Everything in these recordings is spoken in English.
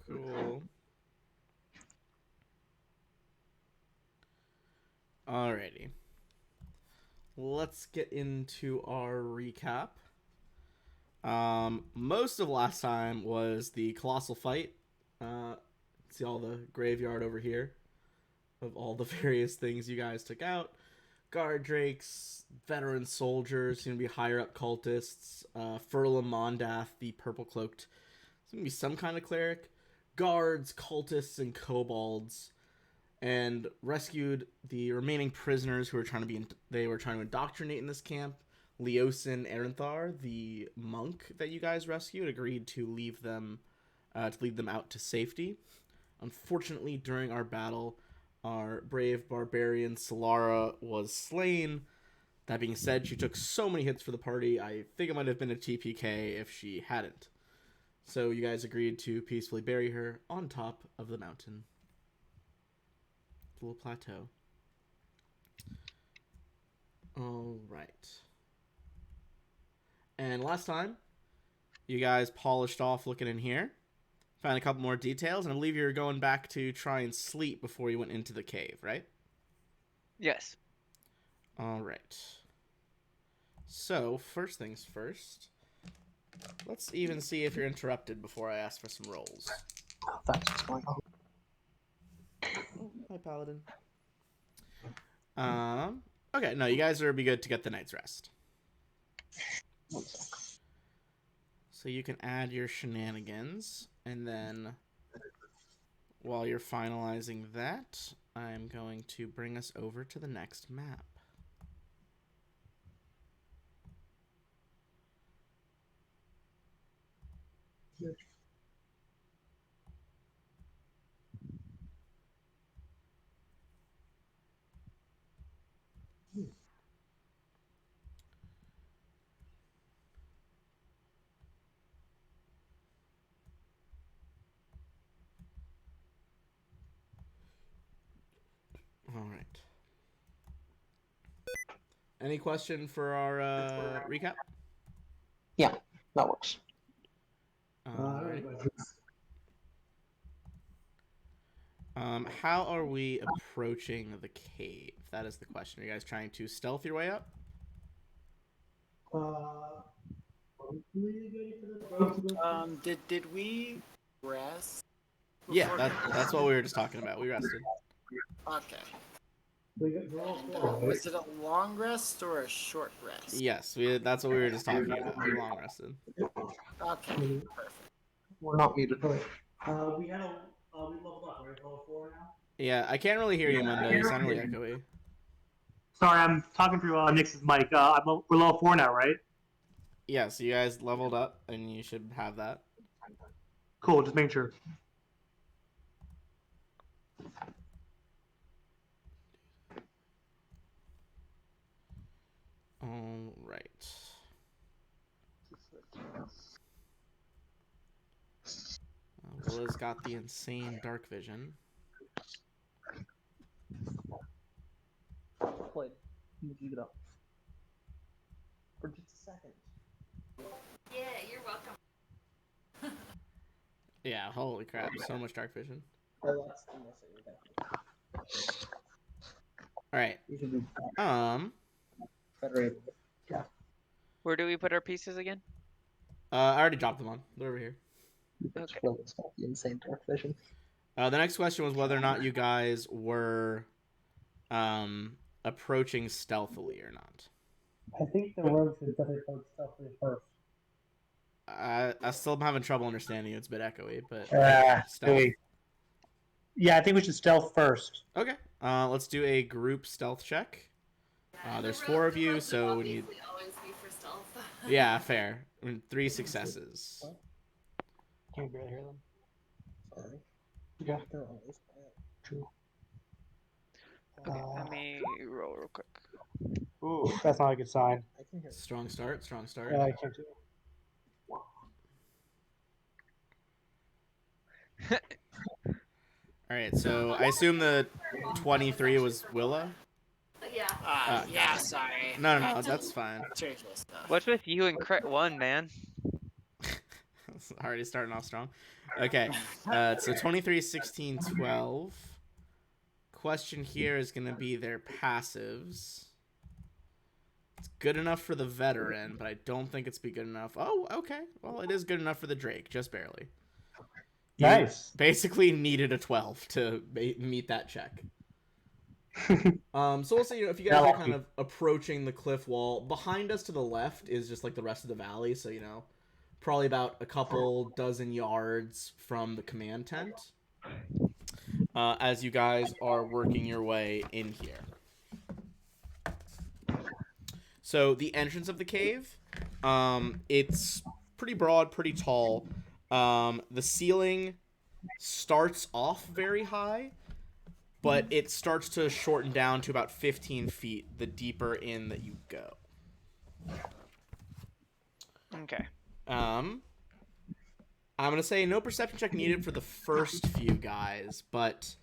Cool. Alrighty. Let's get into our recap. Most of last time was the colossal fight. See all the graveyard over here of all the various things you guys took out. Guard drakes, veteran soldiers, going to be higher up cultists, Furla Mondath, the purple cloaked. It's going to be some kind of cleric, guards, cultists, and kobolds, and rescued the remaining prisoners who were trying to indoctrinate in this camp. Leosin Erenthar, the monk that you guys rescued, agreed to lead them out to safety. Unfortunately, during our battle, our brave barbarian Solara was slain. That being said, she took so many hits for the party, I think it might have been a TPK if she hadn't. So you guys agreed to peacefully bury her on top of the mountain. Little plateau. Alright. And last time, you guys polished off looking in here. Found a couple more details, and I believe you were going back to try and sleep before you went into the cave, right? Yes. Alright. So, first things first. Let's even see if you're interrupted before I ask for some rolls. Oh, that's what's going on. Oh, hi, Paladin. Okay, no, you guys are be good to get the night's rest. So you can add your shenanigans, and then while you're finalizing that, I'm going to bring us over to the next map. All right. Any question for our recap? Yeah, that works. All right. How are we approaching the cave? That is the question. Are you guys trying to stealth your way up? Did we rest? Yeah, that's what we were just talking about. We rested. Okay. Was it a long rest or a short rest? Yes, that's what we were just talking about. We long rested. Okay, perfect. We're not muted. we leveled up. We're at level 4 now. Yeah, I can't really hear you, Mundo. You sound really echoey. Sorry, I'm talking through Nix's mic. We're level 4 now, right? Yeah, so you guys leveled up, and you should have that. Cool, just making sure. All right. Willa's got the insane dark vision. Wait, keep it up. For just a second. Yeah, you're welcome. Yeah, holy crap, so much dark vision. Oh, that's the All right. You should do Federated. Yeah. Where do we put our pieces again? I already dropped them on. They're over here. Okay. It's got the insane dark vision. The next question was whether or not you guys were approaching stealthily or not. I think the rogue should definitely approach stealthily first. I still am having trouble understanding you. It's a bit echoey, but stealth. Yeah, I think we should stealth first. Okay. Let's do a group stealth check. There's 4 of you, so we need. Always be for stealth. Yeah, fair. 3 successes. Can you barely hear them? Sorry. Yeah. They're always quiet. True. Okay, let me roll real quick. Ooh, that's not a good sign. I can hear. Strong start. Strong start. I can't do. All right, so I assume the 23 was Willa. Yeah. Yeah, sorry. No, that's fine. Tricky stuff. What's with you and Crit 1, man? Already starting off strong. Okay, so 23, 16, 12. Question here is going to be their passives. It's good enough for the veteran, but I don't think it's be good enough. Oh, okay. Well, it is good enough for the Drake, just barely. You Nice. basically needed a 12 to meet that check. So we'll say, if you guys are kind of approaching the cliff wall, behind us to the left is just like the rest of the valley, so probably about a couple dozen yards from the command tent. As you guys are working your way in here. So the entrance of the cave, it's pretty broad, pretty tall. The ceiling starts off very high, but it starts to shorten down to about 15 feet the deeper in that you go. Okay. I'm going to say no perception check needed for the first few guys, but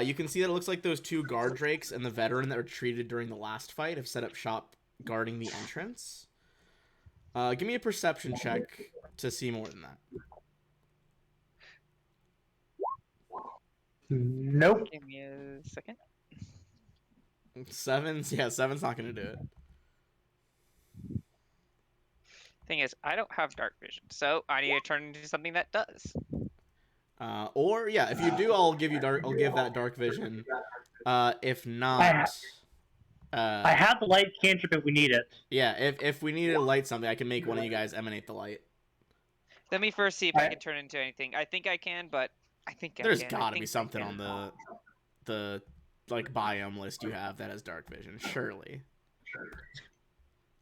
you can see that it looks like those two guard drakes and the veteran that were treated during the last fight have set up shop guarding the entrance. Give me a perception check to see more than that. Nope. Give me a second. Seven's not going to do it. Thing is, I don't have dark vision, so I need to turn into something that does. If you do, I'll give that dark vision. If not, I have the light cantrip if we need it. Yeah, if we need to light something, I can make one of you guys emanate the light. Let me first see if I can turn into anything. I think I can, but I think There's I can. gotta be something on the like biome list you have that has dark vision, surely.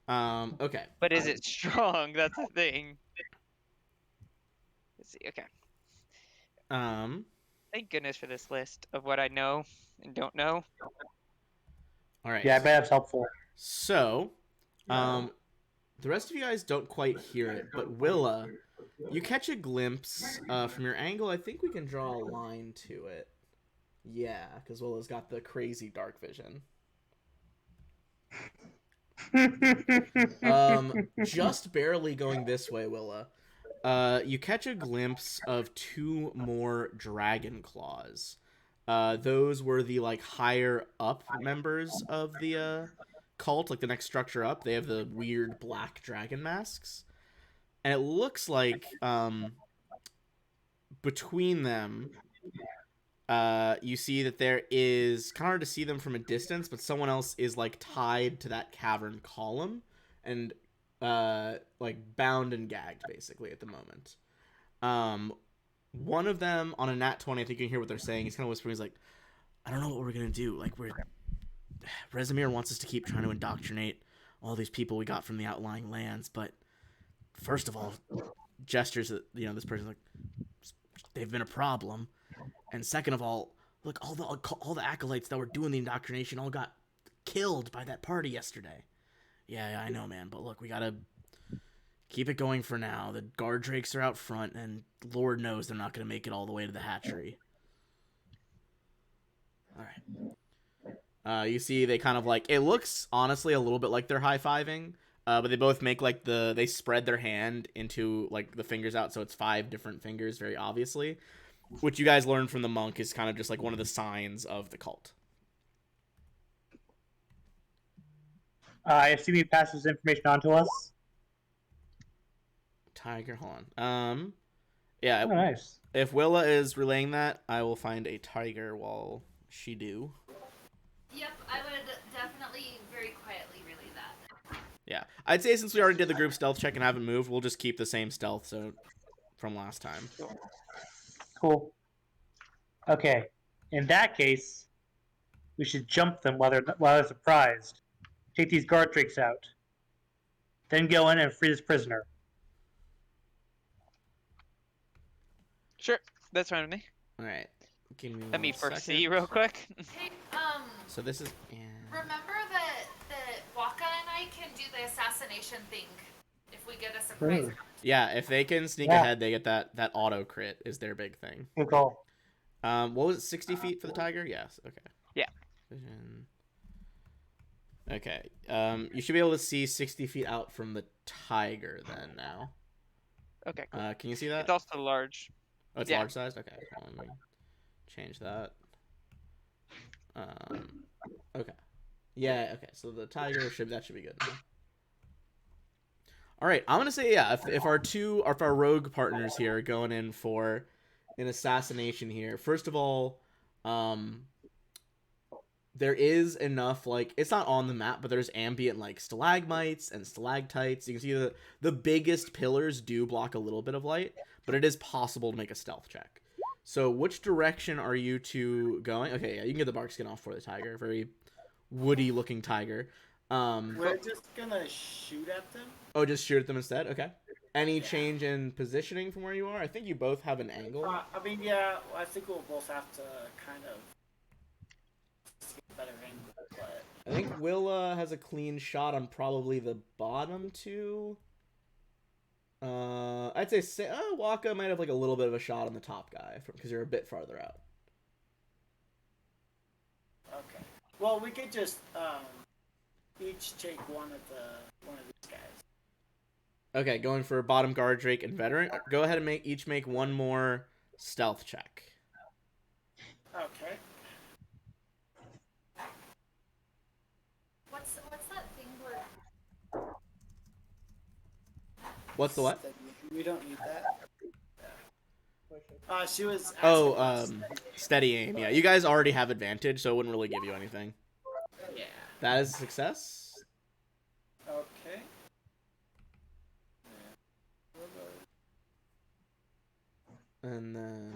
Okay. But is it strong? That's the thing. Let's see. Okay. Thank goodness for this list of what I know and don't know. All right. Yeah, I bet that's helpful. So, the rest of you guys don't quite hear it, but Willa, you catch a glimpse from your angle. I think we can draw a line to it. Yeah, because Willa's got the crazy dark vision. Just barely going this way, Willa. You catch a glimpse of two more dragon claws. Those were the higher up members of the cult, like the next structure up. They have the weird black dragon masks, and it looks like between them, you see that there is kind of hard to see them from a distance, but someone else is tied to that cavern column and bound and gagged basically at the moment. One of them on a nat 20, I think you can hear what they're saying. He's kind of whispering. He's like, I don't know what we're gonna do. Rezimir wants us to keep trying to indoctrinate all these people we got from the outlying lands, but first of all, gestures that this person's they've been a problem, and second of all, look, all the acolytes that were doing the indoctrination all got killed by that party yesterday. Yeah, I know, man, but look, we gotta keep it going for now. The guard drakes are out front, and Lord knows they're not gonna make it all the way to the hatchery. All right. You see, they kind of it looks honestly a little bit like they're high-fiving, but they both make they spread their hand into the fingers out, so it's 5 different fingers, very obviously, which you guys learned from the monk is kind of just one of the signs of the cult. I assume he passes this information on to us. Tiger, hold on. Yeah. Oh, nice. If Willa is relaying that, I will find a tiger while she do. Yep, I would definitely very quietly relay that. Yeah, I'd say since we already did the group stealth check and haven't moved, we'll just keep the same stealth from last time. Cool. Okay. In that case, we should jump them while they're surprised. Take these guard drakes out. Then go in and free this prisoner. Sure, that's fine with me. All right. Give me Let me one first second. see real quick. Hey, So this is. Yeah. remember that Waka and I can do the assassination thing if we get a surprise. Yeah, if they can sneak ahead, they get that auto crit is their big thing. Good call. What was it? 60 feet for the tiger? Yes. Okay. Yeah. Vision. Okay. You should be able to see 60 feet out from the tiger then now. Okay, cool. Can you see that? It's also large. Oh, it's yeah. large sized? Okay, hold on, let me change that. Okay. Yeah, okay, so the tiger that should be good now. All right, I'm gonna say yeah. If our rogue partners here are going in for an assassination here, first of all, there is enough, like, it's not on the map, but there's ambient like stalagmites and stalactites. You can see the biggest pillars do block a little bit of light, but it is possible to make a stealth check. So which direction are you two going? Okay, yeah, you can get the bark skin off for the tiger. Very woody looking tiger. We're just gonna shoot at them. Oh, just shoot at them instead? Okay. Any change in positioning from where you are? I think you both have an angle. I mean, yeah, I think we'll both have to kind of get a better angle, but I think Willa has a clean shot on probably the bottom two. I'd say Waka might have like a little bit of a shot on the top guy because you're a bit farther out. okay. Well, we could just each take one of these guys. Okay, going for bottom guard, Drake, and veteran. Go ahead and each make one more stealth check. Okay. What's that thing where? What's the what? We don't need that. She was. asking Oh, about steady aim. Yeah, you guys already have advantage, so it wouldn't really give you anything. Yeah. That is a success. Okay. And then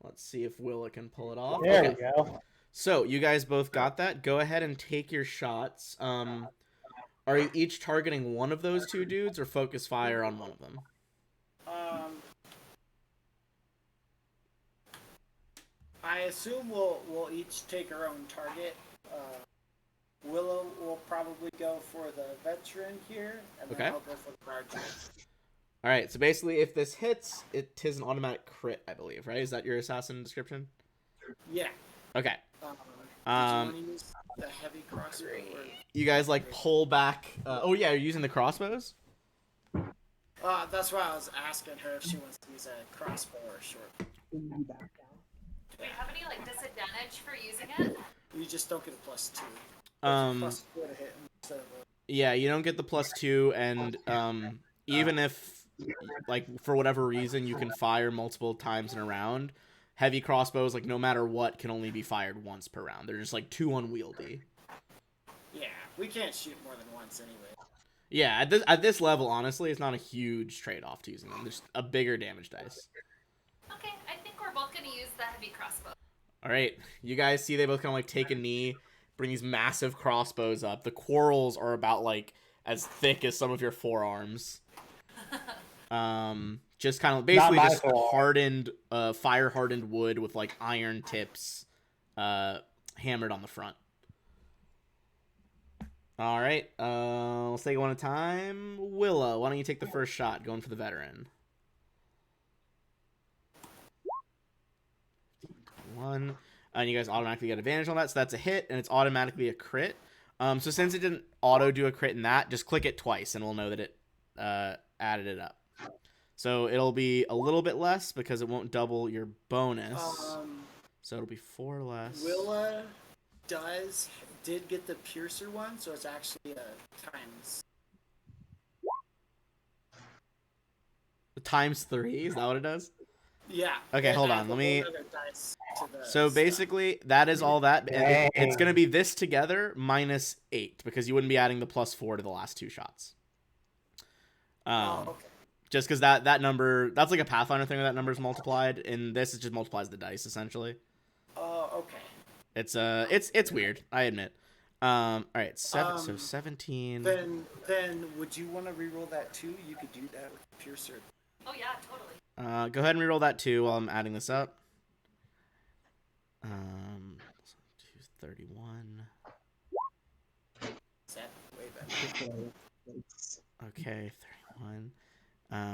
let's see if Willa can pull it off. There Okay. we go. So you guys both got that. Go ahead and take your shots. Are you each targeting one of those two dudes, or focus fire on one of them? I assume we'll each take our own target. Willow will probably go for the veteran here, and then Okay. I'll go for the guard. All right. So basically, if this hits, it is an automatic crit, I believe. Right? Is that your assassin description? Yeah. Okay. Do you want to use the heavy crossbow? Or... You guys like pull back. Oh yeah, you're using the crossbows. That's why I was asking her if she wants to use a crossbow or a short. Do we have any like disadvantage for using it? You just don't get a +2. +4 to hit instead of Yeah, you don't get the +2, and even if, like, for whatever reason, you can fire multiple times in a round, heavy crossbows, like, no matter what, can only be fired once per round. They're just, like, too unwieldy. Yeah, we can't shoot more than once anyway. Yeah, at this level, honestly, it's not a huge trade-off to using them. There's a bigger damage dice. Okay, I think we're both gonna use the heavy crossbow. All right, you guys see they both kind of, like, take a knee, bring these massive crossbows up. The quarrels are about, like, as thick as some of your forearms. Just kind of basically just hardened, fire-hardened wood with, like, iron tips hammered on the front. All right, let's take it one at a time. Willa, why don't you take the first shot, going for the veteran? 1. And you guys automatically get advantage on that, so that's a hit, and it's automatically a crit. So since it didn't auto do a crit in that, just click it twice, and we'll know that it added it up. So it'll be a little bit less because it won't double your bonus. So it'll be 4 less. Willa did get the piercer one, so it's actually a times. Times 3? Is that what it does? Yeah. Okay, hold on. Let me. So basically, that is all that. And it's going to be this together minus 8 because you wouldn't be adding the +4 to the last 2 shots. Okay. Just because that number, that's like a Pathfinder thing where that number is multiplied. And this is just multiplies the dice essentially. Okay. It's weird. I admit. All right. So 17. Then would you want to reroll that too? You could do that with piercer. Oh yeah, totally. Go ahead and reroll that too while I'm adding this up. 31. Is that way better? Okay, 31. 38,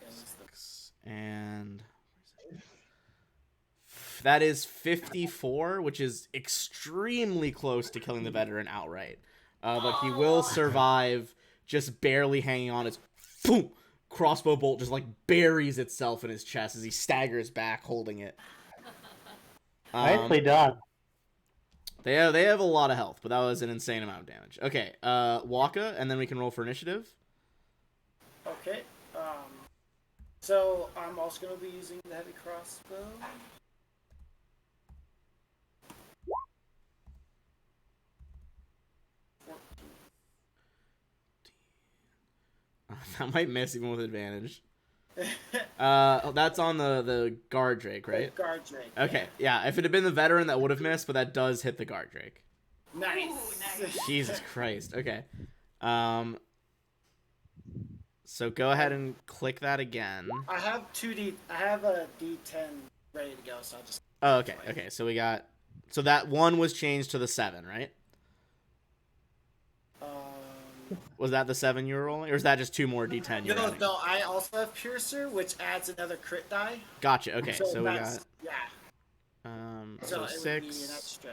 46, and that is 54, which is extremely close to killing the veteran outright. But he will survive just barely hanging on. Its boom, crossbow bolt just like buries itself in his chest as he staggers back, holding it. Nicely done. They have a lot of health, but that was an insane amount of damage. Okay, Waka, and then we can roll for initiative. Okay. So I'm also going to be using the heavy crossbow. That might miss even with advantage. That's on the guard drake, right? Guard drake. Okay, yeah. If it had been the veteran, that would have missed, but that does hit the guard drake. Nice. Ooh, nice. Jesus Christ. Okay. So go ahead and click that again. I have a D10 ready to go, so I'll just. Oh, okay. Okay. So we got. So that one was changed to the 7, right? Was that the 7 you were rolling, or is that just 2 more D10? You're adding? No. I also have Piercer, which adds another crit die. Gotcha. Okay. So we that's- got. Yeah. So it would be an 6, extra.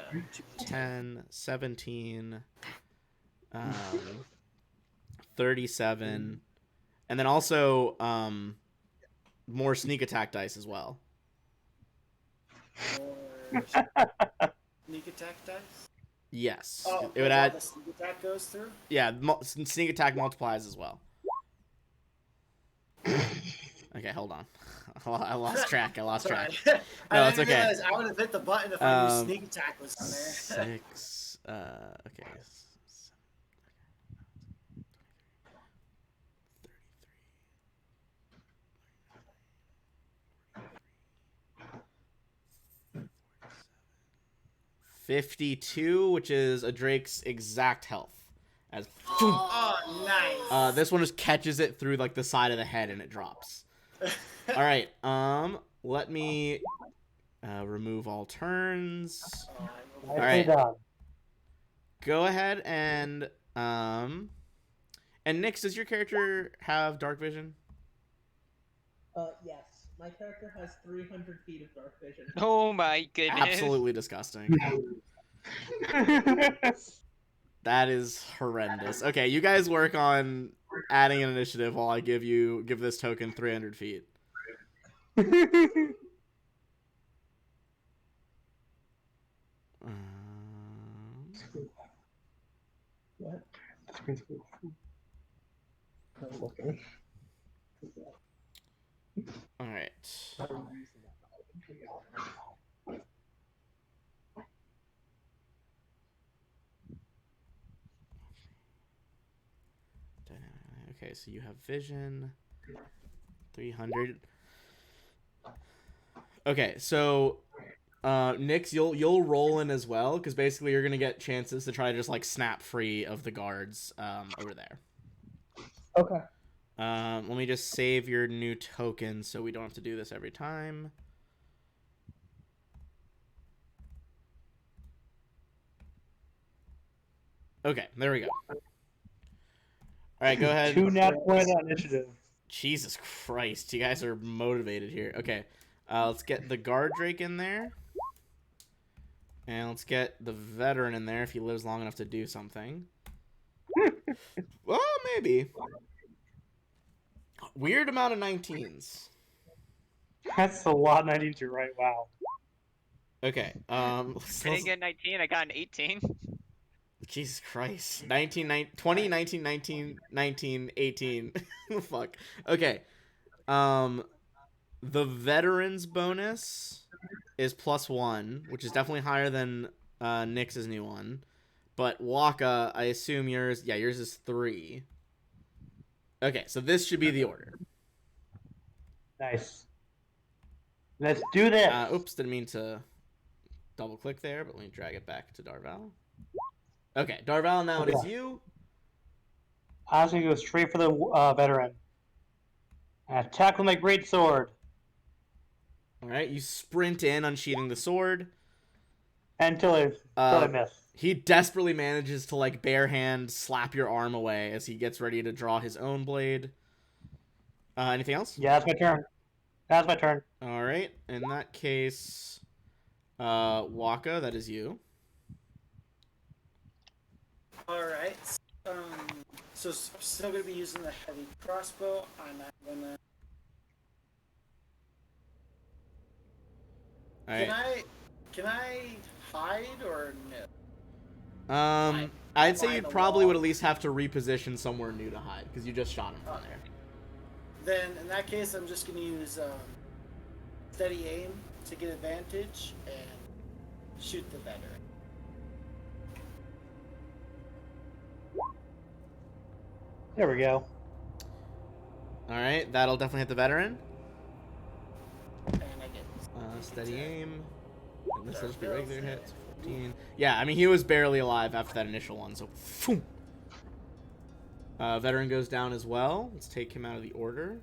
10, 17, 37, and then also more sneak attack dice as well. Or sneak attack dice. Yes, Oh, it would all add. the sneak attack goes through. Yeah, sneak attack multiplies as well. Okay, hold on. I lost track. Sorry. No, I it's didn't okay. realize I would have hit the button if I knew sneak attack was on there. 6. Okay. 52, which is a Drake's exact health. As Oh, nice. this one just catches it through like the side of the head and it drops. All right. Let me remove all turns. Nicely right. done. Go ahead and Nix, does your character have dark vision? Yes. My character has 300 feet of dark vision. Oh my goodness. Absolutely disgusting. That is horrendous. Okay, you guys work on adding an initiative while I give this token 300 feet. What? All right. Okay, so you have vision 300. Okay, so Nix, you'll roll in as well because basically you're gonna get chances to try to just like snap free of the guards over there. Okay. Let me just save your new token so we don't have to do this every time. Okay, there we go. All right, go ahead. 2 nat 20 that initiative. Jesus Christ, you guys are motivated here. Okay, let's get the guard drake in there. And let's get the veteran in there if he lives long enough to do something. Well, maybe. Weird amount of 19s. That's a lot, 19 to right. Wow. Okay. I didn't get 19, I got an 18. Jesus Christ. 20, 19, 19, 19, 18. Fuck. Okay. The veteran's bonus is +1, which is definitely higher than Nix's new one. But Waka, I assume yours is 3. Okay, so this should be the order. Nice. Let's do this. Oops, didn't mean to double click there, but let me drag it back to Darval. Okay, Darval, now it is you. I was going to go straight for the veteran. Attack with my great sword. All right, you sprint in, unsheathing the sword. Until I miss. He desperately manages to like bare hand slap your arm away as he gets ready to draw his own blade. Anything else? Yeah, that's my turn. That's my turn. All right, in that case, Waka, that is you. All right. So I'm still gonna be using the heavy crossbow. I'm not gonna. All right. Can I hide or no? I'd say Behind you'd the probably would wall. at least have to reposition somewhere new to hide because you just shot him from there. Then in that case, I'm just gonna use steady aim to get advantage and shoot the veteran. There we go. All right, that'll definitely hit the veteran. And I get Steady aim. And this will just be regular hits. 14. Yeah, I mean, he was barely alive after that initial one, so. Phoom. Veteran goes down as well. Let's take him out of the order.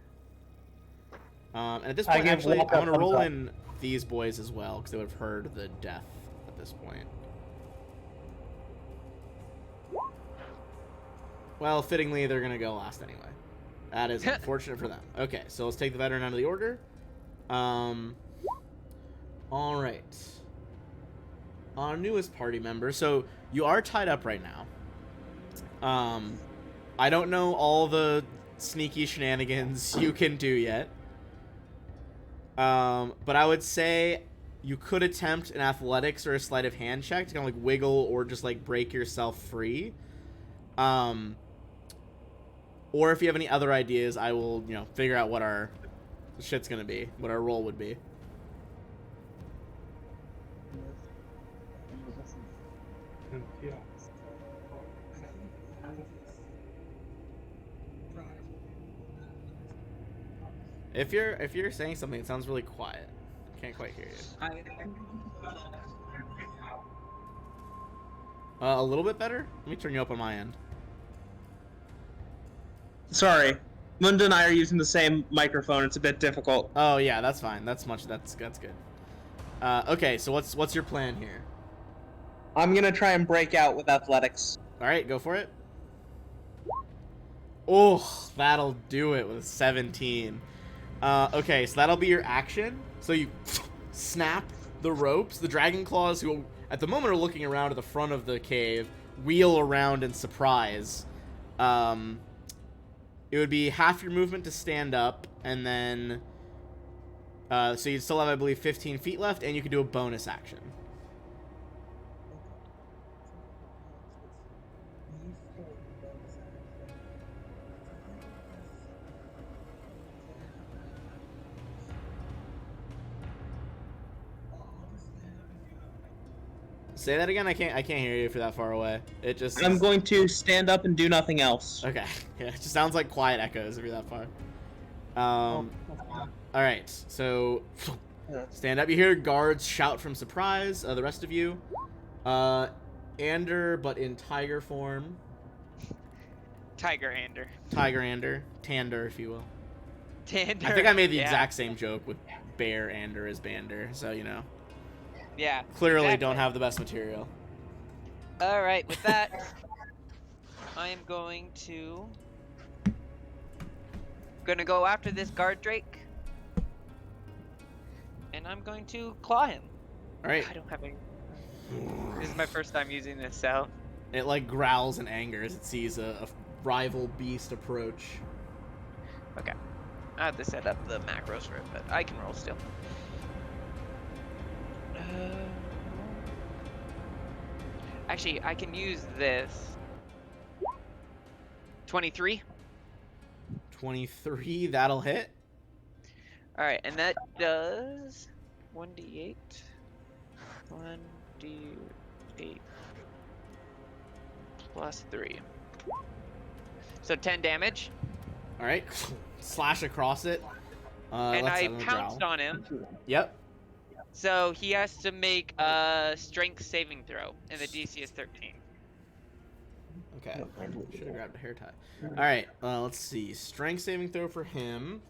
And at this point, actually, I'm going to roll in these boys as well, because they would have heard the death at this point. Well, fittingly, they're going to go last anyway. That is unfortunate for them. Okay, so let's take the veteran out of the order. All right. Our newest party member. So you are tied up right now. I don't know all the sneaky shenanigans you can do yet. But I would say you could attempt an athletics or a sleight of hand check to kind of like wiggle or just like break yourself free. Or if you have any other ideas, I will, figure out what our shit's gonna be, what our role would be. If you're saying something, it sounds really quiet. Can't quite hear you. A little bit better? Let me turn you up on my end. Sorry. Munda and I are using the same microphone. It's a bit difficult. Oh yeah, that's fine. That's good. Okay, so what's your plan here? I'm gonna try and break out with athletics. All right, go for it. Oh, that'll do it with 17. Okay, so that'll be your action. So you snap the ropes. The dragon claws, who at the moment are looking around at the front of the cave, wheel around in surprise. It would be half your movement to stand up, and then so you'd still have, I believe, 15 feet left, and you could do a bonus action. Say that again. I can't hear you for that far away. It just. I'm going to stand up and do nothing else. Okay. Yeah, it just sounds like quiet echoes if you're that far. All right. So stand up. You hear guards shout from surprise. The rest of you, Ander, but in tiger form. Tiger Ander. Tiger Ander, Tander, if you will. Tander. I think I made the exact same joke with Bear Ander as Bander, so Yeah. Clearly exactly. don't have the best material. All right, with that, I am going to go after this guard drake, and I'm going to claw him. All right. I don't have any. This is my first time using this, so. It like growls in anger as it sees a rival beast approach. Okay. I have to set up the macros for it, but I can roll still. Actually, I can use this. 23. 23, that'll hit. Alright, and that does 1d8. 1d8 plus 3. So 10 damage. All right, slash across it. And let's I have him pounced growl. on him. Yep. So he has to make a strength saving throw, and the DC is 13. Okay. Should have grabbed a hair tie. All right. Let's see. Strength saving throw for him.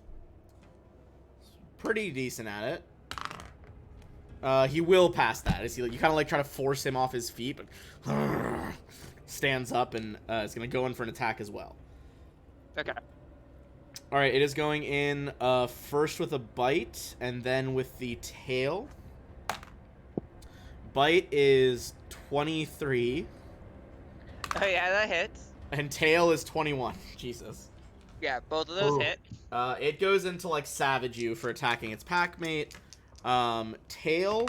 Pretty decent at it. He will pass that. You kind of like try to force him off his feet, but stands up and is gonna go in for an attack as well. Okay. All right. It is going in first with a bite and then with the tail. Bite is 23. Oh yeah, that hits. And tail is 21. Jesus. Yeah, both of those Ooh. hit. It goes into like savage you for attacking its packmate. Tail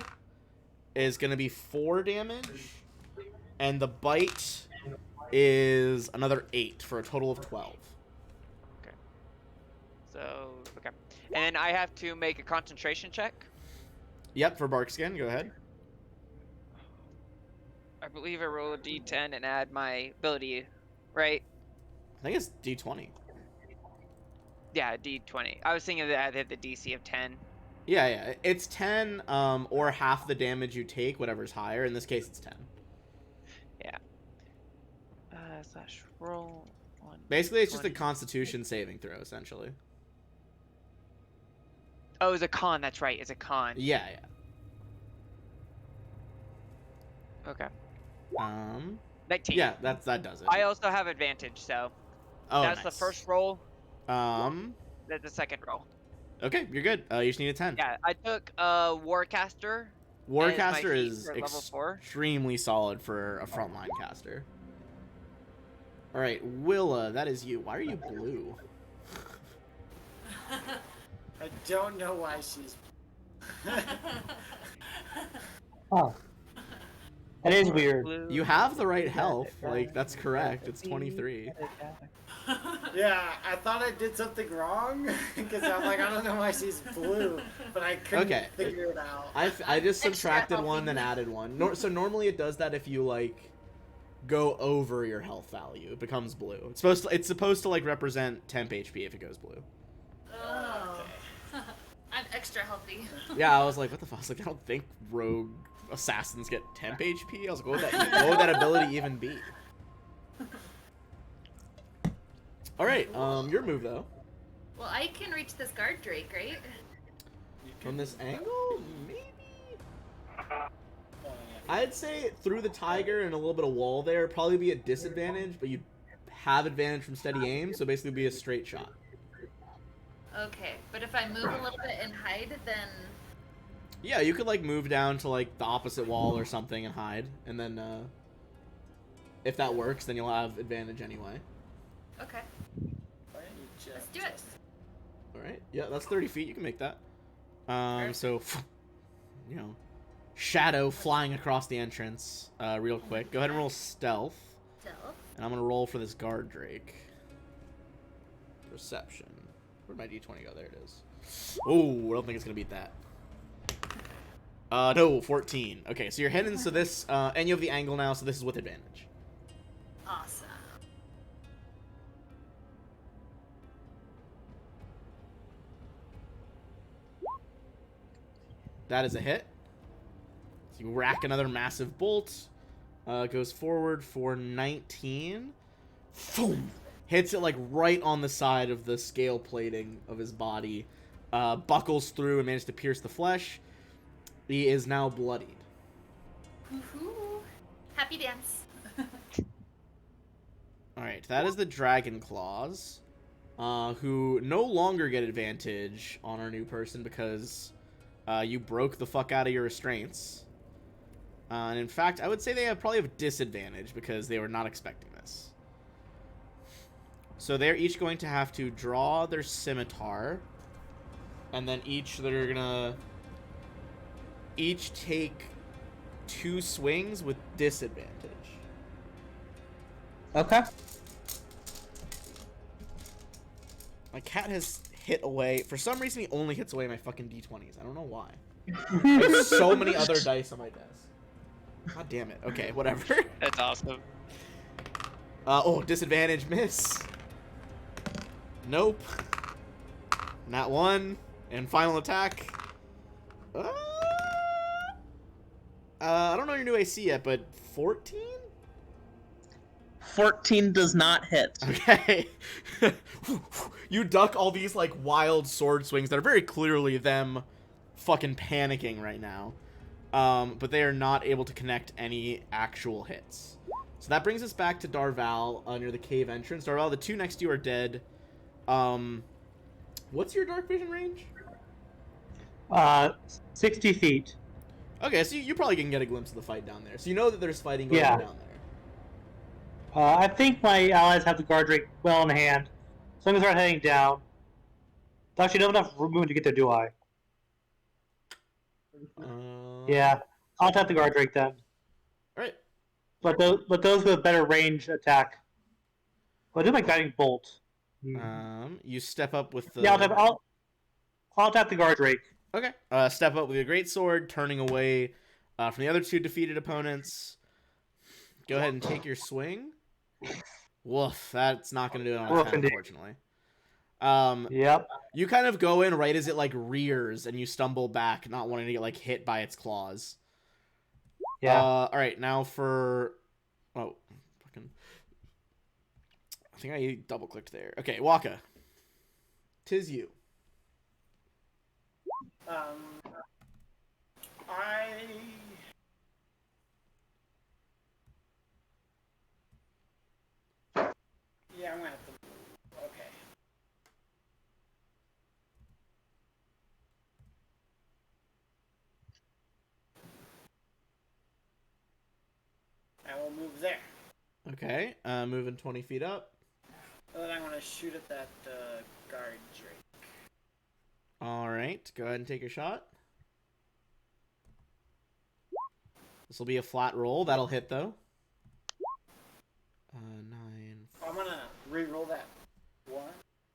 is gonna be 4 damage, and the bite is another 8 for a total of 12. So, okay. And then I have to make a concentration check. Yep, for Barkskin, go ahead. I believe I roll a d10 and add my ability, right? I think it's D20. Yeah, d20. I was thinking that I hit the DC of 10. Yeah, it's 10, or half the damage you take, whatever's higher. In this case, it's 10. Yeah. Slash roll. Basically, it's just a 20. Constitution saving throw, essentially. Oh, it's a con. That's right. It's a con. Yeah. Okay. 19. Yeah, that does it. I also have advantage, so Oh, that's the nice. first roll. Um, That's the second roll. okay, you're good. You just need a 10. Yeah, I took Warcaster. Warcaster feat is for level 4. extremely solid for a frontline caster. All right, Willa, that is you. Why are you blue? I don't know why she's. Oh. That is weird. Blue. You have the right health. Like, that's correct. It's 23. Yeah, I thought I did something wrong because I'm like, I don't know why she's blue, but I couldn't Okay. figure it out. I just Extra subtracted healthy. one, then added one. So normally it does that if you, like, go over your health value. It becomes blue. It's supposed to like represent temp HP if it goes blue. Oh. I'm extra healthy. Yeah, I was like, what the fuck? I was like, I don't think rogue assassins get temp HP. I was like, what would that ability even be? All right, your move though. Well, I can reach this guard drake, right? From this angle, maybe. Oh, I'd say through the tiger and a little bit of wall there, probably be a disadvantage, but you'd have advantage from steady aim, so basically be a straight shot. Okay, but if I move a little bit and hide, then Yeah, you could like move down to like the opposite wall or something and hide, and then if that works, then you'll have advantage anyway. okay, why don't you just- let's do it. All right, yeah, that's 30 feet. You can make that. So, you know, shadow flying across the entrance, real quick. Go ahead and roll stealth, Stealth. and I'm gonna roll for this guard drake. Perception. Where'd my d20 go? There it is. Oh, I don't think it's gonna beat that. No, 14. Okay, so you're heading to this, and you have the angle now, so this is with advantage. Awesome. That is a hit. So you rack another massive bolt. Goes forward for 19. Boom! Hits it like right on the side of the scale plating of his body. Buckles through and manages to pierce the flesh. He is now bloodied. Woohoo! Happy dance. Alright, that is the Dragon Claws. Who no longer get advantage on our new person because you broke the fuck out of your restraints. And in fact, I would say they probably have disadvantage because they were not expecting this. So they're each going to have to draw their scimitar. And then they're gonna each take 2 swings with disadvantage. Okay. My cat has hit away. For some reason, he only hits away my fucking d20s. I don't know why. There's so many other dice on my desk. God damn it. Okay, whatever. That's awesome. Oh, disadvantage miss. Nope. Not one. And final attack. I don't know your new AC yet, but 14? 14 does not hit. Okay. You duck all these like wild sword swings that are very clearly them fucking panicking right now. But they are not able to connect any actual hits. So that brings us back to Darval near the cave entrance. Darval, the 2 next to you are dead. What's your dark vision range? 60 feet. Okay, so you probably can get a glimpse of the fight down there. So you know that there's fighting going Yeah. on down I think my allies have the guard drake well in hand, so I'm gonna start heading down. Actually, don't have enough movement to get there, do I? Yeah, I'll tap the guard drake then. Alright. But those with better range attack. Well, I do my guiding bolt. You step up with the... Yeah, I'll tap the guard drake. Okay. Step up with your great sword, turning away from the other two defeated opponents. Go ahead and take your swing. Woof, that's not going to do it on a 10, unfortunately. Yep. You kind of go in right as it, like, rears, and you stumble back, not wanting to get, like, hit by its claws. Yeah. Alright, now for... Oh, fucking... I think I double-clicked there. Okay, Waka. 'Tis you. Yeah, I'm gonna have to move. Okay. I will move there. Okay, moving 20 feet up. And then I'm gonna shoot at that guard drake. Alright, go ahead and take your shot. This will be a flat roll. That'll hit, though. 9. I'm gonna re-roll that 1.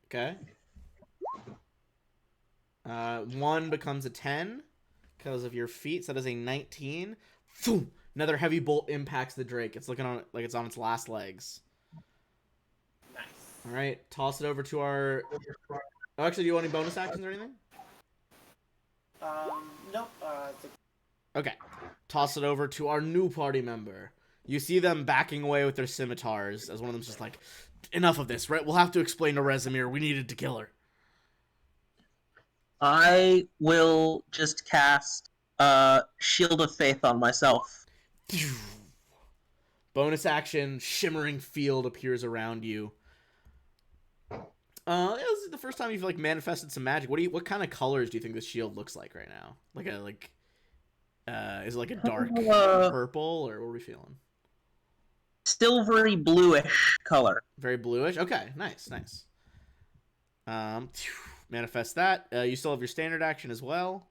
Okay. 1 becomes a 10 because of your feet, so that is a 19. Boom! Another heavy bolt impacts the drake. It's looking on like it's on its last legs. Nice. Alright, toss it over to our... Oh, actually, do you want any bonus actions or anything? Nope. Okay. Toss it over to our new party member. You see them backing away with their scimitars as one of them's just like, enough of this, right? We'll have to explain to Rezimir we needed to kill her. I will just cast Shield of Faith on myself. Bonus action, shimmering field appears around you. This is the first time you've like manifested some magic. What kind of colors do you think this shield looks like right now? Is it like a dark purple, or what are we feeling? Silvery bluish color. Very bluish. Okay, nice. Manifest that. You still have your standard action as well.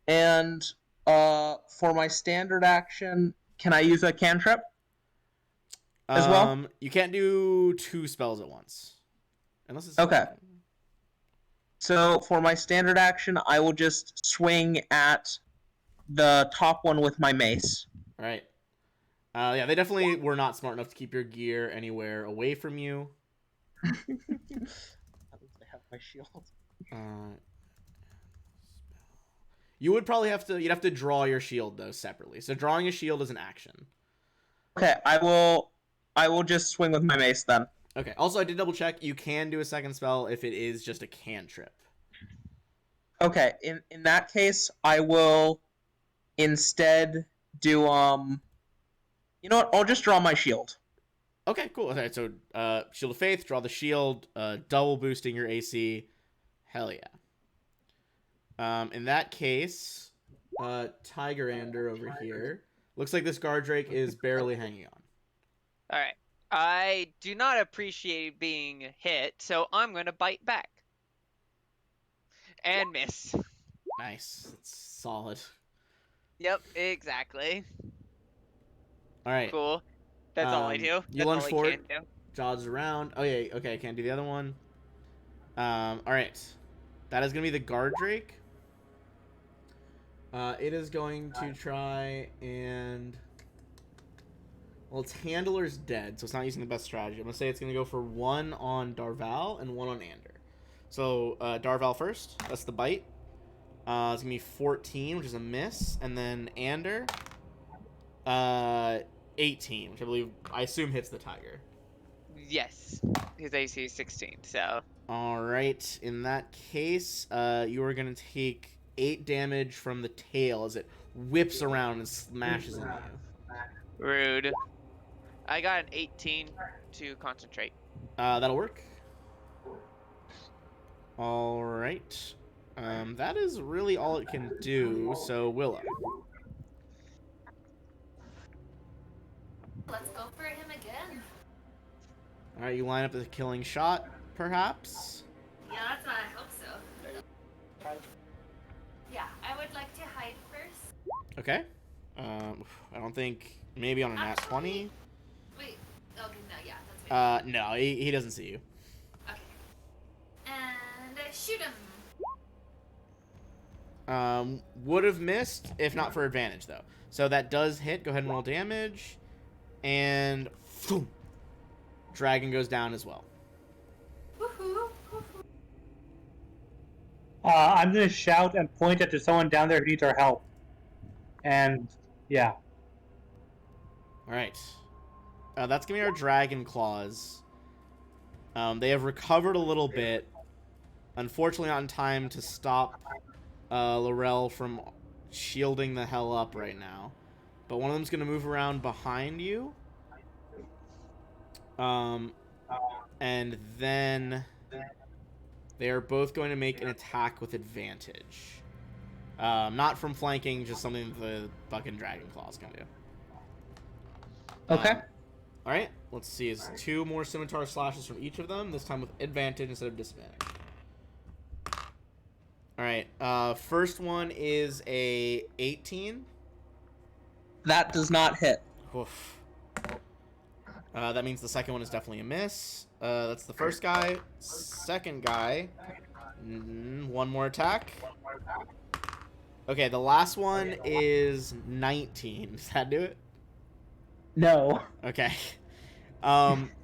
And for my standard action, can I use a cantrip as well? You can't do 2 spells at once. Unless it's... Okay. So for my standard action, I will just swing at the top one with my mace. All right. Yeah, they definitely were not smart enough to keep your gear anywhere away from you. At least I have my shield. You would probably you'd have to draw your shield though separately. So drawing a shield is an action. Okay, I will just swing with my mace then. Okay. Also, I did double check. You can do a second spell if it is just a cantrip. Okay, in that case, I will instead do you know what? I'll just draw my shield. Okay, cool. Okay, so Shield of Faith, draw the shield, double boosting your AC. Hell yeah. In that case, Tigerander over here. Looks like this guard drake is barely hanging on. Alright. I do not appreciate being hit, so I'm going to bite back. And miss. Nice. That's solid. Yep, exactly. Alright. Cool. That's all I do. You That's lunge all I forward, can do. dodges around. Oh yeah, okay, I can't do the other one. Alright. That is going to be the guard drake. It is going to try and... Well, its handler's dead, so it's not using the best strategy. I'm going to say it's going to go for 1 on Darval and 1 on Ander. So, Darval first. That's the bite. It's going to be 14, which is a miss. And then Ander, 18, which I assume hits the tiger. Yes. His AC is 16, so... Alright, in that case, you are going to take 8 damage from the tail as it whips around and smashes into you. Rude. I got an 18 to concentrate. That'll work. Alright. That is really all it can do, so Willow. Let's go for All right, you line up the killing shot, perhaps. Yeah, that's what I hope so. Yeah, I would like to hide first. Okay. I don't think maybe on a nat 20. Wait. Okay, no, yeah, that's right. No, he doesn't see you. Okay. And shoot him. Would have missed if not for advantage though. So that does hit. Go ahead and roll damage, and phoom, dragon goes down as well. Woohoo! I'm gonna shout and point at someone down there who needs our help. And yeah. All right. That's gonna be our dragon claws. They have recovered a little bit. Unfortunately, not in time to stop Laurel from shielding the hell up right now. But one of them's gonna move around behind you. And then they are both going to make an attack with advantage. Not from flanking, just something the fucking dragon claws can do. Okay. All right, let's see. It's 2 more scimitar slashes from each of them. This time with advantage instead of disadvantage. All right. First one is a 18. That does not hit. Oof. That means the second one is definitely a miss. That's the first guy. Second guy. One more attack. Okay, the last one is 19. Does that do it? No. Okay.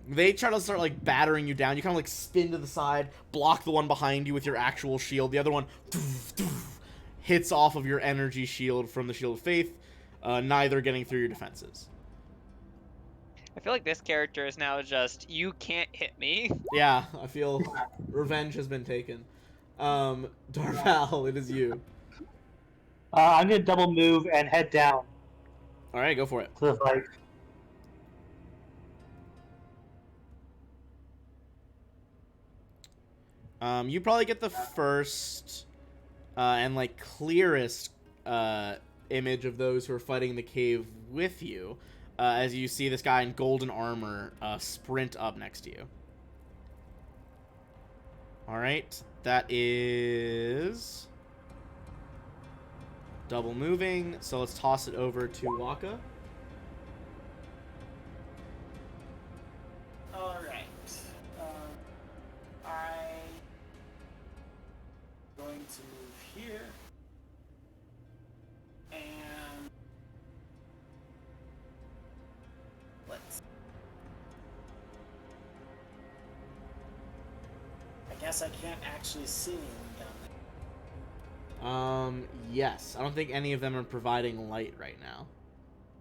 They try to start like battering you down. You kind of like spin to the side, block the one behind you with your actual shield. The other one hits off of your energy shield from the Shield of Faith, neither getting through your defenses. I feel like this character is now just, you can't hit me. Yeah, I feel revenge has been taken. Darval, it is you. I'm gonna double move and head down All right, go for it. to the fight. You probably get the first and like clearest image of those who are fighting in the cave with you, as you see this guy in golden armor sprint up next to you. All right, that is double moving. So let's toss it over to Waka. All right. I'm going to move here, and let's. I guess I can't actually see anyone down there. Yes. I don't think any of them are providing light right now.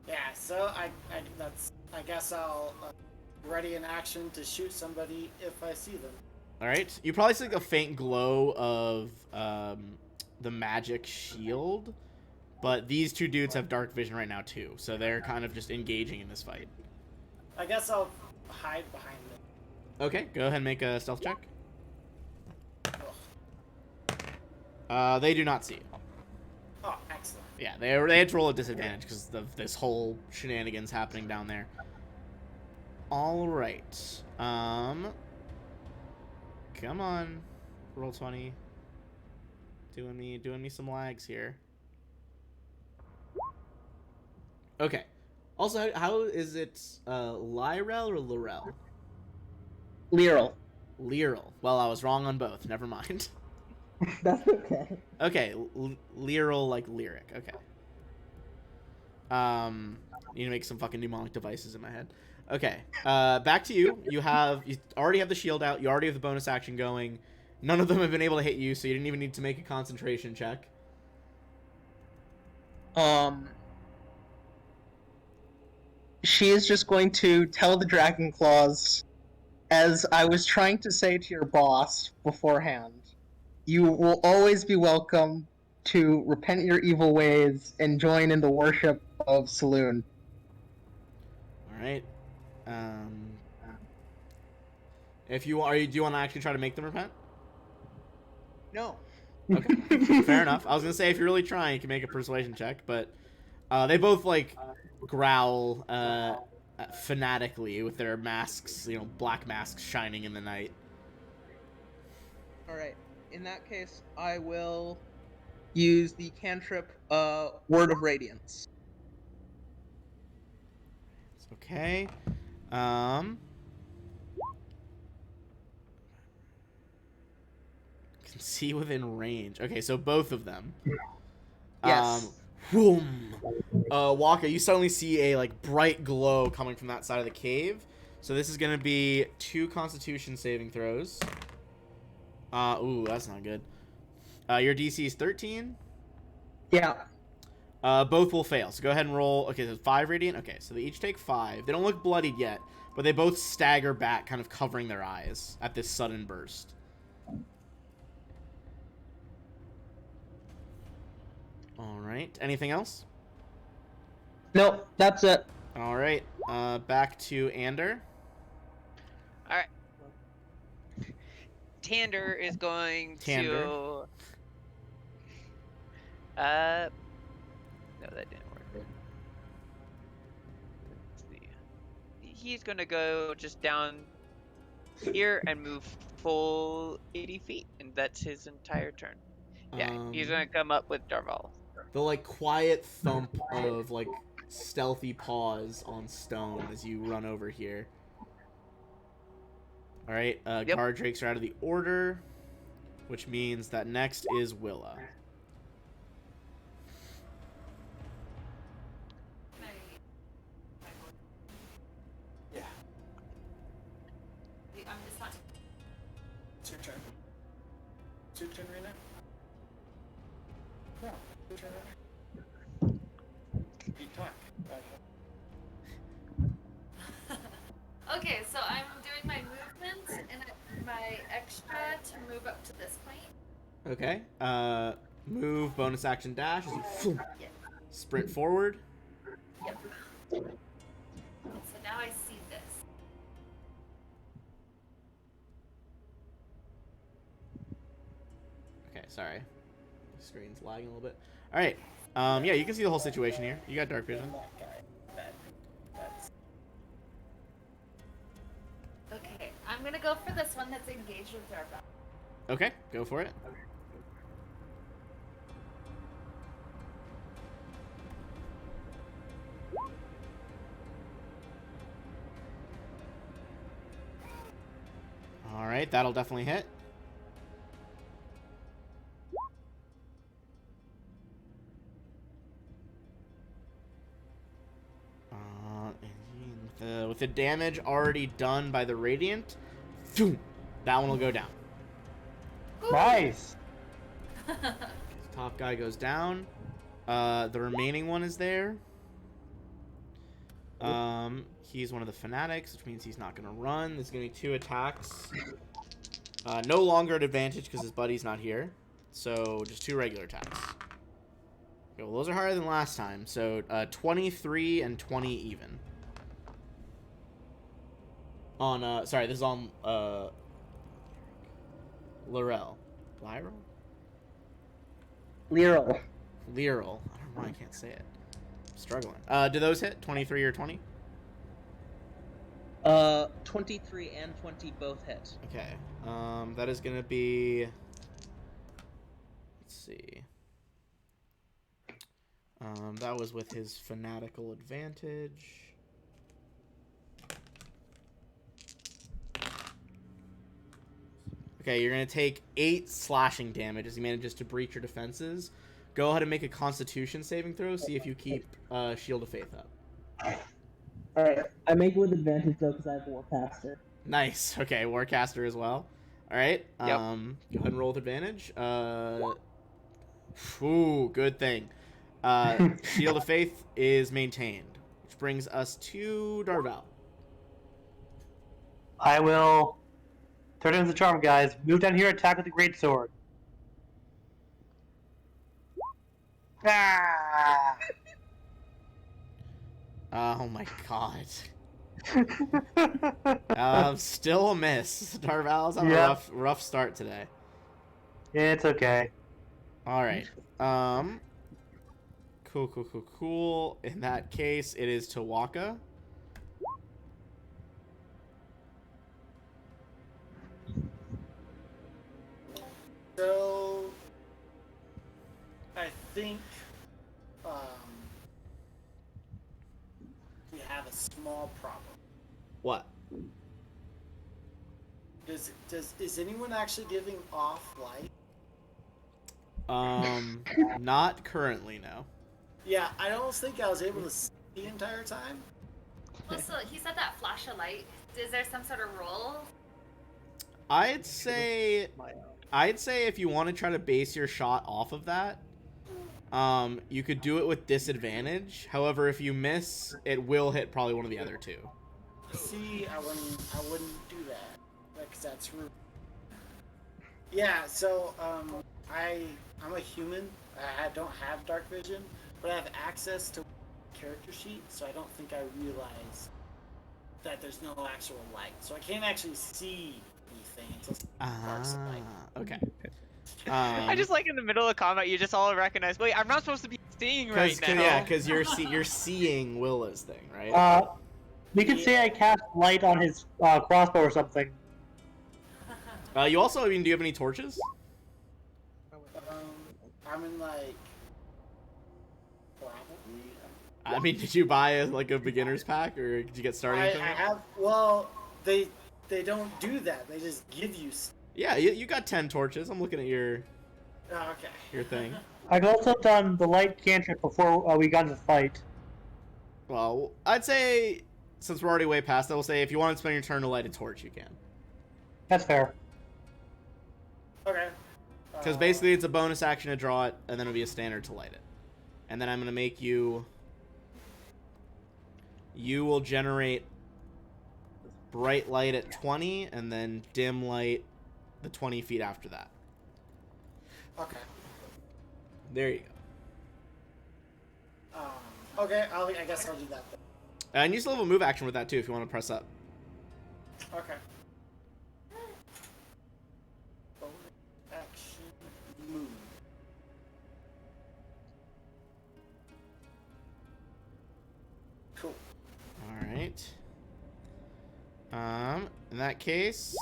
Yeah, so I guess I'll ready in action to shoot somebody if I see them. All right. You probably see like a faint glow of the magic shield, but these two dudes have dark vision right now too, so they're kind of just engaging in this fight. I guess I'll hide behind them. Okay, go ahead and make a stealth check. Ugh. They do not see you. Oh, excellent. Yeah, they had to roll a disadvantage because of this whole shenanigans happening down there. All right. Come on, roll 20. Doing me some lags here. Okay. Also, how is it Lyrel or Laurel? Lyral. Lyral. Well, I was wrong on both. Never mind. That's okay. Okay, Lyral like lyric. Okay. Need to make some fucking mnemonic devices in my head. Okay. Back to you. You already have the shield out. You already have the bonus action going. None of them have been able to hit you, so you didn't even need to make a concentration check. She is just going to tell the Dragon Claws, as I was trying to say to your boss beforehand, you will always be welcome to repent your evil ways and join in the worship of Saloon. All right. If you do you want to actually try to make them repent? No. Okay, fair enough. I was gonna say if you're really trying, you can make a persuasion check, but they both like growl fanatically with their masks, black masks shining in the night. All right. In that case, I will use the cantrip Word of Radiance. Okay. Can see within range. Okay, so both of them. Yes. Whoom. Waka, you suddenly see a bright glow coming from that side of the cave. So this is gonna be 2 Constitution saving throws. Ooh, that's not good. Your DC is 13. Yeah. Both will fail. So go ahead and roll. Okay, so 5 radiant. Okay, so they each take 5. They don't look bloodied yet, but they both stagger back, kind of covering their eyes at this sudden burst. All right. Anything else? Nope, that's it. All right. Back to Ander. All right. Tander is going to. No, that didn't work. Let's see. He's gonna go just down here and move full 80 feet, and that's his entire turn. Yeah, he's gonna come up with Darval. The quiet thump of stealthy paws on stone as you run over here. All right, Yep. guard drakes are out of the order, which means that next is Willa. Yeah, I'm just not. it's your turn. It's your turn right now. No, it's your turn right now. You talk. Okay, so I'm doing my movement and my extra to move up to this point. Okay. Move, bonus action dash as you Yeah. sprint forward. Yep. So now I see this. Okay, sorry. The screen's lagging a little bit. All right. Yeah, you can see the whole situation here. You got dark vision. That guy. That's Okay, I'm gonna go for this one that's engaged with Darval. Okay, go for it. All right, that'll definitely hit. With the damage already done by the Radiant, that one will go down. Nice. Top guy goes down. The remaining one is there. He's one of the fanatics, which means he's not going to run. There's going to be 2 attacks. No longer at advantage because his buddy's not here. So just 2 regular attacks. Okay, well, those are higher than last time. So 23 and 20 even. On, sorry, this is on, Lyrel. Lyral? Lyral. Lyral. I don't know why I can't say it. I'm struggling. Do those hit? 23 or 20? 23 and 20 both hit. Okay. That is gonna be... Let's see. That was with his fanatical advantage. Okay, you're going to take 8 slashing damage as he manages to breach your defenses. Go ahead and make a Constitution saving throw. See if you keep Shield of Faith up. Alright, I make with advantage though because I have Warcaster. Nice. Okay, Warcaster as well. All right. Yep. Go ahead and roll with advantage. Ooh, good thing. Shield of Faith is maintained, which brings us to Darval. I will turn into the charm, guys. Move down here, attack with the great sword. Ah! Oh my god. Still a miss. Darval's on a rough start today. It's okay. All right. Cool. In that case, it is Tawaka. So, I think we have a small problem. What? Is anyone actually giving off light? Not currently, no. Yeah, I don't think I was able to see the entire time. Well, so he said that flash of light. Is there some sort of rule? I'd say if you want to try to base your shot off of that, you could do it with disadvantage. However, if you miss, it will hit probably one of the other two. See, I wouldn't do that because that's rude. Yeah, so I'm a human. I don't have dark vision, but I have access to character sheet, so I don't think I realize that there's no actual light. So I can't actually see anything until sparks of light. Okay. I just like in the middle of combat, you just all recognize. Wait, I'm not supposed to be seeing right now. Yeah, because you're seeing Willa's thing, right? We could say I cast light on his crossbow or something. You also, I mean, do you have any torches? I'm in like probably. I mean, did you buy a beginner's pack, or did you get started? I have. Well, they don't do that. They just give you. Yeah, you got 10 torches. I'm looking at your Oh, okay. your thing. I've also done the light cantrip before we got in the fight. Well, I'd say, since we're already way past that, we'll say if you want to spend your turn to light a torch, you can. That's fair. Okay. Because basically it's a bonus action to draw it, and then it'll be a standard to light it. And then I'm going to make you... You will generate bright light at 20, and then dim light the 20 feet after that. Okay. There you go. Okay, I guess I'll do that then. And you still have a move action with that, too, if you want to press up. Okay. Action move. Cool. Alright. In that case...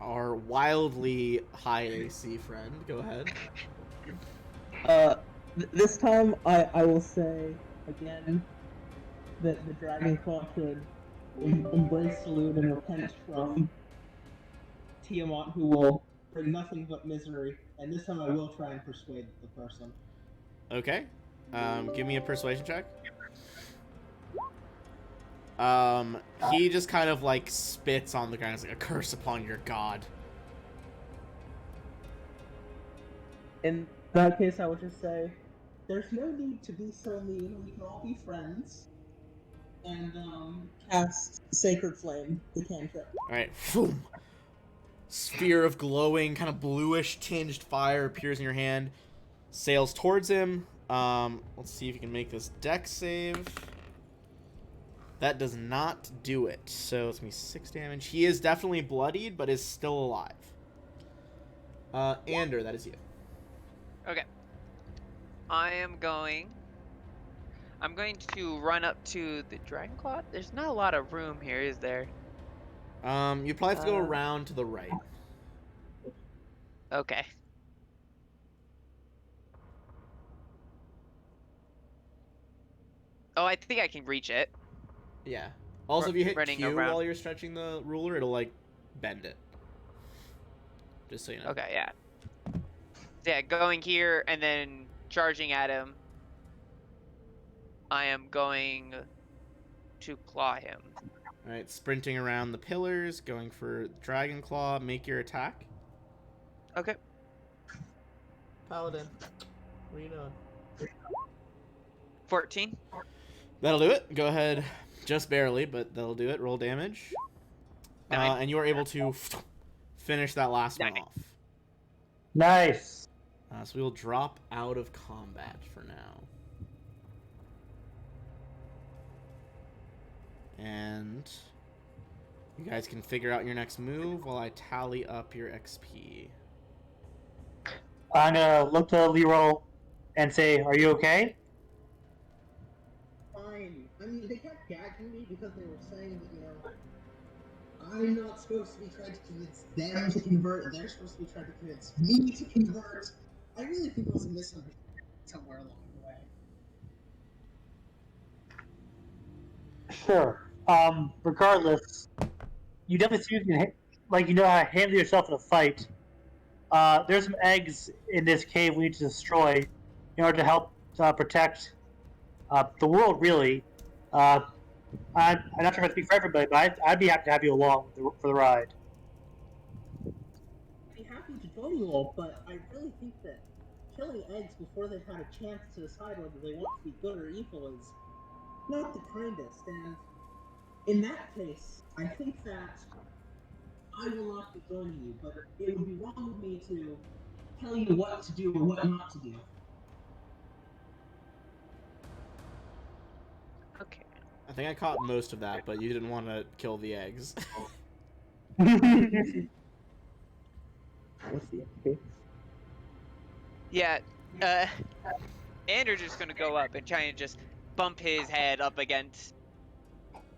Our wildly high AC friend, go ahead. This time I will say again that the dragon claw should embrace, salute, and repent from Tiamat, who will bring nothing but misery. And this time I will try and persuade the person. Okay. Give me a persuasion check. He just kind of like spits on the ground. It's like, a curse upon your god. In that case, I would just say, there's no need to be so mean. We can all be friends. And cast Sacred Flame, the cantrip. Alright. Boom. Sphere of glowing, kind of bluish tinged fire appears in your hand. Sails towards him. Let's see if you can make this dex save. That does not do it. So it's going to be 6 damage. He is definitely bloodied, but is still alive. Ander, that is you. Okay. I'm going to run up to the dragon claw. There's not a lot of room here, is there? You probably have to go around to the right. Okay. Oh, I think I can reach it. Yeah. Also, if you hit Running Q around. while you're stretching the ruler, it'll, like, bend it. Just so you know. Okay, yeah. Yeah, going here and then charging at him. I am going to claw him. Alright, sprinting around the pillars, going for Dragon Claw. Make your attack. Okay. Paladin. What are you doing? 14. That'll do it. Go ahead. Just barely, but that'll do it. Roll damage. 9. And you are able to finish that last one 9. off. Nice. So we will drop out of combat for now. And you guys can figure out your next move while I tally up your XP. I'm gonna look to Leroy and say, "Are you okay?" Fine. I mean, they kept gagging me because they were saying that, I'm not supposed to be trying to convince them to convert. They're supposed to be trying to convince me to convert. I really think it was a misunderstanding somewhere along the way. Sure. Regardless, you definitely see you know how to handle yourself in a fight. There's some eggs in this cave we need to destroy in order to help protect the world, really. I'm not sure if I speak for everybody, but I'd be happy to have you along for the ride. I'd be happy to join you all, but I really think that killing eggs before they've had a chance to decide whether they want to be good or evil is not the kindest, and in that case, I think that I will not be joining you, but it would be wrong of me to tell you what to do or what not to do. Okay. I think I caught most of that, but you didn't want to kill the eggs. Yeah. Andrew's just gonna go up and try and just bump his head up against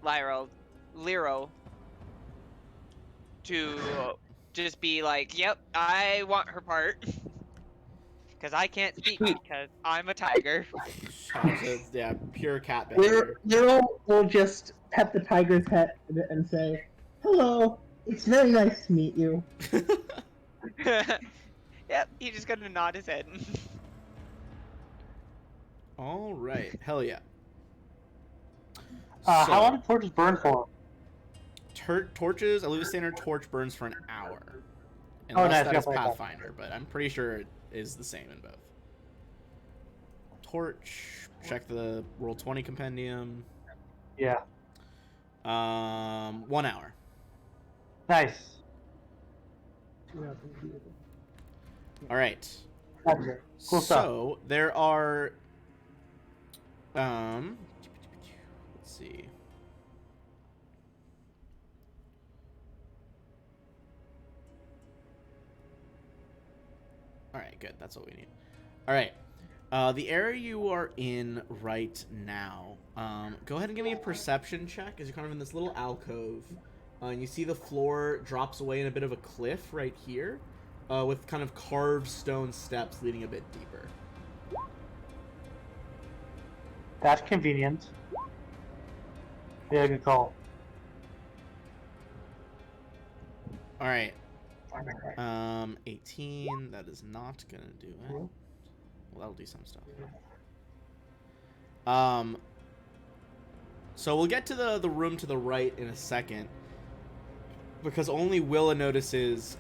Lero to just be like, "Yep, I want her part." Because I can't speak because I'm a tiger. It's, yeah, pure cat behavior. Lero will just pet the tiger's head and say, "Hello, it's very nice to meet you." Yep, he's just gonna nod his head. All right, hell yeah. How long do torches burn for? Torches, I believe the standard torch burns for an hour. Oh, Unless nice, that is yeah, Pathfinder, but I'm pretty sure it is the same in both. Torch, check the Roll 20 compendium. Yeah. 1 hour. Nice. All right. Okay. Cool stuff. So there are. Let's see. All right, good. That's what we need. All right. The area you are in right now, go ahead and give me a perception check as you're kind of in this little alcove. And you see the floor drops away in a bit of a cliff right here, with kind of carved stone steps leading a bit deeper. That's convenient. Yeah, good call. All right. 18. That is not gonna do it. Well, that'll do some stuff. So we'll get to the room to the right in a second, because only Willa notices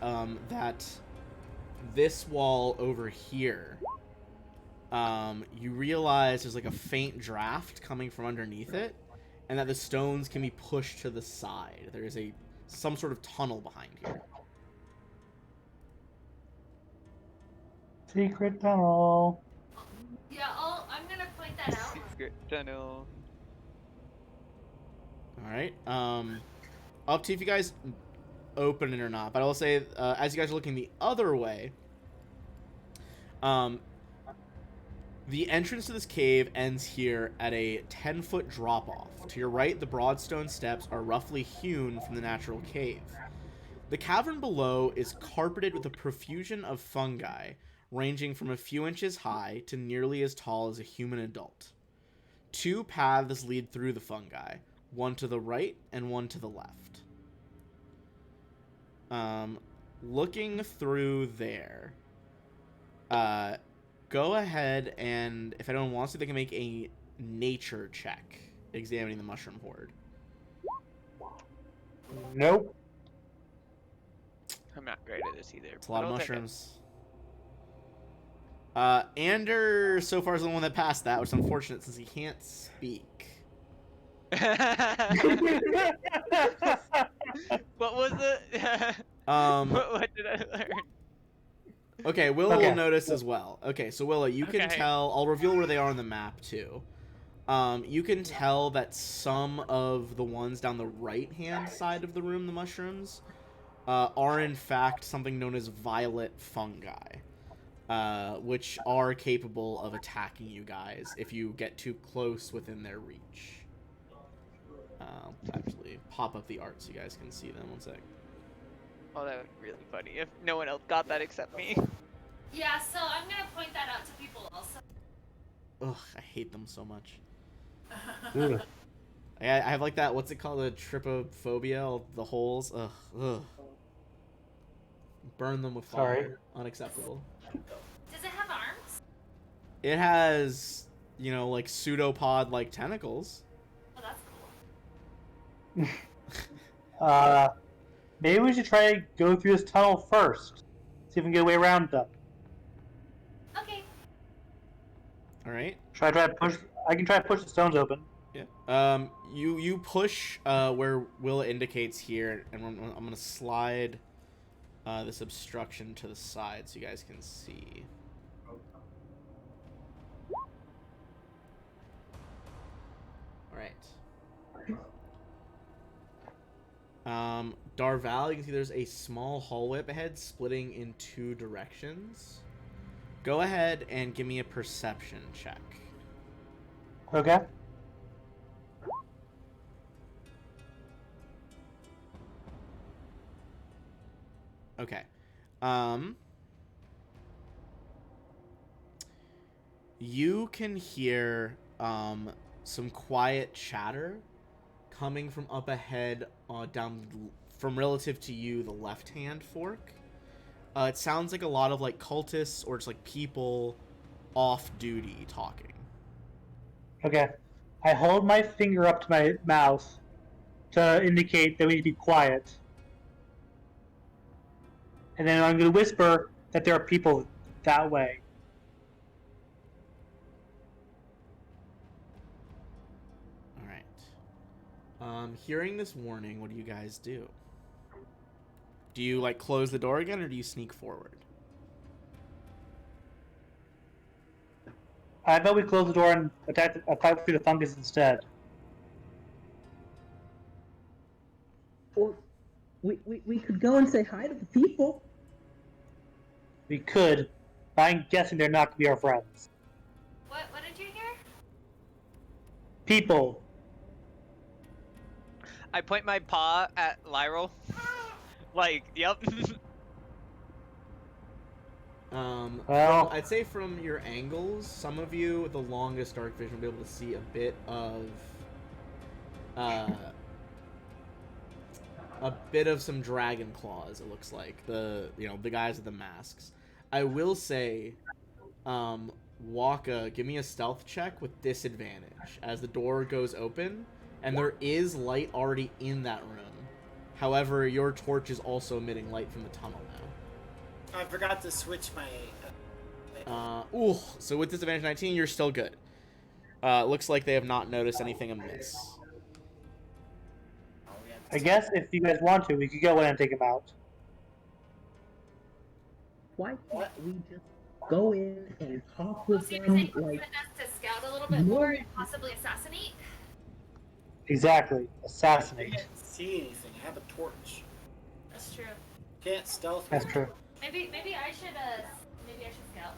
that this wall over here, you realize there's like a faint draft coming from underneath it, and that the stones can be pushed to the side. There is some sort of tunnel behind here. Secret tunnel. Yeah, I'm gonna point that out. Secret tunnel. All right. Up to you if you guys open it or not. But I will say, as you guys are looking the other way, the entrance to this cave ends here at a 10-foot drop-off. To your right, the broad stone steps are roughly hewn from the natural cave. The cavern below is carpeted with a profusion of fungi, ranging from a few inches high to nearly as tall as a human adult. 2 paths lead through the fungi, one to the right and one to the left. Looking through there, go ahead and, if anyone wants to, they can make a nature check examining the mushroom hoard. Nope. I'm not great at this either. It's a lot of but I'll take it. mushrooms. Ander so far is the one that passed that, which is unfortunate since he can't speak. What was it? What did I learn? Okay, Willa Okay. will notice as well. Okay, so Willa, you can Okay. tell. I'll reveal where they are on the map too. You can tell that some of the ones down the right-hand side of the room, the mushrooms, are in fact something known as violet fungi, which are capable of attacking you guys if you get too close within their reach. I'll actually pop up the art so you guys can see them. One sec. Oh, that would be really funny if no one else got that except me. Yeah, so I'm gonna point that out to people also. Ugh, I hate them so much. Ooh. I have like that. What's it called? The trypophobia. All the holes. Ugh. Ugh. Burn them with fire. Sorry. Unacceptable. Does it have arms? It has, like pseudopod-like tentacles. Oh, that's cool. Maybe we should try to go through this tunnel first. See if we can get a way around them. Okay. All right. I can try to push the stones open. Yeah. You push where Willa indicates here, and I'm gonna slide this obstruction to the side so you guys can see. All right. Darval, you can see there's a small hallway up ahead splitting in two directions. Go ahead and give me a perception check. Okay. Okay. You can hear some quiet chatter coming from up ahead, down from relative to you, the left-hand fork. It sounds like a lot of like cultists or just like people off duty talking. Okay. I hold my finger up to my mouth to indicate that we need to be quiet. And then I'm going to whisper that there are people that way. All right. Hearing this warning, what do you guys do? Do you like close the door again, or do you sneak forward? I thought we closed the door and attack through the fungus instead. Or we could go and say hi to the people. We could, but I'm guessing they're not going to be our friends. What did you hear? People. I point my paw at Lyral. Like, yep. Well, I'd say from your angles, some of you with the longest dark vision will be able to see a bit of some dragon claws. It looks like the guys with the masks. I will say, Waka, give me a stealth check with disadvantage as the door goes open, and there is light already in that room. However, your torch is also emitting light from the tunnel now. I forgot to switch my. So with disadvantage 19, you're still good. Looks like they have not noticed anything amiss. I guess if you guys want to, we could go in and take them out. Why can't we just go in and talk with So you're them? saying Like, us to scout a little bit more and possibly assassinate? Exactly. I Assassinate. can't see anything. I have a torch. That's true. Can't stealth. That's true. Maybe I should scout.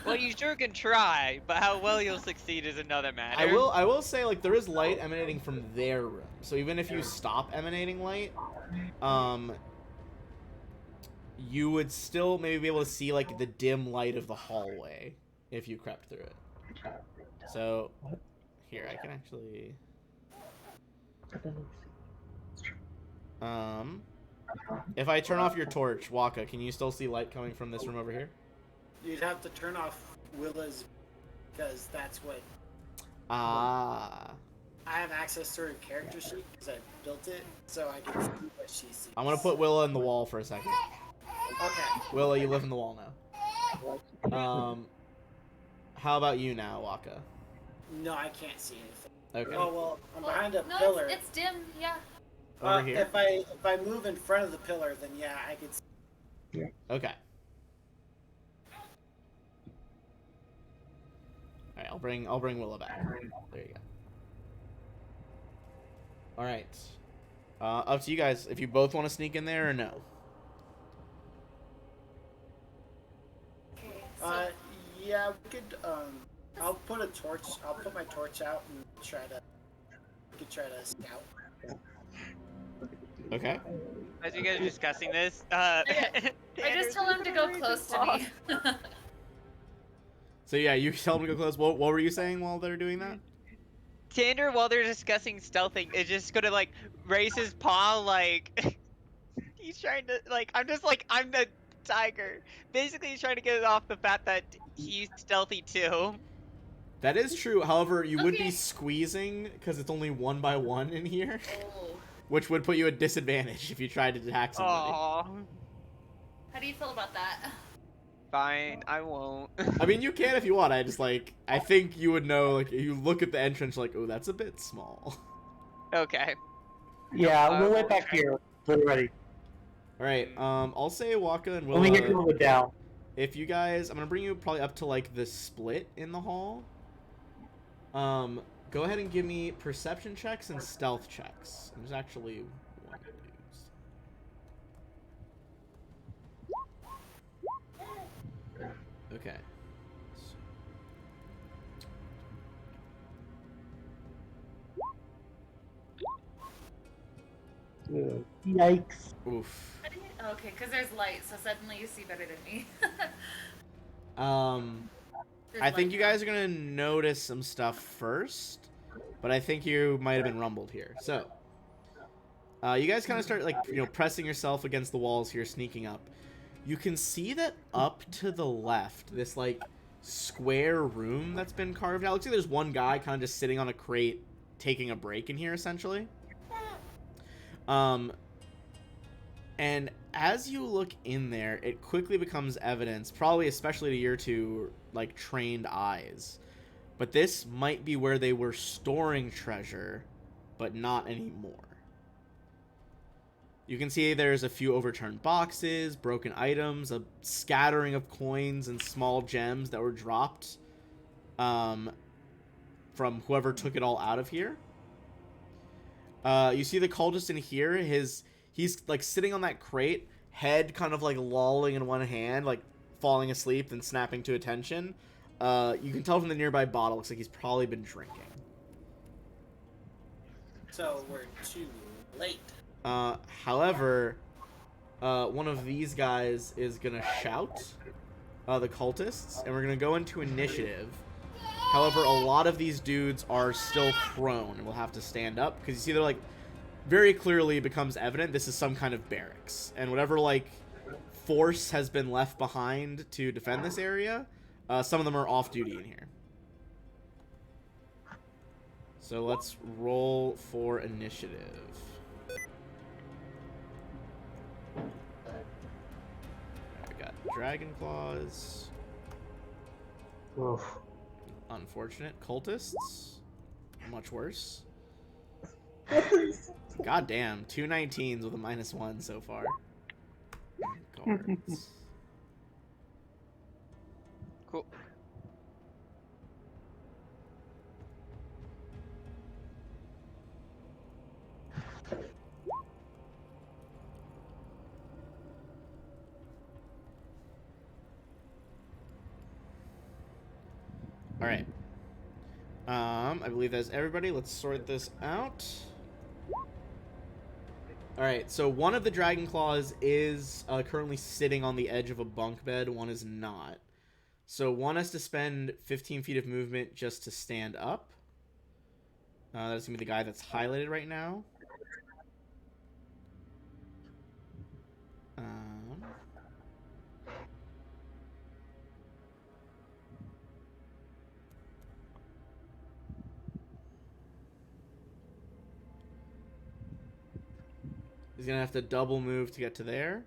Well, you sure can try, but how well you'll succeed is another matter. I will say, like, there is light emanating from their room. So even if you stop emanating light, you would still maybe be able to see, like, the dim light of the hallway if you crept through it. So, here, I can actually... If I turn off your torch, Waka, can you still see light coming from this room over here? You'd have to turn off Willa's because that's what Ah. I have access to her character sheet because I built it, so I can see what she sees. I'm gonna put Willa in the wall for a second. Okay. Willa, you live in the wall now. How about you now, Waka? No, I can't see anything. Okay. Oh well, I'm behind a no, pillar. It's dim, yeah. Over here? If I move in front of the pillar, then yeah, I could. See. Okay. Alright, I'll bring Willa back. There you go. Alright. Up to you guys if you both want to sneak in there or no. Okay, so Yeah, we could. I'll put my torch out and try to. We could try to scout. Okay. As you guys are discussing this, I Tanner's just told him to go gonna close to raise me. his paw. So yeah, you tell them to go close. What were you saying while they're doing that? Tanner, while they're discussing stealthing, is just gonna like raise his paw like he's trying to like I'm the tiger. Basically, he's trying to get it off the fact that he's stealthy too. That is true. However, you would be Okay. squeezing because it's only 1 by 1 in here, Oh. which would put you at disadvantage if you tried to attack somebody. Aww. How do you feel about that? Fine, I won't. I mean, you can if you want. I think you would know, like, you look at the entrance, like, oh, that's a bit small. Okay. Yeah, we'll wait back here. We're ready. Alright, I'll say Waka and When we get Willa, Willa down. if you guys, I'm gonna bring you probably up to, like, the split in the hall. Go ahead and give me perception checks and stealth checks. There's actually one to use. Okay. Yikes. Oof. Okay, because there's light, so suddenly you see better than me. There's I think light you now. guys are gonna notice some stuff first, but I think you might have been rumbled here. So, you guys kind of start, like, you know, pressing yourself against the walls here, sneaking up. You can see that up to the left, this, like, square room that's been carved out. Looks like there's one guy kind of just sitting on a crate, taking a break in here, essentially. And as you look in there, it quickly becomes evidence, probably especially to your two, like, trained eyes. But this might be where they were storing treasure, but not anymore. You can see there's a few overturned boxes, broken items, a scattering of coins and small gems that were dropped from whoever took it all out of here. You see the cultist in here, he's like sitting on that crate, head kind of like lolling in one hand, like falling asleep and snapping to attention. You can tell from the nearby bottle, looks like he's probably been drinking. So we're too late. However, one of these guys is gonna shout, the cultists, and we're gonna go into initiative. However, a lot of these dudes are still prone and will have to stand up, because you see they're, like, very clearly becomes evident this is some kind of barracks. And whatever, like, force has been left behind to defend this area, some of them are off-duty in here. So let's roll for initiative. I got Dragon Claws. Oof. Unfortunate. Cultists. Much worse. God damn. 2 19s with a -1 so far. Guards. Cool. Alright. I believe that's everybody. Let's sort this out. Alright, so one of the Dragon Claws is currently sitting on the edge of a bunk bed. One is not. So one has to spend 15 feet of movement just to stand up. That's going to be the guy that's highlighted right now. He's going to have to double move to get to there.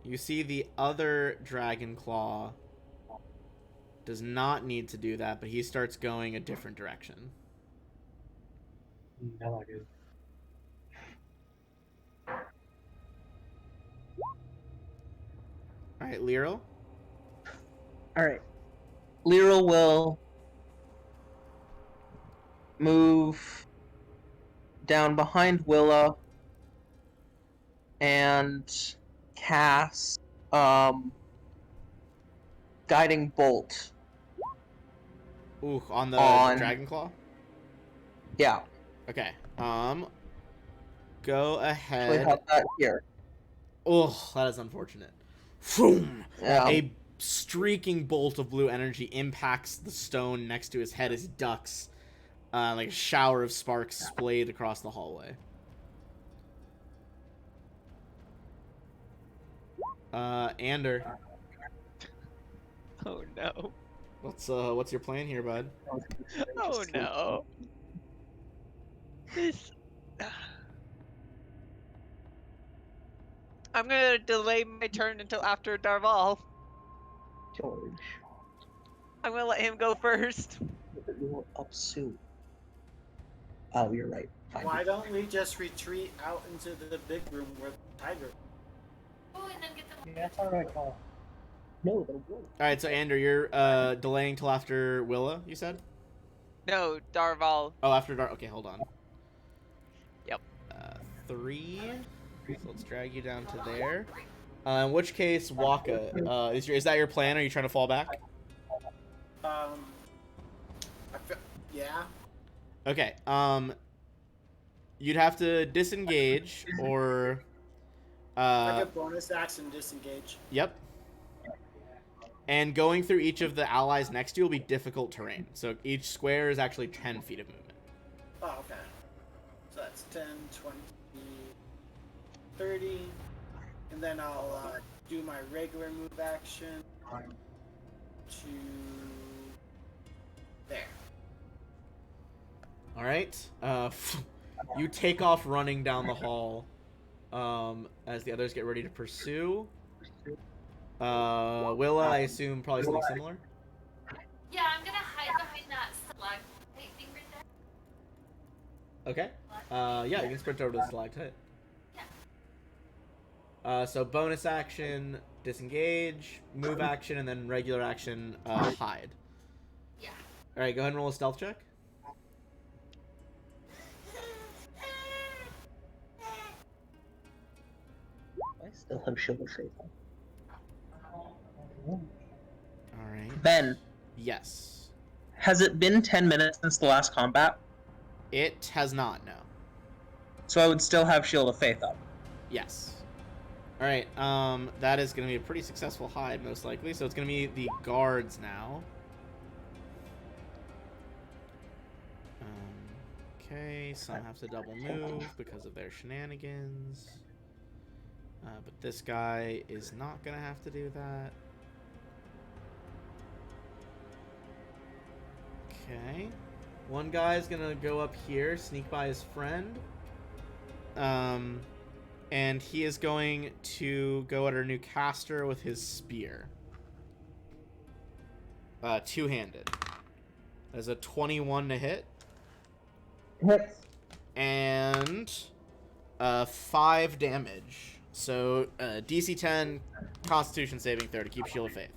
You see the other Dragon Claw does not need to do that, but he starts going a different direction. No, I did. Alright, Liro. Alright. Lyra will move down behind Willa and cast guiding bolt. Ooh, on the On- Dragon Claw? Yeah. Okay. Go So we ahead. have that here. Oh, that is unfortunate. Boom! Yeah. A streaking bolt of blue energy impacts the stone next to his head as he ducks. Like a shower of sparks splayed across the hallway. Ander, Oh no. what's your plan here, bud? Oh no. This. I'm gonna delay my turn until after Darval. George, I'm gonna let him go first. you're up soon. Oh, you're right. Fine. Why don't we just retreat out into the big room where the tiger? Oh, and then get them. Yeah, that's alright, call. No, they're blue. Alright, so Ander, you're delaying till after Willa, you said? No, Darval. Oh, after Dark. Okay, hold on. Yep. 3. So let's drag you down to there. In which case, Waka, is that your plan? Are you trying to fall back? Yeah. Okay. You'd have to disengage or. Like a bonus action disengage. Yep. And going through each of the allies next to you will be difficult terrain. So each square is actually 10 feet of movement. Oh, okay. So that's 10, 20, 30. And then I'll do my regular move action to there. All right. You take off running down the hall as the others get ready to pursue. Willa, I assume probably something similar. Yeah, I'm gonna hide behind that stalagmite thing right there. Okay. Yeah, you can sprint over to the stalactite. Yeah. So bonus action, disengage, move action, and then regular action, hide. Yeah. All right, go ahead and roll a stealth check. I still have Shield of Faith. All right. Ben, Yes. has it been 10 minutes since the last combat? It has not, no. So I would still have Shield of Faith up. Yes. All right. That is going to be a pretty successful hide, most likely. So it's going to be the guards now. Okay, some have to double move because of their shenanigans. But this guy is not going to have to do that. Okay. One guy's going to go up here, sneak by his friend. And he is going to go at our new caster with his spear. Two-handed. There's a 21 to hit. Hits. And 5 damage. So DC 10, Constitution saving throw to keep Shield of Faith.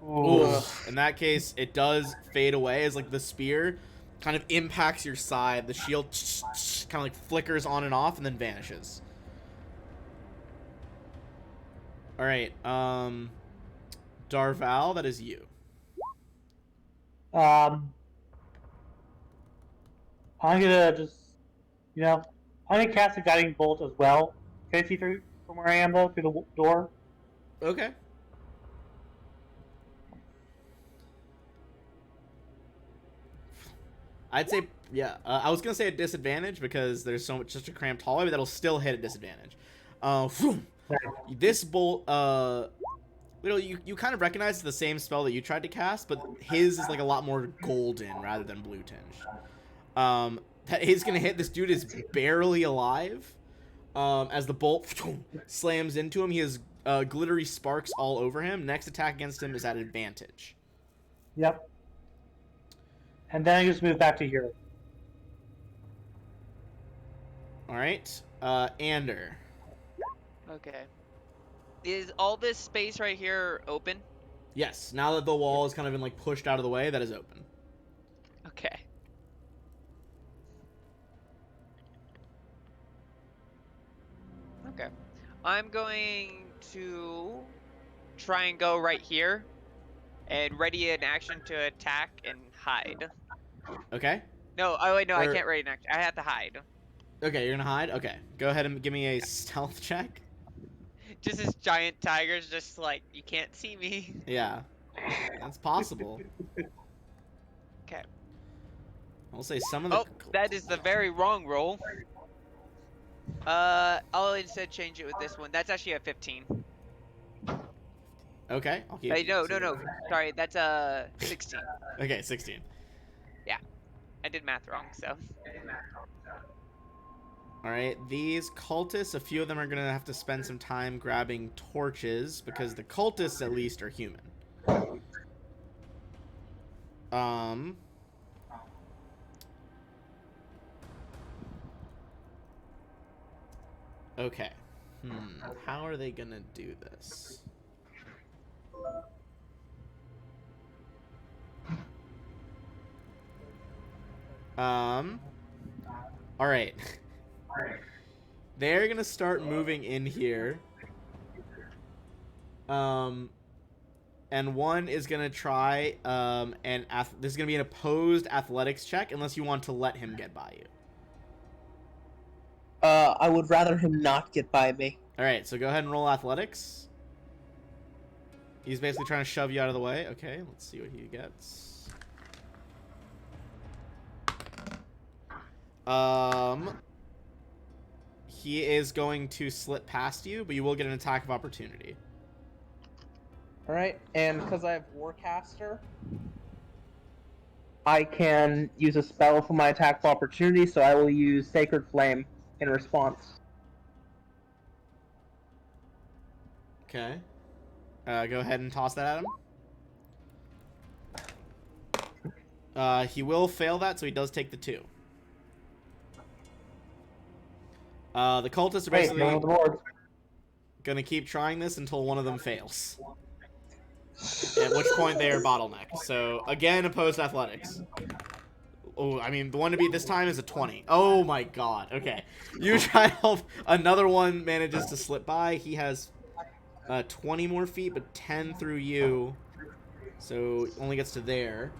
Ooh. In that case, it does fade away as like the spear kind of impacts your side. The shield kind of like flickers on and off and then vanishes. All right, Darval, that is you. I'm gonna just, I'm gonna cast a guiding bolt as well. Can I see through from where I am though, through the door? Okay. I'd say, yeah. I was gonna say a disadvantage because there's such a cramped hallway, but that'll still hit at disadvantage. This bolt, you kind of recognize the same spell that you tried to cast, but his is like a lot more golden rather than blue tinged. That is gonna hit. This dude is barely alive. As the bolt slams into him, he has glittery sparks all over him. Next attack against him is at advantage. Yep. And then I just move back to here. All right, Ander. Okay. Is all this space right here open? Yes. Now that the wall has kind of been like pushed out of the way, that is open. Okay. I'm going to try and go right here and ready an action to attack and hide. Okay. No, oh wait, no, I Or- can't ready an action. I have to hide. Okay, you're gonna hide? Okay. Go ahead and give me a stealth check. Just this giant tiger's just like, you can't see me. Yeah. That's possible. Okay. I'll say some of the... Oh, that is the very wrong roll. I'll instead change it with this one. That's actually a 15. Okay, I'll keep... Hey, no. Sorry, that's a 16. Okay, 16. I did math wrong, so. Alright, these cultists, a few of them are gonna have to spend some time grabbing torches, because the cultists, at least, are human. Okay. How are they gonna do this? Alright. They're gonna start moving in here. And one is gonna try, this is gonna be an opposed athletics check, unless you want to let him get by you. I would rather him not get by me. Alright, so go ahead and roll athletics. He's basically trying to shove you out of the way. Okay, let's see what he gets. He is going to slip past you, but you will get an attack of opportunity. Alright, and because I have Warcaster, I can use a spell for my attack of opportunity, so I will use Sacred Flame in response. Okay. Go ahead and toss that at him. He will fail that, so he does take the 2. The cultists are basically gonna keep trying this until one of them fails. At which point they are bottlenecked. So, again, opposed athletics. Oh, I mean, the one to beat this time is a 20. Oh my god. Okay. You try to help. Another one manages to slip by. He has 20 more feet, but 10 through you. So, only gets to there.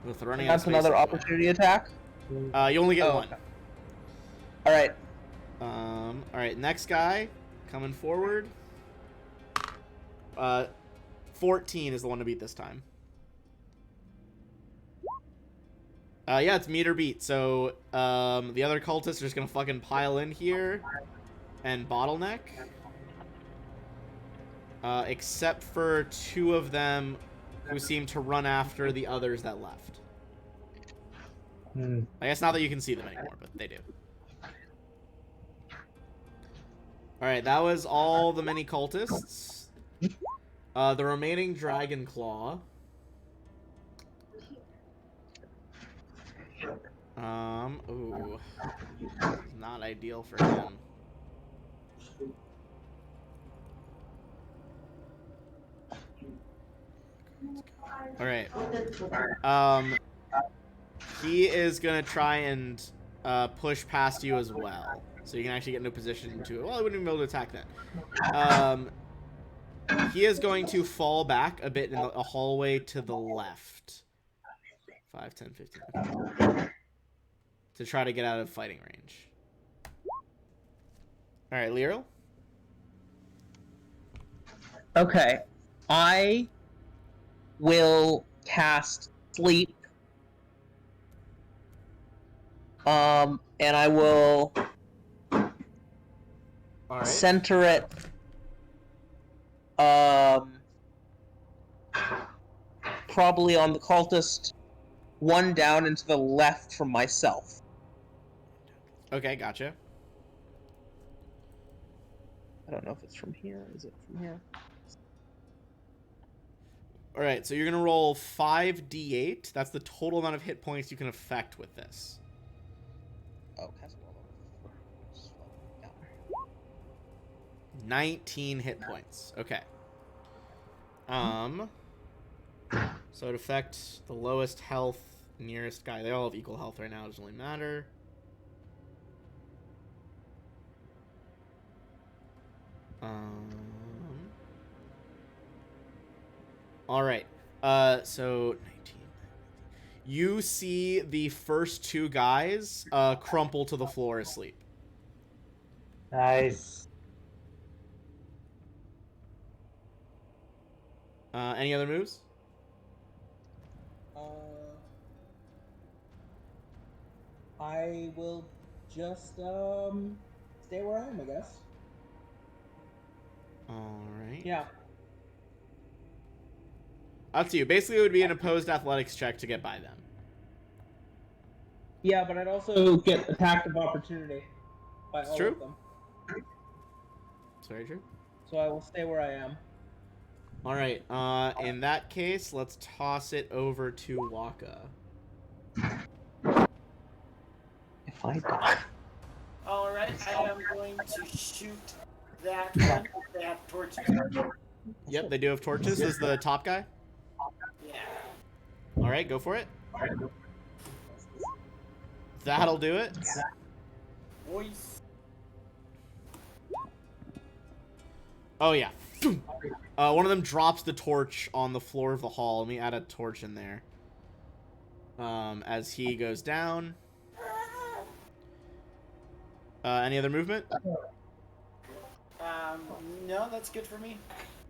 With running out of That's another space. opportunity attack? You only get one. Okay. Alright. Alright, next guy. Coming forward. 14 is the one to beat this time. Yeah, it's meet or beat. So, the other cultists are just gonna fucking pile in here and bottleneck. Except for 2 of them who seem to run after the others that left. I guess not that you can see them anymore, but they do. Alright, that was all the many cultists. The remaining Dragon Claw. Ooh. Not ideal for him. Alright. He is gonna try and push past you as well. So you can actually get into a position to... Well, I wouldn't even be able to attack that. He is going to fall back a bit in a hallway to the left. 5, 10, 15. Okay. To try to get out of fighting range. Alright, Lyral? Okay. I will cast Sleep. And I will center it probably on the cultist, one down and to the left from myself. Okay, gotcha. I don't know if it's from here. Is it from here? Alright, so you're going to roll 5d8. That's the total amount of hit points you can affect with this. Oh, cast yeah. 19 hit points. Okay. So it affects the lowest health nearest guy. They all have equal health right now. It doesn't really matter. All right. So 19. You see the first two guys crumple to the floor asleep. Nice. Any other moves? I will just stay where I am, I guess. All right. Yeah. Up to you. Basically, it would be an opposed athletics check to get by them. Yeah, but I'd also get attack of opportunity by It's all true. of them. It's very true. So I will stay where I am. All right. In that case, let's toss it over to Waka. If I die. Alright, I am going to shoot that one. They have torches. Yep, they do have torches. This is the top guy. Yeah. All right, go for it. That'll do it. Voice. Oh yeah. One of them drops the torch on the floor of the hall. Let me add a torch in there. As he goes down. Any other movement? No, that's good for me.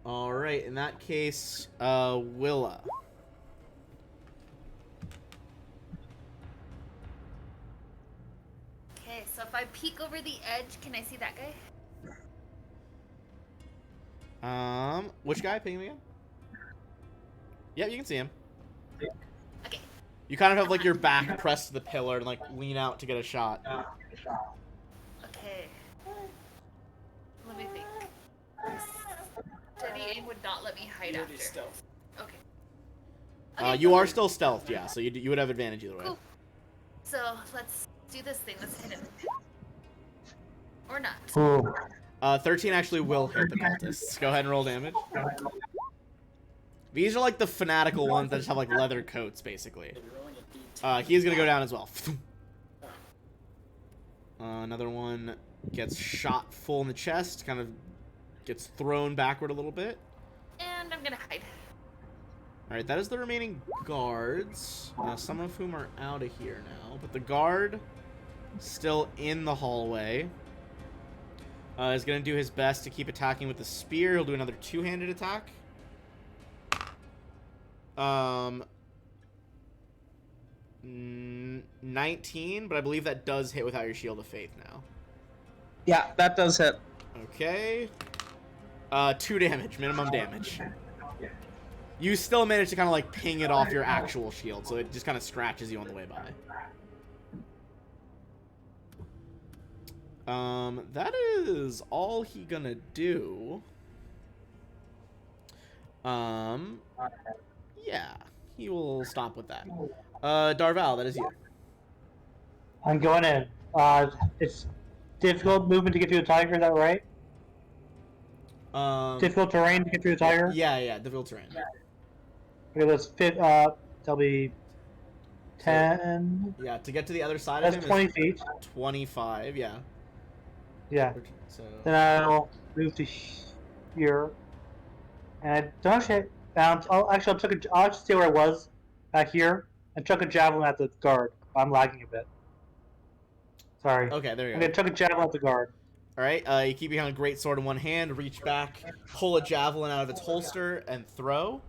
All right. In that case, Willa. Okay, so if I peek over the edge, can I see that guy? Which guy? Ping him again? Yep, you can see him. Okay. You kind of have like your back pressed to the pillar and like lean out to get a shot. Okay. Let me think. Steady aim would not let me hide You're after. just stealth. Okay. Okay, You cool. are still stealthed, yeah, so you would have advantage either way. Cool. So let's do this thing. Let's hit him. Or not. Ooh. 13 actually will hit the cultists. Go ahead and roll damage. These are like the fanatical ones that just have like leather coats, basically. You're rolling a D10. He's gonna go down as well. Another one gets shot full in the chest, kind of gets thrown backward a little bit. And I'm gonna hide. Alright, that is the remaining guards, some of whom are out of here now. But the guard, still in the hallway, is going to do his best to keep attacking with the spear. He'll do another two-handed attack. 19, but I believe that does hit without your Shield of Faith now. Yeah, that does hit. Okay. 2 damage, minimum damage. You still manage to kind of like ping it off your actual shield, so it just kind of scratches you on the way by. That is all he gonna do. Yeah, he will stop with that. Darval, that is you. I'm going in. It's difficult movement to get through a tiger, is that right? Difficult terrain to get through a tiger? Yeah, difficult terrain. Okay, let's fit, that'll be 10. Yeah, to get to the other side That's of him 20 is feet. 25, yeah. Yeah. So, Then I'll move to here. And don't actually, I'll just stay where I was, back here, and chuck a javelin at the guard. I'm lagging a bit. Sorry. okay, there you I'm go. gonna chuck a javelin at the guard. Alright, you keep behind a great sword in one hand, reach back, pull a javelin out of its holster, and throw.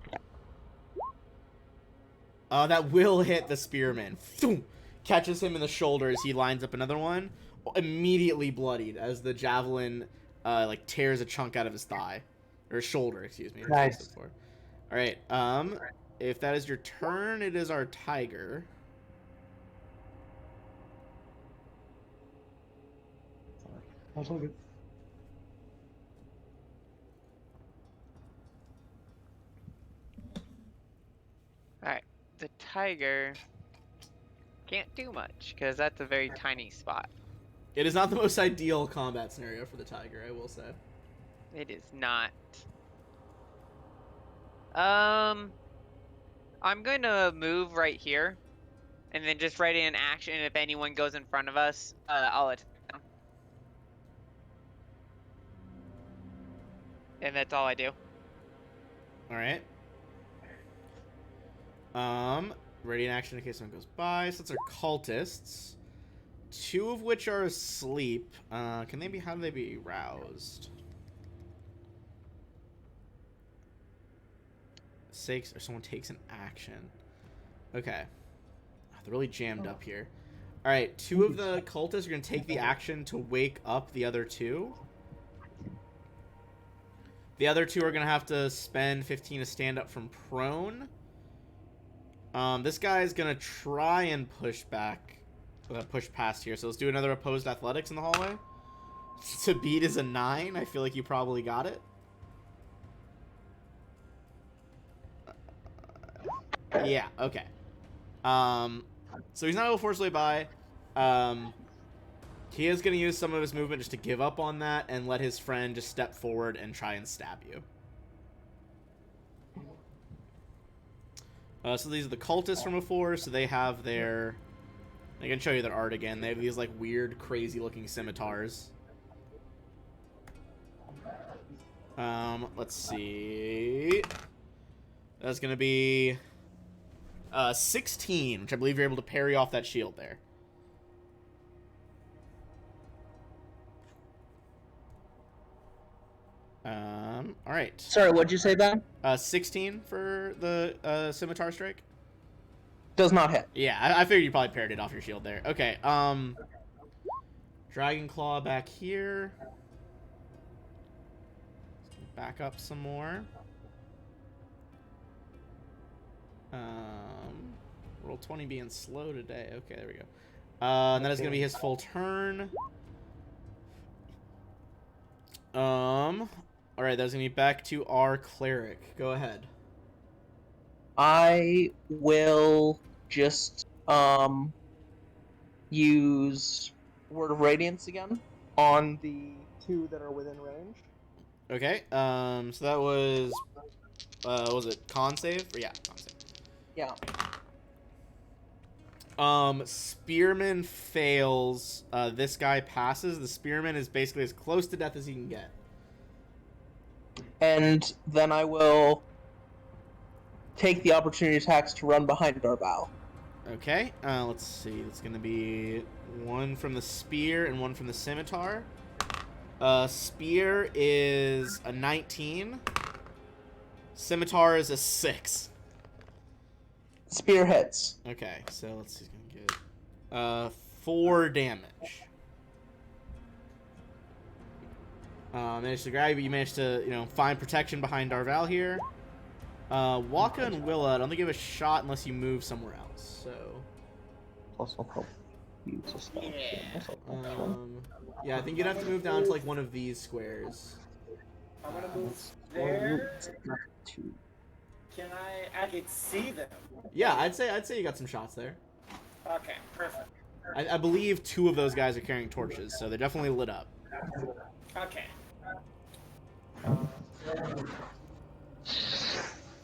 That will hit the spearman. Thoom! Catches him in the shoulder as he lines up another one. Immediately bloodied as the javelin like tears a chunk out of his thigh. Or shoulder, excuse me. Nice. Alright, if that is your turn, it is our tiger. That's all good. Alright, the tiger can't do much, because that's a very tiny spot. It is not the most ideal combat scenario for the tiger, I will say. It is not. I'm going to move right here, and then just right in action, if anyone goes in front of us, I'll attack them. And that's all I do. All right. Ready in action in case someone goes by. So that's our cultists. 2 of which are asleep. Can they be? How do they be roused? 6 or someone takes an action. Okay. They're really jammed up here. All right. 2 of the cultists are gonna take the action to wake up the other 2. The other 2 are gonna have to spend 15 to stand up from prone. This guy's gonna try and push past here. So let's do another opposed athletics in the hallway. To beat is a 9. I feel like you probably got it. Yeah. Okay. So he's not able to force his way by. He is gonna use some of his movement just to give up on that and let his friend just step forward and try and stab you. So these are the cultists from before, so they have their... I can show you their art again. They have these, like, weird, crazy-looking scimitars. Let's see... That's gonna be... 16, which I believe you're able to parry off that shield there. Alright. Sorry, what'd you say, Ben? 16 for the scimitar strike? Does not hit. Yeah, I figured you probably parried it off your shield there. Okay, Dragon Claw back here. Back up some more. Roll 20 being slow today. Okay, there we go. And that is going to be his full turn. Alright, that's going to be back to our cleric. Go ahead. I will just use Word of Radiance again on the 2 that are within range. Okay, so that was it con save? Or yeah, con save. Yeah. Spearman fails. This guy passes. The Spearman is basically as close to death as he can get. And then I will take the opportunity attacks to run behind Darbow. Okay, let's see. It's going to be 1 from the spear and 1 from the scimitar. Spear is a 19. Scimitar is a 6. Spear hits. Okay, so let's see. He's going to get 4 damage. Managed to grab, but you managed to, find protection behind Darval here. Waka and Willa, I don't think you have a shot unless you move somewhere else. So. Plus, I'll help you to spell. Yeah, I think you'd have to move down to like one of these squares. I'm gonna move there. Can I can see them? Yeah, I'd say you got some shots there. Okay, perfect. I believe 2 of those guys are carrying torches, so they're definitely lit up. Okay.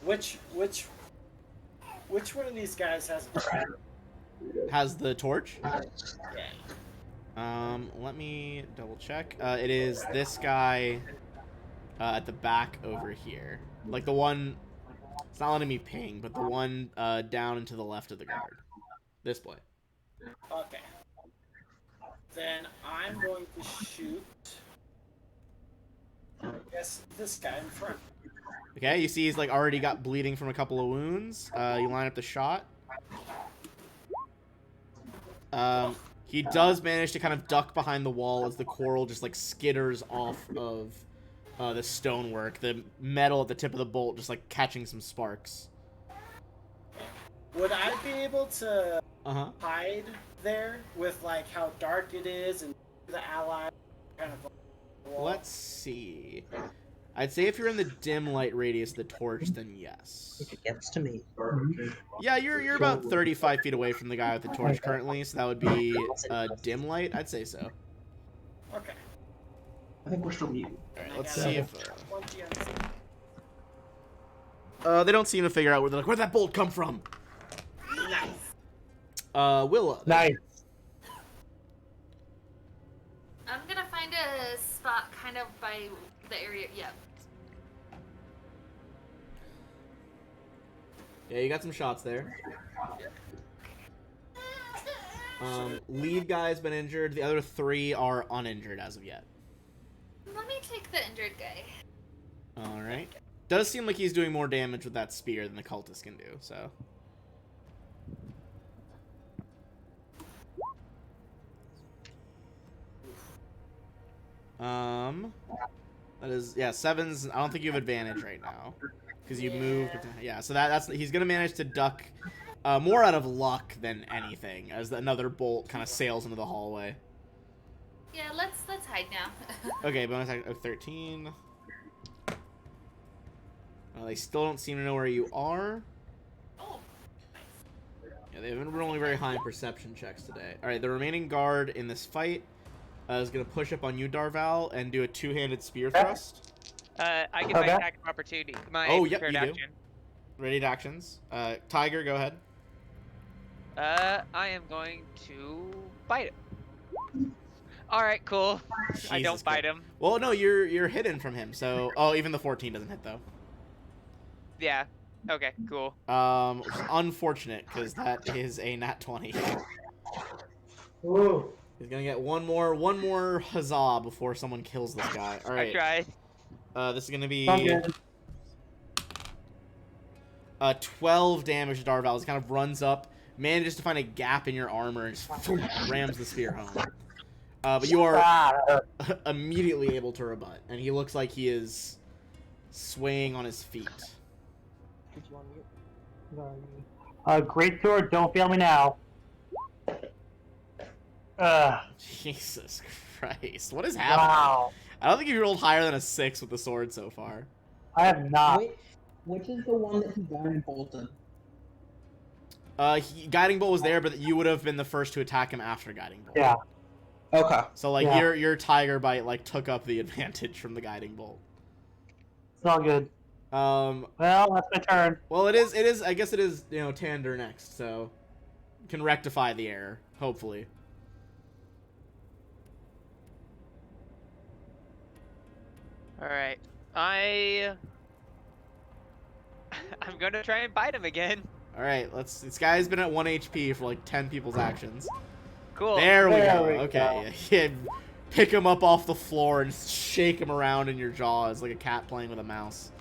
Which one of these guys Has the torch? Yeah. Let me double check. It is this guy at the back over here. Like the one, it's not letting me ping, but the one down and to the left of the guard. This boy. Okay. Then I'm going to shoot, I guess, this guy in front. Okay, you see he's like already got bleeding from a couple of wounds. You line up the shot. He does manage to kind of duck behind the wall as the coral just like skitters off of the stonework. The metal at the tip of the bolt just like catching some sparks. Would I be able to hide there with like how dark it is and the ally kind of wall? Let's see. I'd say if you're in the dim light radius of the torch, then yes. If it gets to me. Yeah, you're about 35 feet away from the guy with the torch currently, so that would be dim light. I'd say so. Okay. I think we're still muted. Alright, let's see if... they don't seem to figure out where'd that bolt come from? Nice. Willa. Nice. I'm gonna find a spot kind of by the area. Yeah. Yeah, you got some shots there. Lead guy's been injured. The other 3 are uninjured as of yet. Let me take the injured guy. Alright. Does seem like he's doing more damage with that spear than the cultist can do, so. That is, yeah, 7's, I don't think you have advantage right now. Because you moved. Yeah, so that's, he's going to manage to duck more out of luck than anything, as another bolt kind of sails into the hallway. Yeah, let's hide now. Okay, bonus action of 13. They still don't seem to know where you are. Oh. Yeah, they haven't been rolling very high in perception checks today. Alright, the remaining guard in this fight is going to push up on you, Darval, and do a 2-handed spear thrust. I get my attack of opportunity. My prepared action. Do. Ready to actions. Tiger, go ahead. I am going to bite him. Alright, cool. I don't bite him. Well, no, you're hidden from him, so... Oh, even the 14 doesn't hit, though. Yeah. Okay, cool. Which is unfortunate, because that is a nat 20. Ooh. He's gonna get one more huzzah before someone kills this guy. Alright. I tried. This is gonna be... 12 damage to Darval. He kind of runs up, manages to find a gap in your armor, and just rams the spear home. But you are immediately able to rebut, and he looks like he is swaying on his feet. Great sword, don't fail me now. Jesus Christ, what is happening? Wow. I don't think you rolled higher than a 6 with the sword so far. I have not. Which is the one that he guiding bolted? Guiding Bolt was there, but you would have been the first to attack him after Guiding Bolt. Yeah. Okay. So, like, Yeah. your Tiger Bite, like, took up the advantage from the Guiding Bolt. It's all good. Well, that's my turn. Well, it is, I guess it is, you know, Tander next, so... Can rectify the error, hopefully. Alright. I'm gonna try and bite him again. Alright, this guy's been at 1 HP for, like, 10 people's actions. Cool. There we There go. we Okay, yeah. Pick him up off the floor and shake him around in your jaws like a cat playing with a mouse.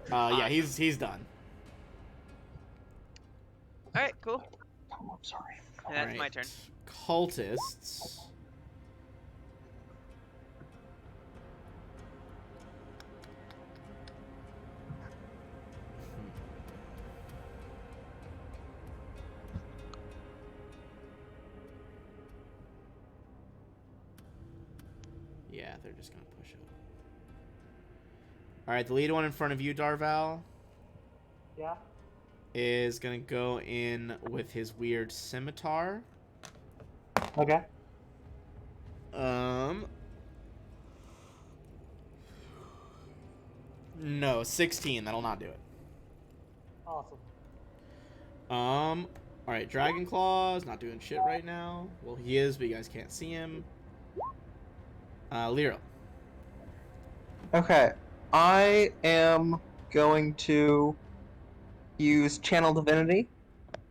Yeah, he's done. Alright, cool. I'm sorry. And that's Alright. my turn. Cultists. Yeah, they're just gonna push up. Alright, the lead one in front of you, Darval, Yeah. is gonna go in with his weird scimitar. Okay. No, 16. That'll not do it. Awesome. Alright, Dragon Claw's not doing shit right now. Well, he is, but you guys can't see him. Lyra. Okay, I am going to use Channel Divinity,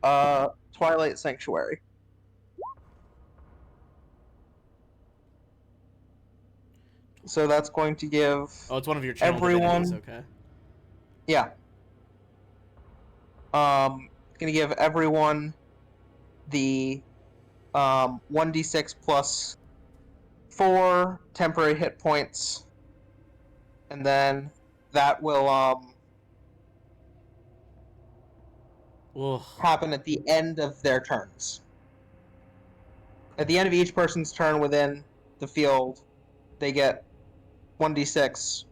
Twilight Sanctuary. So that's going to give Oh, it's one of your channel everyone. divinities, okay. Yeah. Gonna give everyone the 1d6 plus 4 temporary hit points, and then that will Ugh. happen at the end of their turns. At the end of each person's turn within the field, they get 1d6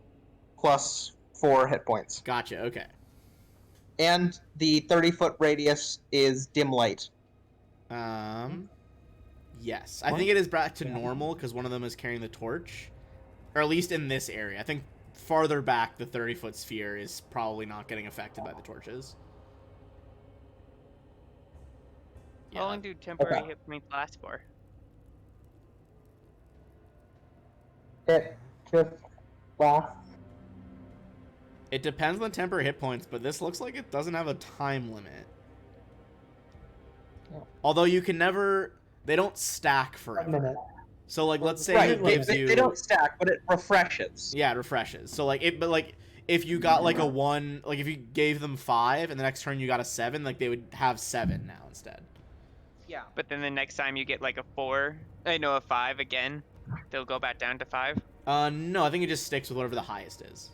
plus 4 hit points. Gotcha, okay. And the 30-foot radius is dim light. Yes. I think it is back to normal because one of them is carrying the torch. Or at least in this area. I think farther back, the 30-foot sphere is probably not getting affected by the torches. How long do temporary hit points last for? It just lasts It depends on the temporary hit points, but this looks like it doesn't have a time limit. Oh. Although you can never... They don't stack A forever. minute. So, like, let's say Right, it gives you... they don't stack, but it refreshes. Yeah, it refreshes. So, like, if you got, like, a 1... Like, if you gave them 5, and the next turn you got a 7, like, they would have 7 now instead. Yeah. But then the next time you get like a 4, a 5 again, they'll go back down to 5. No, I think it just sticks with whatever the highest is.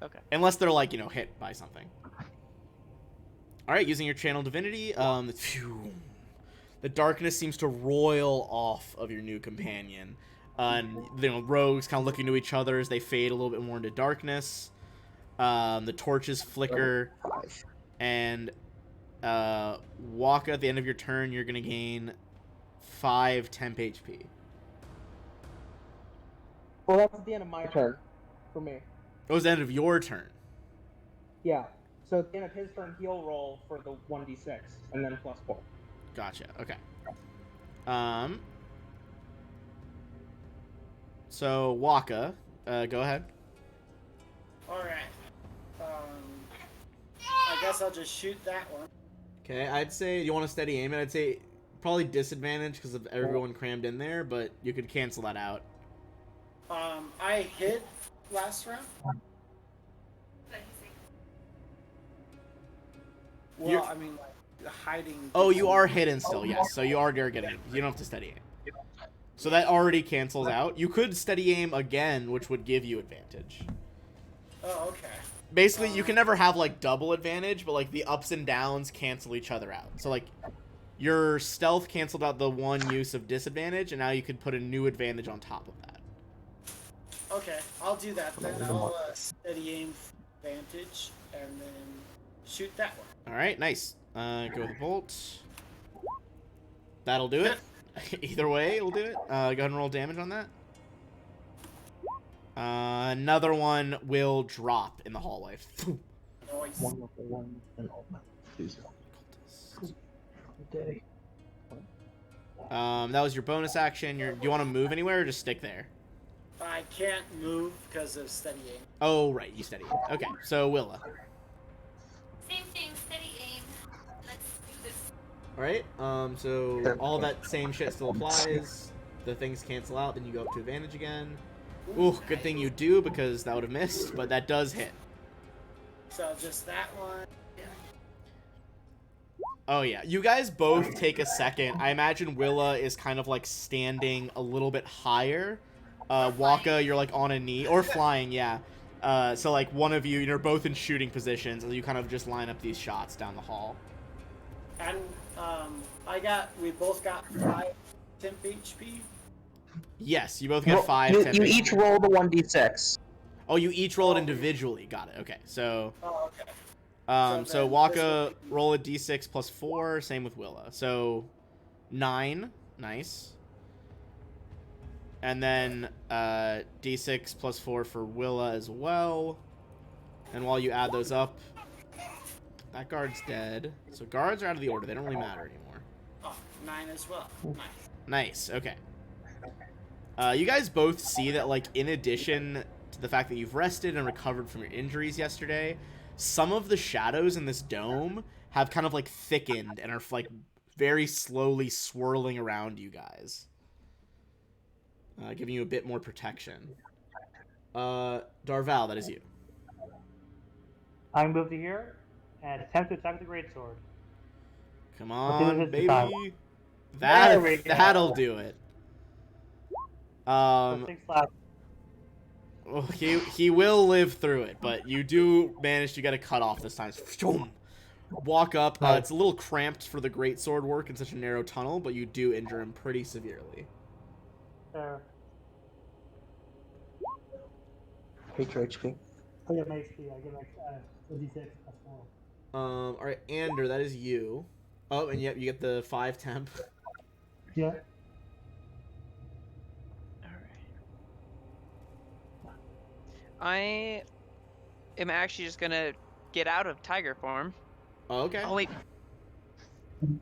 Okay. Unless they're, like, hit by something. Alright, using your Channel Divinity, the darkness seems to roil off of your new companion. And, rogues kind of looking to each other as they fade a little bit more into darkness. The torches flicker. And, Waka, at the end of your turn, you're going to gain 5 temp HP. Well, that's at the end of my turn, for me. It was the end of your turn. Yeah. So at the end of his turn, he'll roll for the 1d6, and then +4. Gotcha. Okay. So Waka, go ahead. All right. I guess I'll just shoot that one. Okay, I'd say you want to steady aim it. I'd say probably disadvantage because of everyone crammed in there, but you could cancel that out. I hit last round. Well, You're- I mean, like hiding. Oh, you are hidden still. Yes, so you are getting. You don't have to steady aim. So that already cancels out. You could steady aim again, which would give you advantage. Oh, okay. Basically, you can never have like double advantage, but like the ups and downs cancel each other out. So like your stealth canceled out the one use of disadvantage, and now you could put a new advantage on top of that. Okay, I'll do that then. I'll steady aim advantage and then shoot that one. All right, nice. Go with the bolt. That'll do it. Either way, it'll do it. Go ahead and roll damage on that. Another one will drop in the hallway. Nice. That was your bonus action. Do you want to move anywhere or just stick there? I can't move because of steady aim. Oh, right, you steady. Okay, so Willa. Same thing, steady aim. Let's do this. All right. So all that same shit still applies. The things cancel out. Then you go up to advantage again. Ooh, good thing you do because that would have missed, but that does hit. So just that one. Oh yeah, you guys both take a second. I imagine Willa is kind of like standing a little bit higher. Waka, you're like on a knee or flying, yeah. So like one of you, you're both in shooting positions, and you kind of just line up these shots down the hall. And we both got 5 temp HP. Yes, you both get 5. You 10 each roll the 1d6. Oh, you each roll it individually. Got it. Okay, so Oh, okay. so So then Waka this will be- roll a d6 plus 4. Same with Willa. So 9. Nice. And then d6 plus 4 for Willa as well. And while you add those up, that guard's dead. So guards are out of the order. They don't really matter anymore. Oh, 9 as well. Nice. Nice. Okay. You guys both see that, like, in addition to the fact that you've rested and recovered from your injuries yesterday, some of the shadows in this dome have kind of, like, thickened and are, like, very slowly swirling around you guys. Giving you a bit more protection. Darval, that is you. I move to here and attempt to attack the greatsword. Come I'll do it on, this time. baby. There we go. That'll do it. Six slash. Well, he will live through it, but you do manage to get a cut off this time. Walk up. It's a little cramped for the greatsword work in such a narrow tunnel, but you do injure him pretty severely. There. Creature HP. I get my HP. I get my d6 plus 4. All right, Ander, that is you. Oh, and yep, you get the 5 temp. Yeah. I am actually just gonna get out of tiger form. Oh, okay. Oh wait.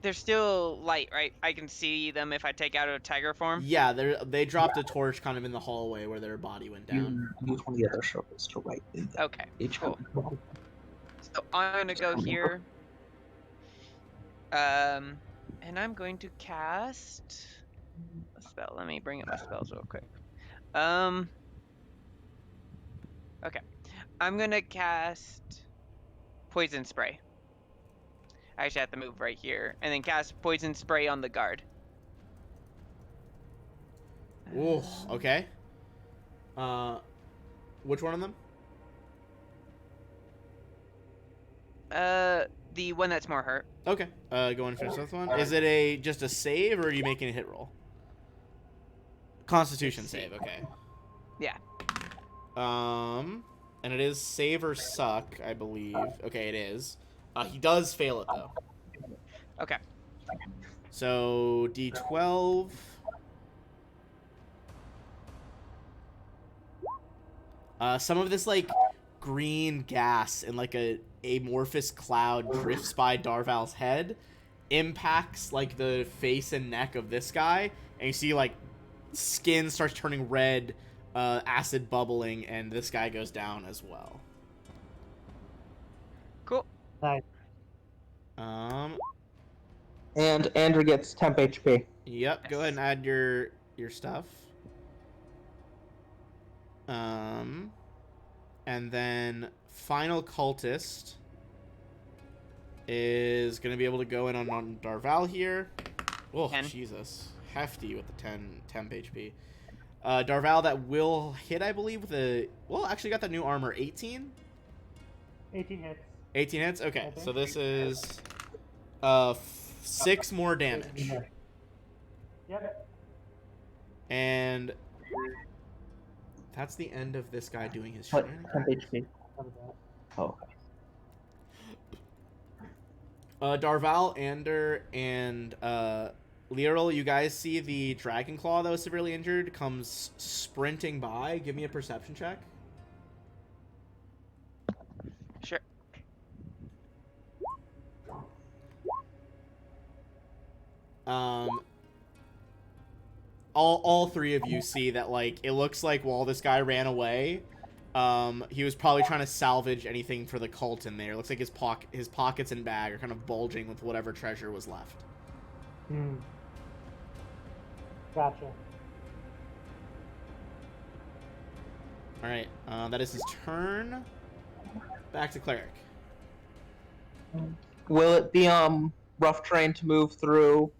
they're still light, right? I can see them if I take out a tiger form. Yeah, they dropped a torch kind of in the hallway where their body went down. Use one of the other circles to write in there. Okay, cool. So I'm gonna go here. And I'm going to cast a spell. Let me bring up my spells real quick. Okay. I'm gonna cast Poison Spray. I actually have to move right here, and then cast Poison Spray on the guard. Ooh, okay. Which one of them? The one that's more hurt. Okay. Going for this one. Is it just a save, or are you making a hit roll? Constitution save. Okay. Yeah. And it is save or suck, I believe. Okay, it is. He does fail it though. Okay. So D12. Some of this like green gas and like a amorphous cloud drifts by Darval's head, impacts like the face and neck of this guy, and you see like skin starts turning red, acid bubbling, and this guy goes down as well. Cool. Nice. And Andrew gets temp HP. Yep. Go ahead and add your stuff. And then final cultist is gonna be able to go in on Darval here. Oh, 10. Jesus, hefty with the 10 temp HP. Darval, that will hit, I believe, with a actually got that new armor. 18. 18 hits. 18 hits. Okay, so this is 6 more damage. Yep. And that's the end of this guy doing his What? shenanigans. Temp HP. Oh. Darval, Ander, and Leerl, you guys see the Dragon Claw that was severely injured comes sprinting by. Give me a perception check. Sure. All three of you see that, like, it looks like while this guy ran away, he was probably trying to salvage anything for the cult in there. It looks like his pockets and bag are kind of bulging with whatever treasure was left. Hmm. Gotcha. All right, that is his turn. Back to Cleric. Will it be rough terrain to move through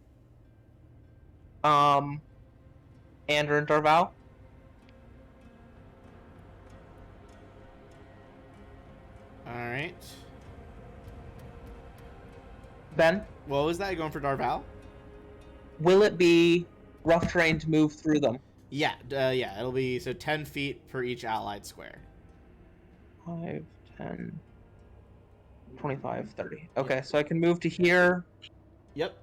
Andrew and Darval? All right. Ben? What was that? Going for Darval? Will it be rough terrain to move through them? Yeah, yeah. It'll be 10 feet for each allied square. 5, 10, 25, 30. Okay, so I can move to here, Yep.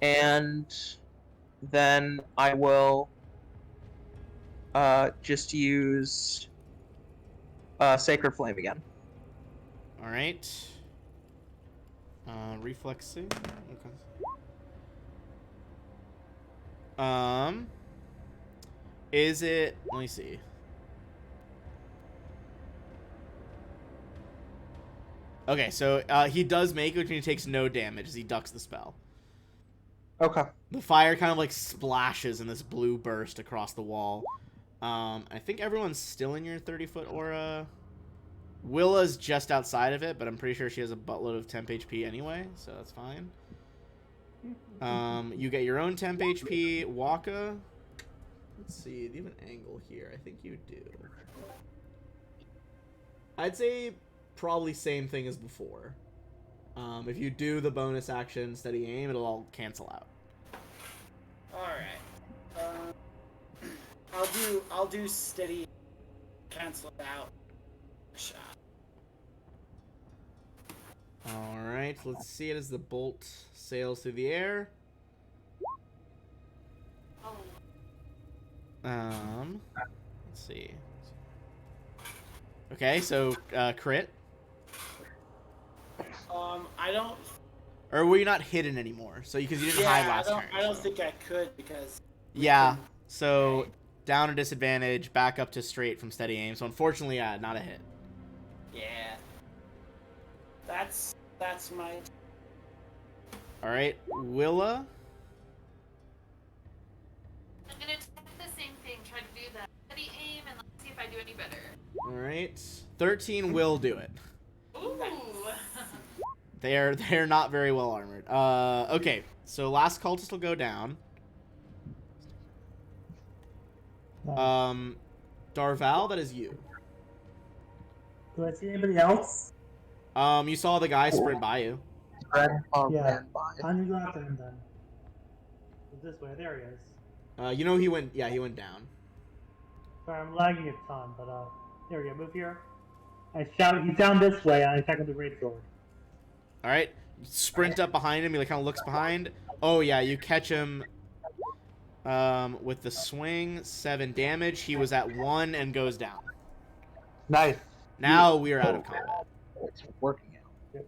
and then I will just use Sacred Flame again. All right. Reflexing. Okay. Is it? Let me see. Okay, so he does make it, which means he takes no damage as he ducks the spell. Okay. The fire kind of like splashes in this blue burst across the wall. I think everyone's still in your 30-foot aura. Willa's just outside of it, but I'm pretty sure she has a buttload of temp HP anyway, so that's fine. You get your own temp HP. Waka. Let's see. Do you have an angle here? I think you do. I'd say probably same thing as before. If you do the bonus action steady aim, it'll all cancel out. Alright. I'll do steady, cancel it out. Shot. Alright, let's see it as the bolt sails through the air. Let's see. Okay, so crit. I don't. Or were you not hidden anymore? So because you didn't hide last turn. I don't so. think I could because. Yeah. So down a disadvantage, back up to straight from steady aim. So unfortunately, yeah, not a hit. Yeah. That's my. All right, Willa. I'm gonna attempt the same thing, try to do that steady aim, and let's see if I do any better. All right, 13 will do it. Ooh. They're not very well armored. Okay, so last cultist will go down. Darval, that is you. Do I see anybody else? You saw the guy sprint by you. Yeah. I'm gonna go after him then. This way, there he is. You know he went down. Sorry, I'm lagging a ton, but there we go. Move here. I shout. He's down this way. I attack with the great sword. All right, sprint up behind him. He like kind of looks behind. Oh yeah, you catch him. With the swing, 7 damage. He was at 1 and goes down. Nice. Now we are out of combat. It's working out. Yep.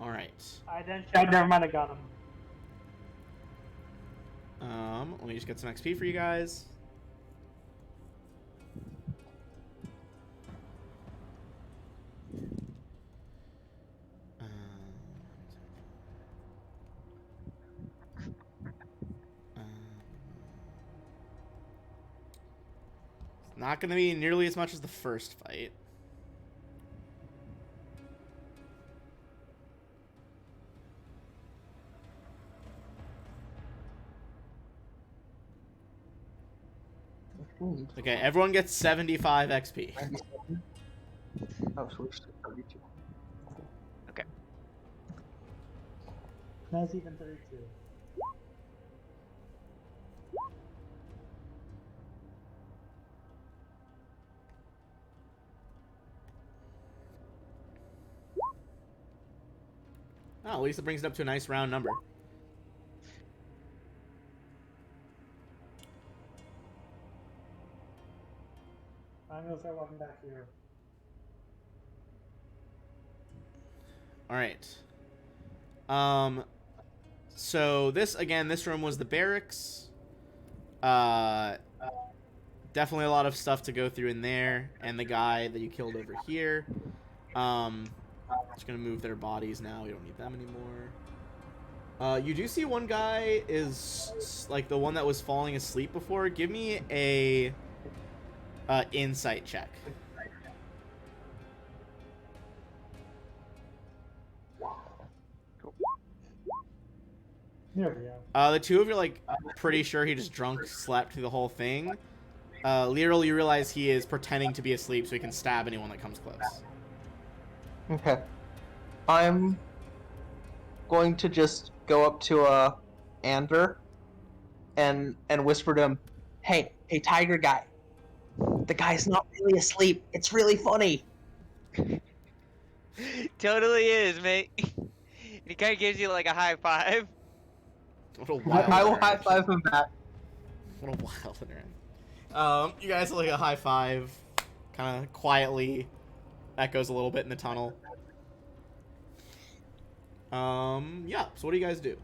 All right. I then shout. Never mind. I got him. Let me just get some XP for you guys. Not going to be nearly as much as the first fight. Okay, everyone gets 75 XP. 97? Oh, so we should 32. Okay. That's even 32. Oh, at least it brings it up to a nice round number. I'm gonna start walking back here. All right. So this room was the barracks. Definitely a lot of stuff to go through in there, and the guy that you killed over here. Just gonna move their bodies now. We don't need them anymore. You do see one guy is like the one that was falling asleep before. Give me a insight check. There we go. The two of you are like pretty sure he just drunk slept through the whole thing. Literally, you realize he is pretending to be asleep so he can stab anyone that comes close. Okay. I'm going to just go up to Ander and whisper to him, hey, tiger guy. The guy's not really asleep. It's really funny. Totally is, mate. He kind of gives you like a high five. What a wild I will high interaction. five him back. What a wild interaction. You guys like a high five, kind of quietly echoes a little bit in the tunnel. Yeah, so what do you guys do?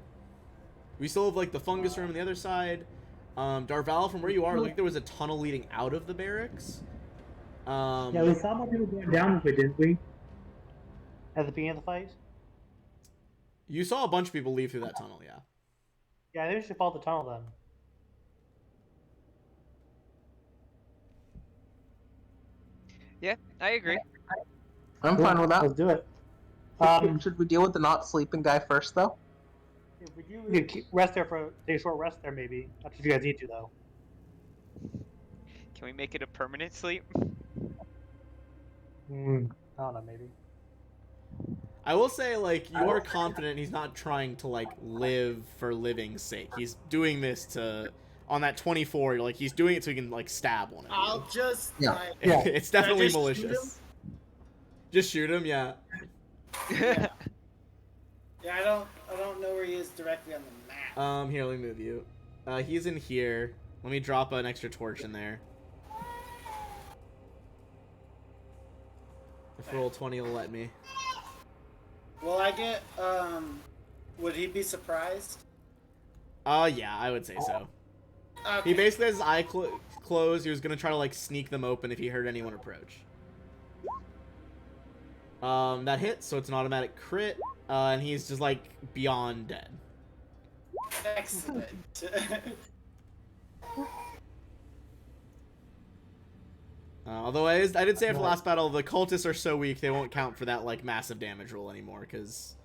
We still have like the fungus room on the other side. Darval, from where you are, like there was a tunnel leading out of the barracks. Yeah, we saw more people going down this way, didn't we? At the beginning of the fight? You saw a bunch of people leave through that tunnel, yeah. Yeah, I think we should follow the tunnel then. Yeah, I agree. I'm fine with that. Let's do it. Should we deal with the not sleeping guy first, though? If we do, we could rest there take a short rest there, maybe. That's what you guys need to, though. Can we make it a permanent sleep? I don't know, maybe. I will say, like, you are confident he's not trying to, like, live for living's sake. He's doing this to, on that 24, like, he's doing it so he can, like, stab one of you. I'll just. Yeah. Like, Yeah. It's definitely just shoot malicious. Just shoot him, yeah. yeah. Yeah, I don't know where he is directly on the map. Here, let me move you. He's in here. Let me drop an extra torch in there. If roll 20 will let me. Will I get, would he be surprised? Yeah, I would say so. Okay. He basically has his eye closed. He was gonna try to like sneak them open if he heard anyone approach. That hits, so it's an automatic crit, and he's just like beyond dead. Excellent. Although I did say after the last battle, the cultists are so weak they won't count for that like massive damage roll anymore, because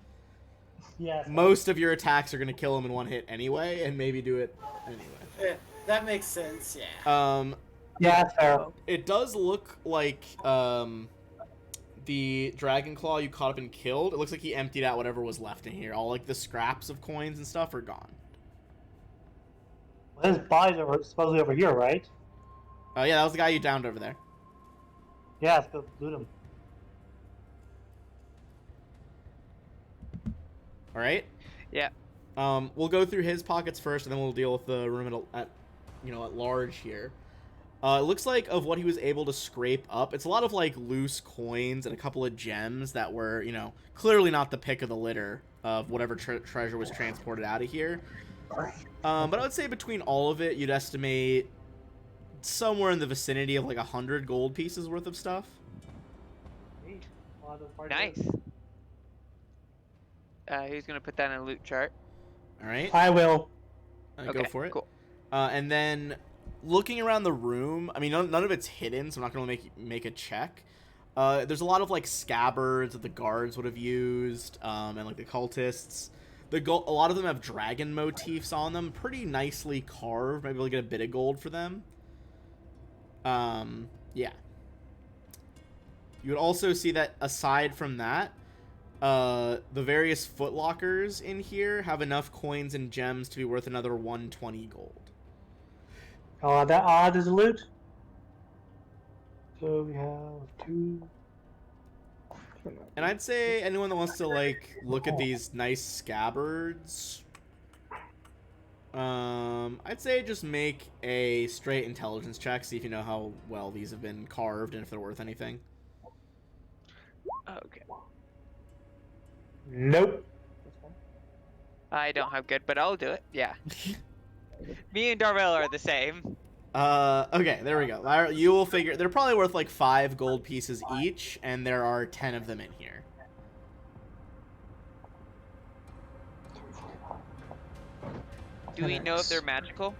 most of your attacks are gonna kill him in one hit anyway, and maybe do it anyway. Yeah, that makes sense. Yeah. Yeah, fair. It does look like the dragon claw you caught up and killed. It looks like he emptied out whatever was left in here. All like the scraps of coins and stuff are gone. Well, his bodies are supposedly over here, right? Yeah, that was the guy you downed over there. Yeah, let's go loot him. All right. Yeah. We'll go through his pockets first, and then we'll deal with the room at large here. It looks like of what he was able to scrape up, it's a lot of like loose coins and a couple of gems that were, clearly not the pick of the litter of whatever treasure was transported out of here. But I would say between all of it, you'd estimate somewhere in the vicinity of like 100 gold pieces worth of stuff. Nice. Who's gonna put that in a loot chart? All right. I will. Go for it. Cool. And then looking around the room, I mean, none of it's hidden, so I'm not going to make a check. There's a lot of like scabbards that the guards would have used, and like the cultists. A lot of them have dragon motifs on them, pretty nicely carved. Maybe we'll get a bit of gold for them. Yeah. You would also see that aside from that, the various footlockers in here have enough coins and gems to be worth another 120 gold. There's a loot. So we have 2. And I'd say anyone that wants to like look at these nice scabbards, I'd say just make a straight intelligence check, see if you know how well these have been carved and if they're worth anything. Okay. Nope. I don't have good, but I'll do it. Yeah. Me and Darvell are the same. Okay, there we go. You will figure they're probably worth like 5 gold pieces each, and there are 10 of them in here. Do we know if they're magical?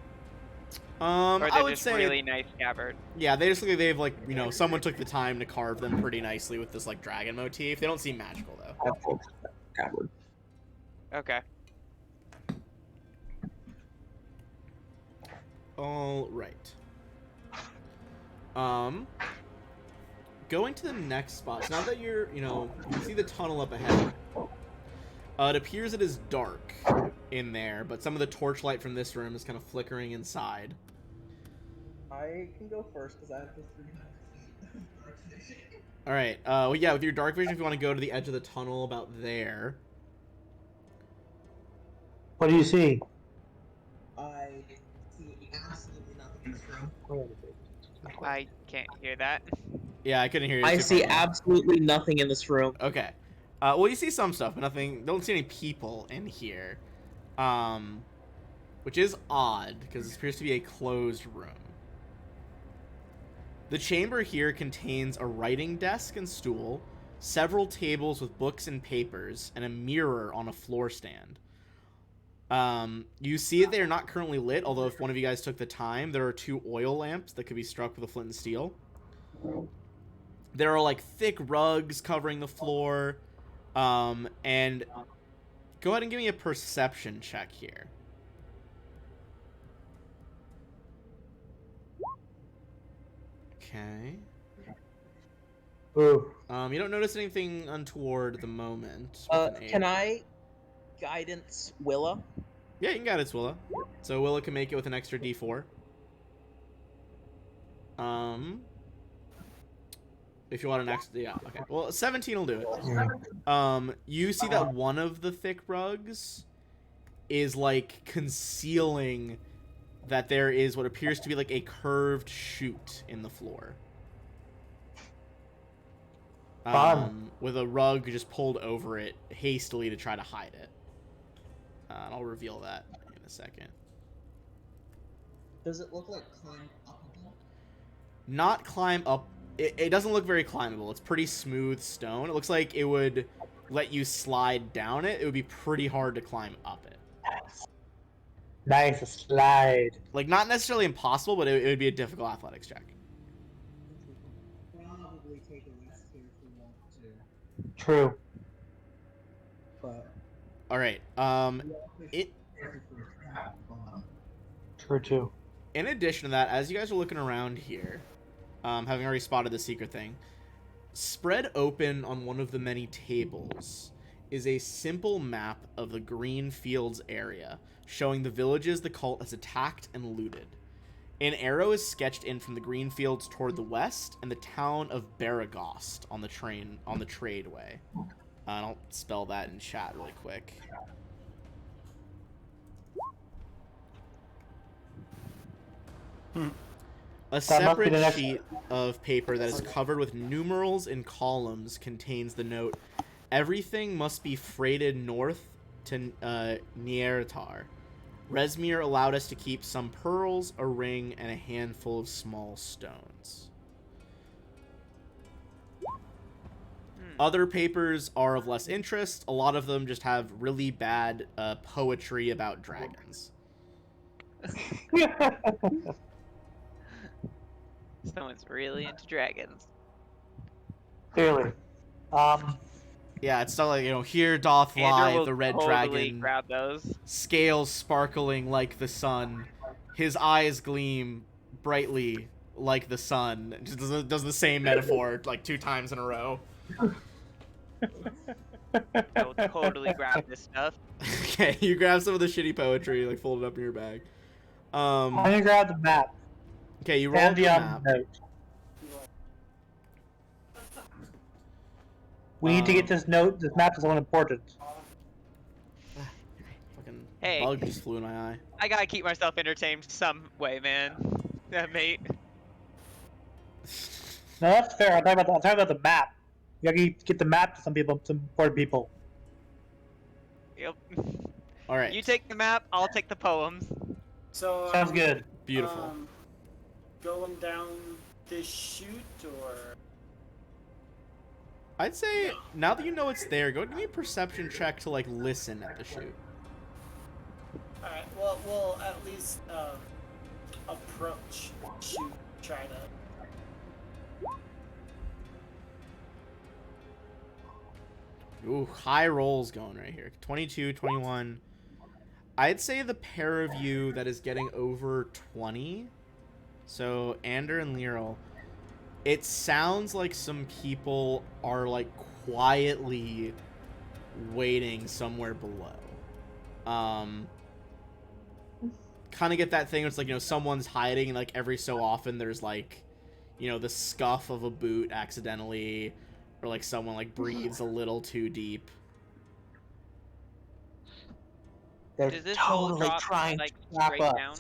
Or I they're would just say really nice scabbard? yeah, they just look like they've like someone took the time to carve them pretty nicely with this like dragon motif. They don't seem magical though. Okay. All right. Going to the next spot. So now that you're, you can see the tunnel up ahead. It appears it is dark in there, but some of the torchlight from this room is kind of flickering inside. I can go first because I have the 300 dark vision. All right. Well, yeah, with your dark vision, if you want to go to the edge of the tunnel about there. What do you see? I see absolutely nothing in this room. I can't hear that. Yeah, I couldn't hear you. I too see far away. absolutely nothing in this room. Okay. Well, you see some stuff, but nothing. Don't see any people in here. Which is odd because it appears to be a closed room. The chamber here contains a writing desk and stool, several tables with books and papers, and a mirror on a floor stand. You see that they are not currently lit, although if one of you guys took the time, there are 2 oil lamps that could be struck with a flint and steel. There are like thick rugs covering the floor. And go ahead and give me a perception check here. Okay. Ooh. You don't notice anything untoward at the moment. with an Can 8. I guidance Willa? Yeah, you can guide it, Willa. So Willa can make it with an extra D4. If you want an extra, yeah, okay. Well, 17 will do it. You see that one of the thick rugs is like concealing that there is what appears to be like a curved chute in the floor. Fun. with a rug just pulled over it hastily to try to hide it. And I'll reveal that in a second. Does it look like climb upable? Not climb up. It doesn't look very climbable. It's pretty smooth stone. It looks like it would let you slide down it. It would be pretty hard to climb up it. Nice, a slide. Like, not necessarily impossible, but it would be a difficult athletics check. Probably take a rest here if we want to. True. But All right. It. True, too. In addition to that, as you guys are looking around here, having already spotted the secret thing, spread open on one of the many tables is a simple map of the Green Fields area, showing the villages the cult has attacked and looted. An arrow is sketched in from the Green Fields toward the west, and the town of Baragost on the tradeway. I'll spell that in chat really quick. A separate sheet of paper that is covered with numerals and columns contains the note, "Everything must be freighted north to Niertar. Resmir allowed us to keep some pearls, a ring, and a handful of small stones." Other papers are of less interest. A lot of them just have really bad poetry about dragons. Someone's really into dragons. Clearly. Yeah, it's stuff like, here doth Andrew lie will the red totally dragon, grab those. scales sparkling like the sun, his eyes gleam brightly like the sun. Just does the same metaphor like 2 times in a row. I will totally grab this stuff. Okay, you grab some of the shitty poetry, like fold it up in your bag. I'm gonna grab the map. Okay, you roll And the map. note. We need to get this note. This map is one important. Fucking Hey. bug just flew in my eye. I gotta keep myself entertained some way, man. Yeah, mate. No, that's fair. I'm talking about the map. You gotta get the map to some people, some important people. Yep. All right. You take the map, I'll take the poems. So Sounds good. Beautiful. Going down this chute, or I'd say now that you know it's there, go give me a perception check to like listen at the chute. all right. Well, we'll at least approach chute, try to. Ooh, high rolls going right here. 22, 21. I'd say the pair of you that is getting over 20. So, Ander and Lyral. It sounds like some people are like quietly waiting somewhere below. Kind of get that thing where it's like, someone's hiding and like every so often there's like, the scuff of a boot accidentally, or like someone like breathes a little too deep. They're Does this hole totally drop, trying like, to trap straight us. down?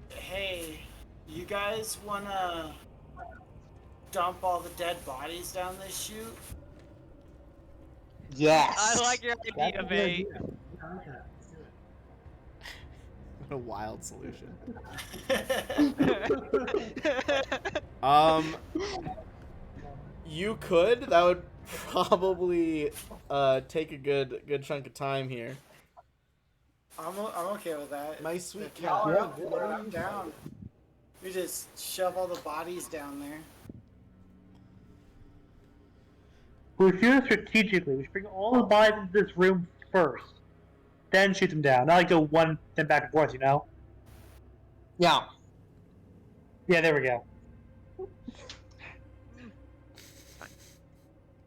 Hey, you guys wanna dump all the dead bodies down this chute? Yes. I like your idea, mate. What a wild solution. You could. That would probably take a good chunk of time here. I'm okay with that. My sweet If y'all cat. are up for it, I'm down. We just shove all the bodies down there. We should do it strategically. We should bring all the bodies into this room first, then shoot them down. Not like go one, then back and forth, Yeah. Yeah, there we go.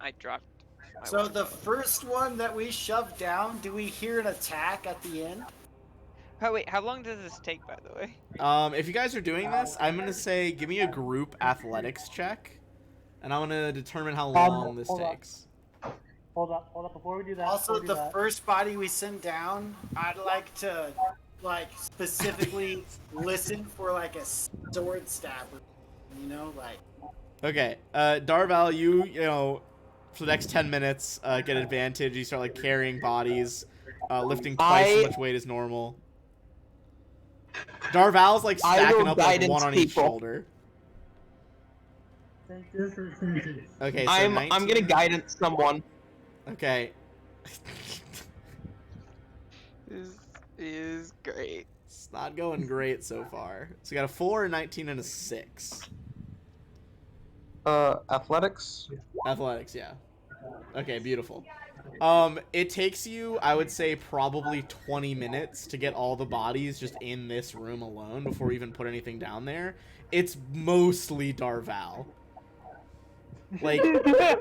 I dropped. my So weapon. the first one that we shove down, do we hear an attack at the end? Oh wait, how long does this take, by the way? If you guys are doing this, I'm gonna say give me a group athletics check, and I'm gonna determine how long this hold on. takes. Hold up. Before we do that, Also, the first body we send down, I'd like to, specifically listen for, a sword stab. Like... Okay, Darval, for the next 10 minutes, get advantage. You start like carrying bodies, lifting twice as much weight as normal. Darval's like stacking up like one on each shoulder. Okay, so I'm 19. gonna guidance someone. Okay. This is great. It's not going great so far. So you got a 4, a 19, and a 6. Athletics. Athletics, yeah. Okay, beautiful. It takes you, I would say, probably 20 minutes to get all the bodies just in this room alone before we even put anything down there. It's mostly Darval. Like,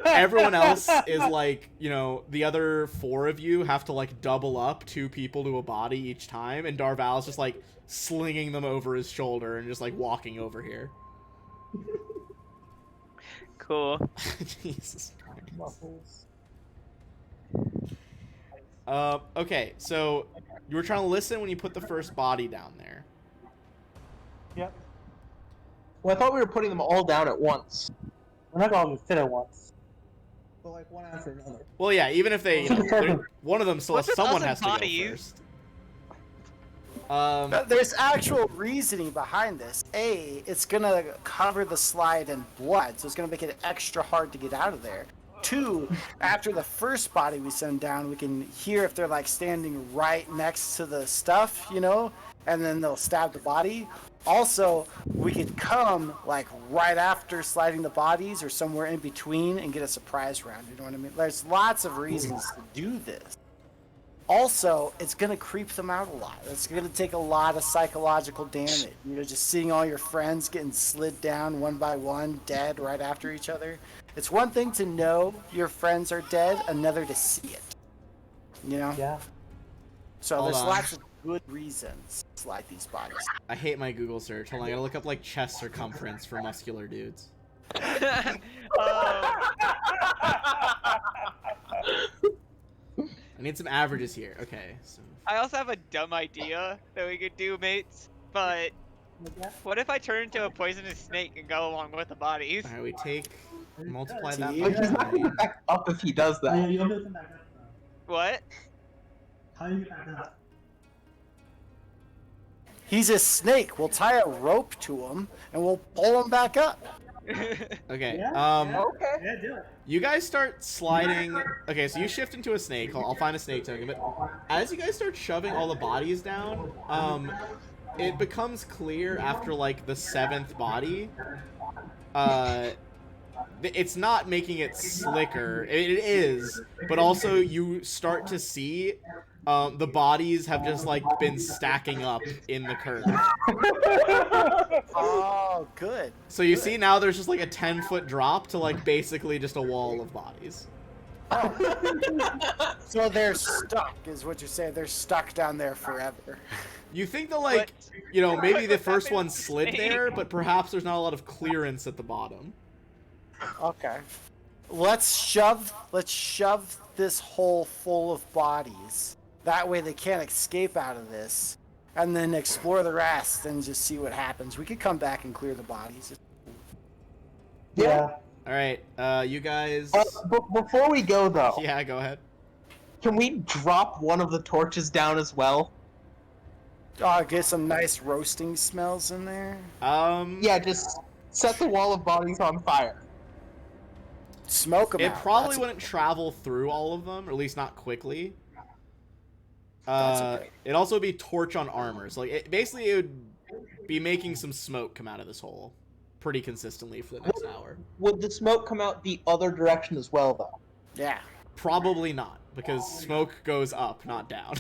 everyone else is like, you know, the other 4 of you have to like double up 2 people to a body each time, and Darval's just like slinging them over his shoulder and just like walking over here. Cool. Jesus Christ. Okay, so you were trying to listen when you put the first body down there. Yep. Well, I thought we were putting them all down at once. We're not going to fit at once. But like one after another. Well, yeah, even if they, you know, one of them still, What's with someone us has to and go bodies? first. There's actual reasoning behind this. A, it's gonna cover the slide in blood, so it's gonna make it extra hard to get out of there. 2, after the first body we send down, we can hear if they're like standing right next to the stuff, you know, and then they'll stab the body. Also, we could come like right after sliding the bodies or somewhere in between and get a surprise round. You know what I mean? There's lots of reasons to do this. Also, it's going to creep them out a lot. It's going to take a lot of psychological damage. You know, just seeing all your friends getting slid down one by one, dead right after each other. It's one thing to know your friends are dead, another to see it. You know? Yeah. So Hold there's on. lots of good reasons to slide these bodies. I hate my Google search. Hold on, I gotta look up like chest circumference for muscular dudes. I need some averages here. Okay, so I also have a dumb idea that we could do, mates. But what if I turn into a poisonous snake and go along with the bodies? all right, we take multiply that See? by But he's not gonna 20. get back up if he does Yeah, that. you'll be able to come back up. What? How do you get back up? He's a snake. We'll tie a rope to him and we'll pull him back up. Okay. Yeah, Okay. Yeah, do it. You guys start sliding. Okay, so you shift into a snake. I'll find a snake token. But as you guys start shoving all the bodies down, it becomes clear after like the 7th body. It's not making it slicker. It is, but also you start to see the bodies have just like been stacking up in the curve. Oh, good. So you see now there's just like a 10-foot drop to like basically just a wall of bodies. So they're stuck, is what you say. They're stuck down there forever. You think that like, you know, maybe the first one slid there, but perhaps there's not a lot of clearance at the bottom. Okay. Let's shove this hole full of bodies. That way they can't escape out of this. And then explore the rest and just see what happens. We could come back and clear the bodies. Yeah. All right, you guys. Before we go though, Yeah, go ahead. can we drop one of the torches down as well? Get some nice roasting smells in there. Yeah, just set the wall of bodies on fire. Smoke them It out. probably That's- wouldn't travel through all of them, or at least not quickly. That's okay. It'd also be torch on armor. So like, basically it would be making some smoke come out of this hole pretty consistently for the next hour. Would the smoke come out the other direction as well, though? Yeah. Probably not, because smoke goes up, not down.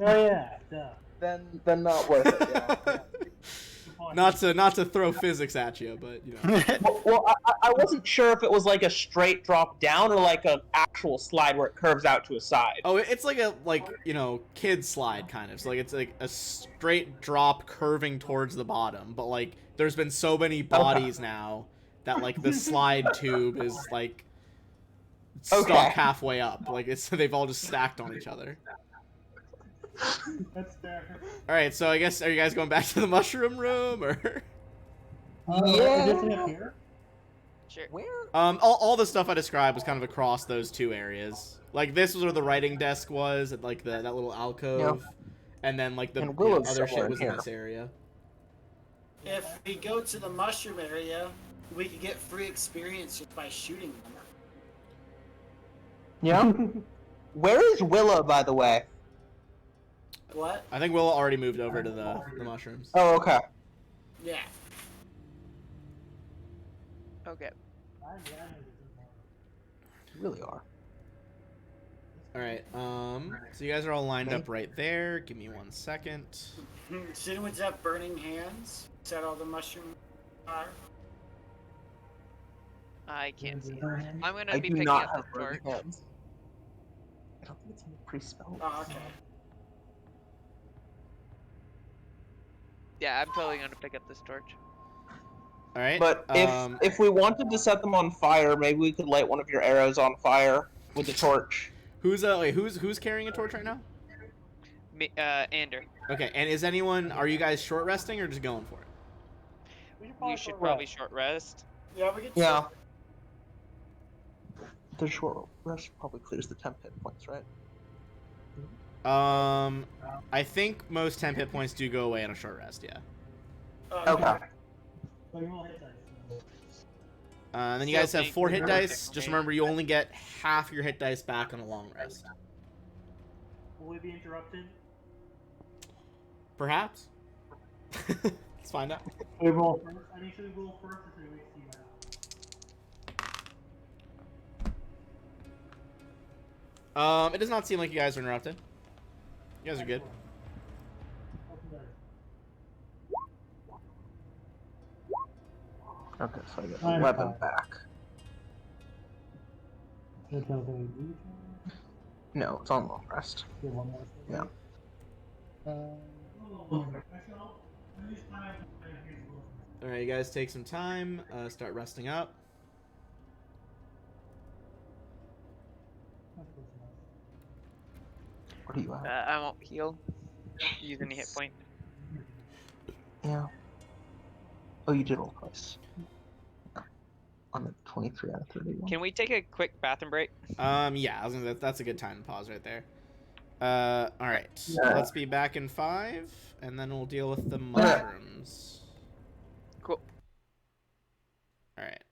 Oh yeah. Duh. Then not worth it. Yeah. not to throw physics at you, but you know. Well, I wasn't sure if it was like a straight drop down or like an actual slide where it curves out to a side. Oh, it's like a you know, kid slide kind of. So like it's like a straight drop curving towards the bottom, but like there's been so many bodies now that like the slide tube is like stuck halfway up. Like it's they've all just stacked on each other. That's fair. All right, so I guess are you guys going back to the mushroom room or? Is this up here? Sure. Where? All the stuff I described was kind of across those two areas. Like this was where the writing desk was, at like that little alcove, and then like the And Willow's other somewhere shit in was in here. this area. If we go to the mushroom area, we could get free experience just by shooting them. Yeah. Where is Willow, by the way? What? I think Will already moved over to the mushrooms. Oh, okay. Yeah. Okay. You really are. All right. So you guys are all lined up right there. Give me 1 second. Shouldn't we just have burning hands? Set all the mushroom fire? I can't see. I'm gonna I be do picking not up have the torch. burning hands. I don't think it's in the pre-spell. Oh, okay. Yeah, I'm totally gonna pick up this torch. All right. But if we wanted to set them on fire, maybe we could light one of your arrows on fire with the torch. who's carrying a torch right now? Me, Ander. Okay. And is anyone? Are you guys short resting or just going for it? We should probably short rest. Yeah, we get. Yeah. The short rest probably clears the temp hit points, right? I think most temp hit points do go away on a short rest. Yeah. Okay. And then you Still guys have think 4 hit we're dice. okay. Just remember, you only get half your hit dice back on a long rest. Will we be interrupted? Perhaps. Let's find out. We roll first. I mean, should we roll first or should we wait to see what happens? It does not seem like you guys are interrupted. You guys are good. Okay, so I get 11 back. No, it's on long rest. Yeah. All right, you guys take some time. Start resting up. What do you have? I won't heal. Use any hit point. Yeah. Oh, you did roll twice. On the 23 out of 31. Can we take a quick bathroom break? Yeah, I was gonna, that's a good time to pause right there. All right, Yeah. let's be back in 5, and then we'll deal with the mushrooms. Cool. All right.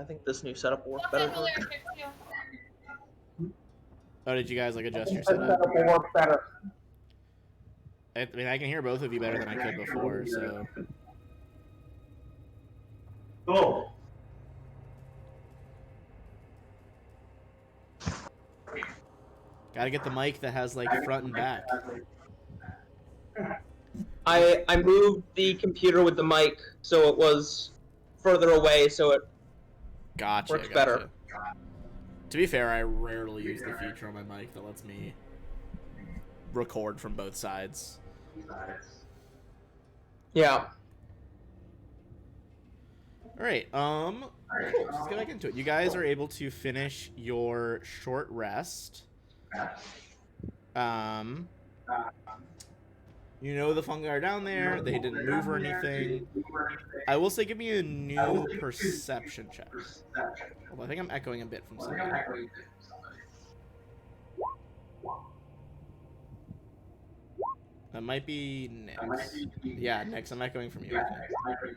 I think this new setup will work What's better. that Malaria fix you? Oh, did you guys like adjust your This setup? setup will work better. I mean, I can hear both of you better than I could before, so. Cool. Gotta get the mic that has like front and back. I moved the computer with the mic so it was further away, so it Gotcha. works better. To be fair, I rarely use the feature on my mic that lets me record from both sides. Yeah. Alright, cool. Let's get back into it. You guys are able to finish your short rest. You know the fungi are down there. They didn't move or anything. I will say give me a new perception check. Although I think I'm echoing a bit from somebody. That might be Nyx. Yeah, Nyx, I'm echoing from you, I think.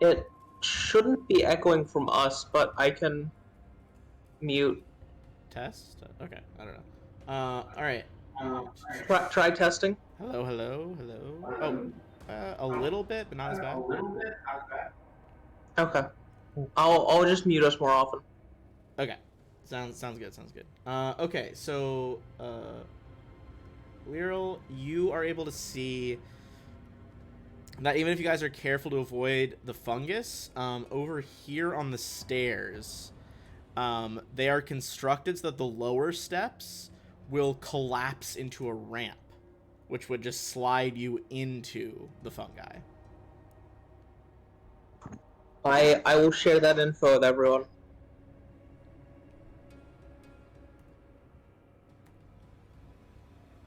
It shouldn't be echoing from us, but I can mute. Test? Okay, I don't know. Alright. Try testing. Hello, hello, hello. Oh, a little bit, but not as bad. Okay. I'll just mute us more often. Okay. Sounds good, okay, so, Lyral, you are able to see that even if you guys are careful to avoid the fungus, over here on the stairs, they are constructed so that the lower steps will collapse into a ramp, which would just slide you into the fungi. I will share that info with everyone.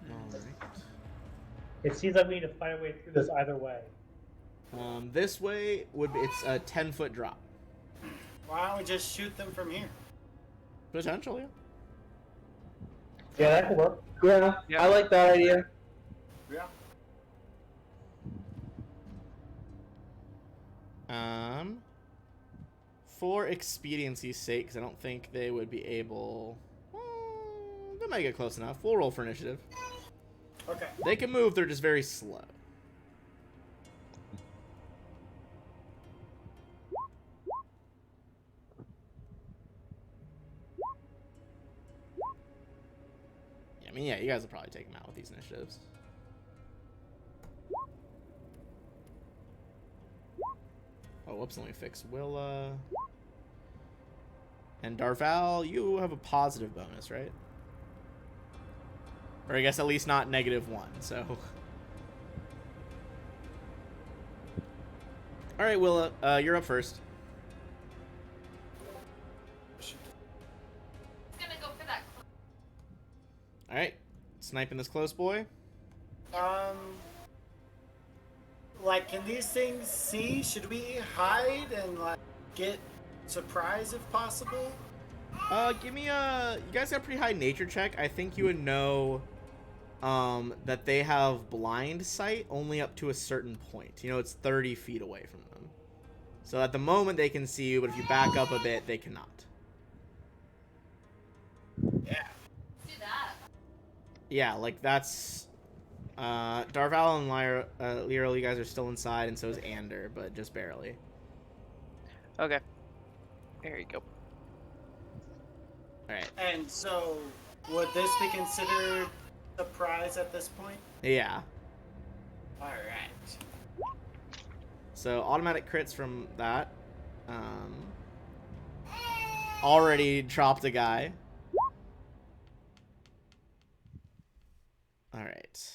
Alright. It seems like we need to find a way through this either way. This way would be, it's a 10-foot drop. Why don't we just shoot them from here? Potentially. Yeah, that could work. Yeah, I like that idea. Yeah. For expediency's sake, because I don't think they would be able... they might get close enough. We'll roll for initiative. Okay. They can move, they're just very slow. I mean, yeah, you guys will probably take them out with these initiatives. Oh, whoops, let me fix Willa. And Darval, you have a positive bonus, right? Or I guess at least not -1, so... Alright, Willa, you're up first. Gonna go for that. Alright, sniping this close boy. Like, can these things see? Should we hide and, like, get surprise if possible? Give me a... You guys got a pretty high nature check. I think you would know, that they have blind sight only up to a certain point. You know, it's 30 feet away from them. So at the moment they can see you, but if you back up a bit, they cannot. Yeah. Do that. Yeah, like that's... Darval and Lyral, you guys are still inside, and so is Ander, but just barely. Okay. There you go. Alright. And so, would this be considered surprise at this point? Yeah. Alright. So automatic crits from that. Already dropped a guy. Alright.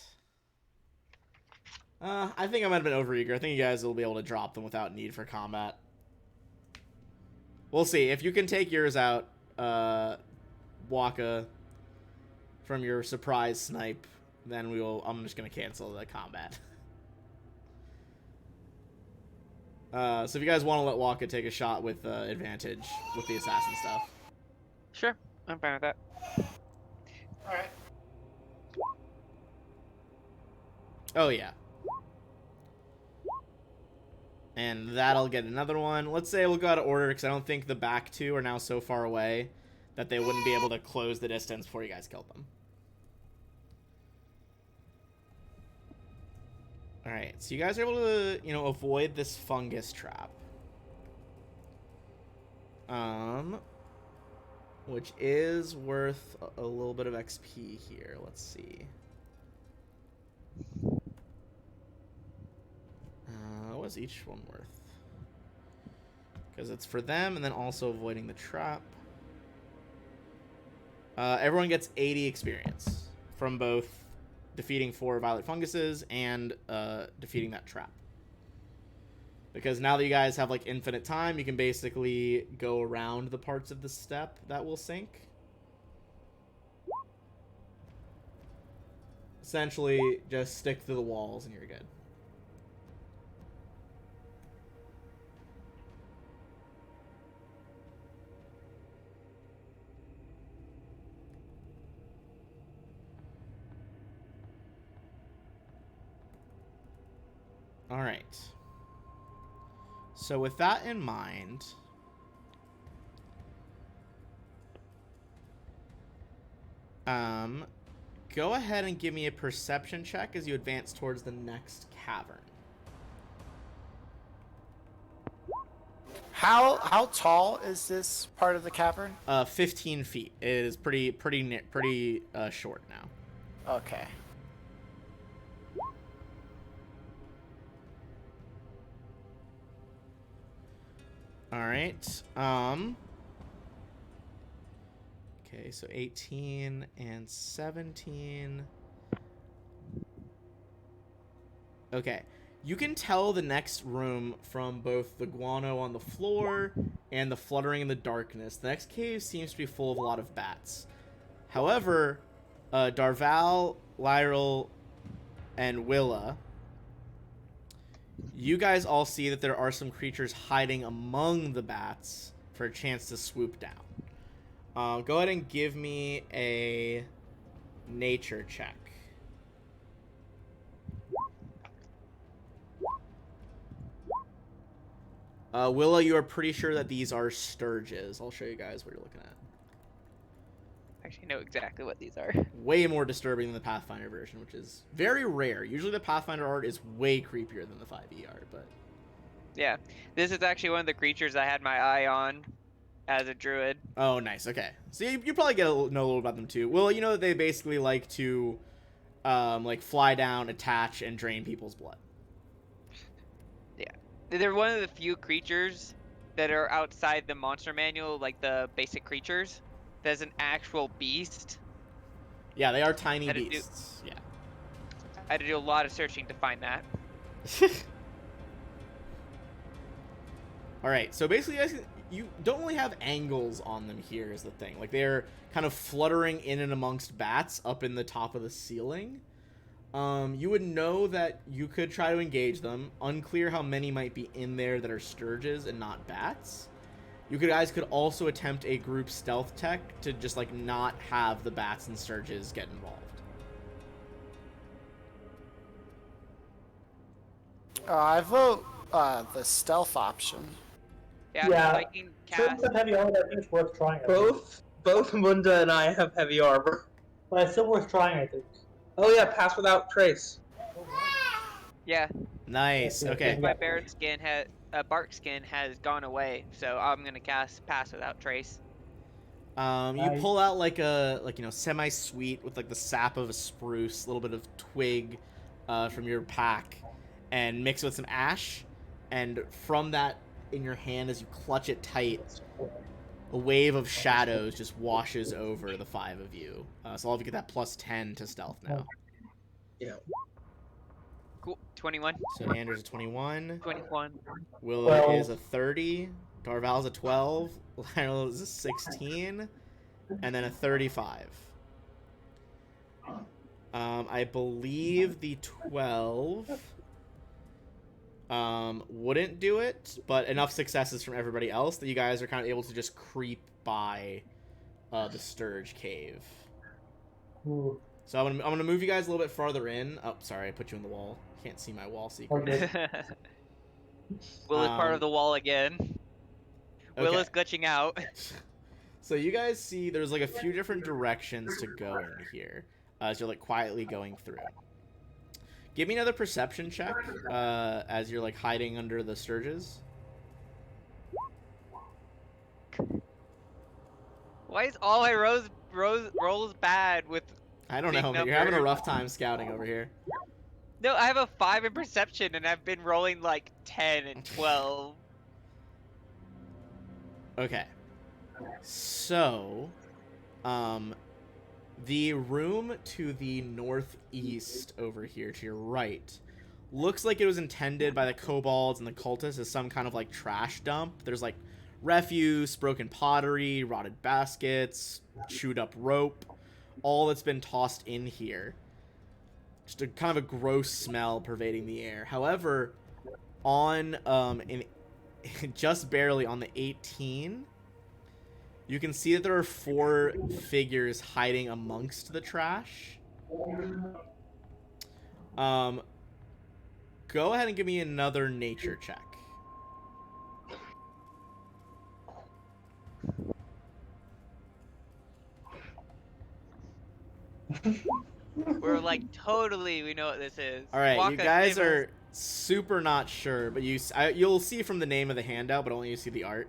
I think I might have been overeager. I think you guys will be able to drop them without need for combat. We'll see. If you can take yours out, Waka, from your surprise snipe, then I'm just going to cancel the combat. So if you guys want to let Waka take a shot with advantage with the assassin stuff. Sure, I'm fine with that. Alright. Oh, yeah. And that'll get another one. Let's say we'll go out of order because I don't think the back two are now so far away that they wouldn't be able to close the distance before you guys killed them. Alright, so you guys are able to, avoid this fungus trap. Which is worth a little bit of XP here. Let's see. What's each one worth? Because it's for them and then also avoiding the trap. Everyone gets 80 experience from both defeating 4 violet funguses and defeating that trap. Because now that you guys have like infinite time, you can basically go around the parts of the step that will sink. Essentially, just stick to the walls and you're good. All right. So with that in mind, go ahead and give me a perception check as you advance towards the next cavern. How tall is this part of the cavern? 15 feet. It is pretty short now. Okay. All right. Okay, so 18 and 17. Okay. You can tell the next room from both the guano on the floor and the fluttering in the darkness. The next cave seems to be full of a lot of bats. However, Darval, Lyral, and Willa, you guys all see that there are some creatures hiding among the bats for a chance to swoop down. Go ahead and give me a nature check. Willa, you are pretty sure that these are sturges. I'll show you guys what you're looking at. I actually know exactly what these are. Way more disturbing than the Pathfinder version, which is very rare. Usually the Pathfinder art is way creepier than the 5e art, but... Yeah, this is actually one of the creatures I had my eye on as a druid. Oh, nice. Okay. So you probably know a little about them too. Well, you know that they basically like to like fly down, attach, and drain people's blood. Yeah. They're one of the few creatures that are outside the monster manual, like the basic creatures. There's an actual beast. Yeah, they are tiny beasts. Yeah. I had to do a lot of searching to find that. All right, so basically, you don't really have angles on them here is the thing. Like, they're kind of fluttering in and amongst bats up in the top of the ceiling. You would know that you could try to engage them. Unclear how many might be in there that are sturges and not bats. You guys could also attempt a group stealth tech to just, like, not have the bats and sturges get involved. I vote the stealth option. Yeah. I can cast. Since heavy armor, I think it's worth trying. I think. Both Munda and I have heavy armor. But it's still worth trying, I think. Oh yeah, pass without trace. Yeah. Nice. Okay. My bark skin has gone away, so I'm gonna cast Pass Without Trace. You pull out like semi-sweet with like the sap of a spruce, a little bit of twig from your pack, and mix it with some ash, and from that in your hand as you clutch it tight, a wave of shadows just washes over the 5 of you. So all of you get that plus 10 to stealth now. Yeah. Cool. 21. So Anders a 21. 21. Willow is a 30. Darval's a 12. Lionel is a 16. And then a 35. I believe the 12 wouldn't do it, but enough successes from everybody else that you guys are kind of able to just creep by the Sturge cave. Ooh. So I'm gonna move you guys a little bit farther in. Oh, sorry, I put you in the wall. Can't see my wall secret. Okay. Will is part of the wall again. Will Okay. is glitching out. So you guys see there's like a few different directions to go in here as you're like quietly going through. Give me another perception check as you're like hiding under the sturges. Why is all my rolls bad with I don't big know, man. You're having a numbers? rough time scouting over here. No, I have a 5 in perception and I've been rolling like 10 and 12. Okay. So, the room to the northeast over here to your right looks like it was intended by the kobolds and the cultists as some kind of like trash dump. There's like refuse, broken pottery, rotted baskets, chewed up rope, all that's been tossed in here. Just a kind of a gross smell pervading the air. However, on just barely on the 18, you can see that there are 4 figures hiding amongst the trash. Go ahead and give me another nature check. We're like, totally, we know what this is. All right, you Waka, guys save us. are super not sure, but you'll see from the name of the handout, but only you see the art.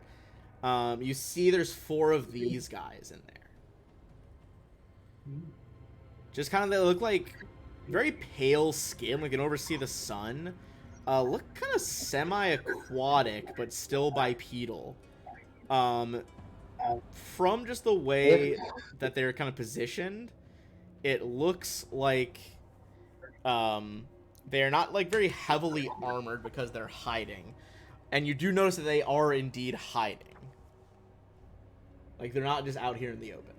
You see there's 4 of these guys in there. Just kind of, they look like very pale skin, like can oversee the sun. Look kind of semi-aquatic, but still bipedal. From just the way that they're kind of positioned, it looks like they're not like very heavily armored because they're hiding. And you do notice that they are indeed hiding. Like, they're not just out here in the open.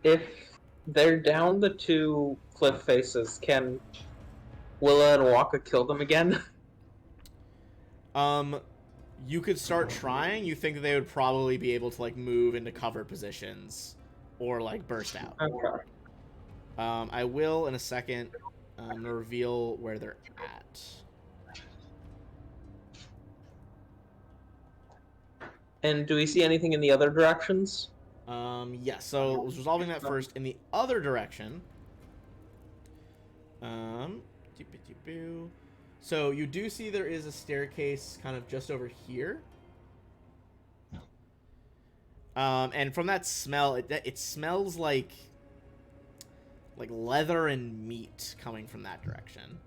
If they're down the 2 cliff faces, can Willa and Waka kill them again? You could start trying. You think that they would probably be able to, like, move into cover positions or, like, burst out. Okay. I will, in a second, reveal where they're at. And do we see anything in the other directions? Yeah, so I was resolving that first. In the other direction, so you do see there is a staircase kind of just over here. And from that smell, it smells like leather and meat coming from that direction.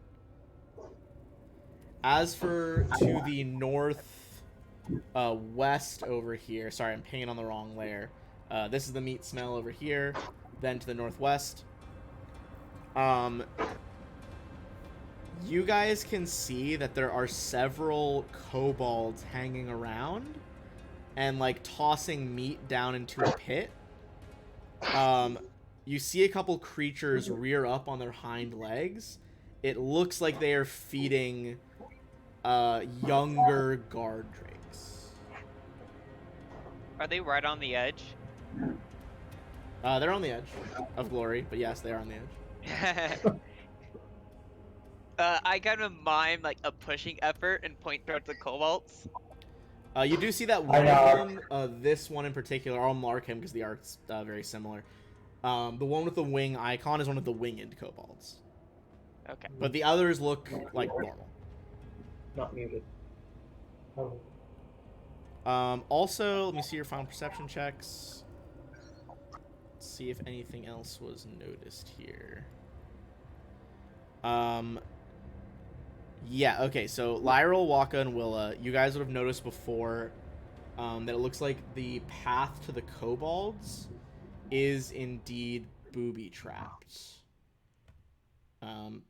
As for to the north west over here, sorry, I'm pinging on the wrong layer. This is the meat smell over here. Then to the northwest. You guys can see that there are several kobolds hanging around and like tossing meat down into a pit. You see a couple creatures rear up on their hind legs. It looks like they are feeding younger guard drakes. Are they right on the edge? They're on the edge of glory, but yes, they are on the edge. I kind of mime like a pushing effort and point towards the kobolds. You do see that one of them, this one in particular, I'll mark him because the art's very similar. The one with the wing icon is one of the winged kobolds. Okay. But the others look like normal. Not muted. Oh. Also, let me see your final perception checks. Let's see if anything else was noticed here. Yeah, okay, so Lyral, Waka, and Willa, you guys would have noticed before that it looks like the path to the kobolds is indeed booby-trapped.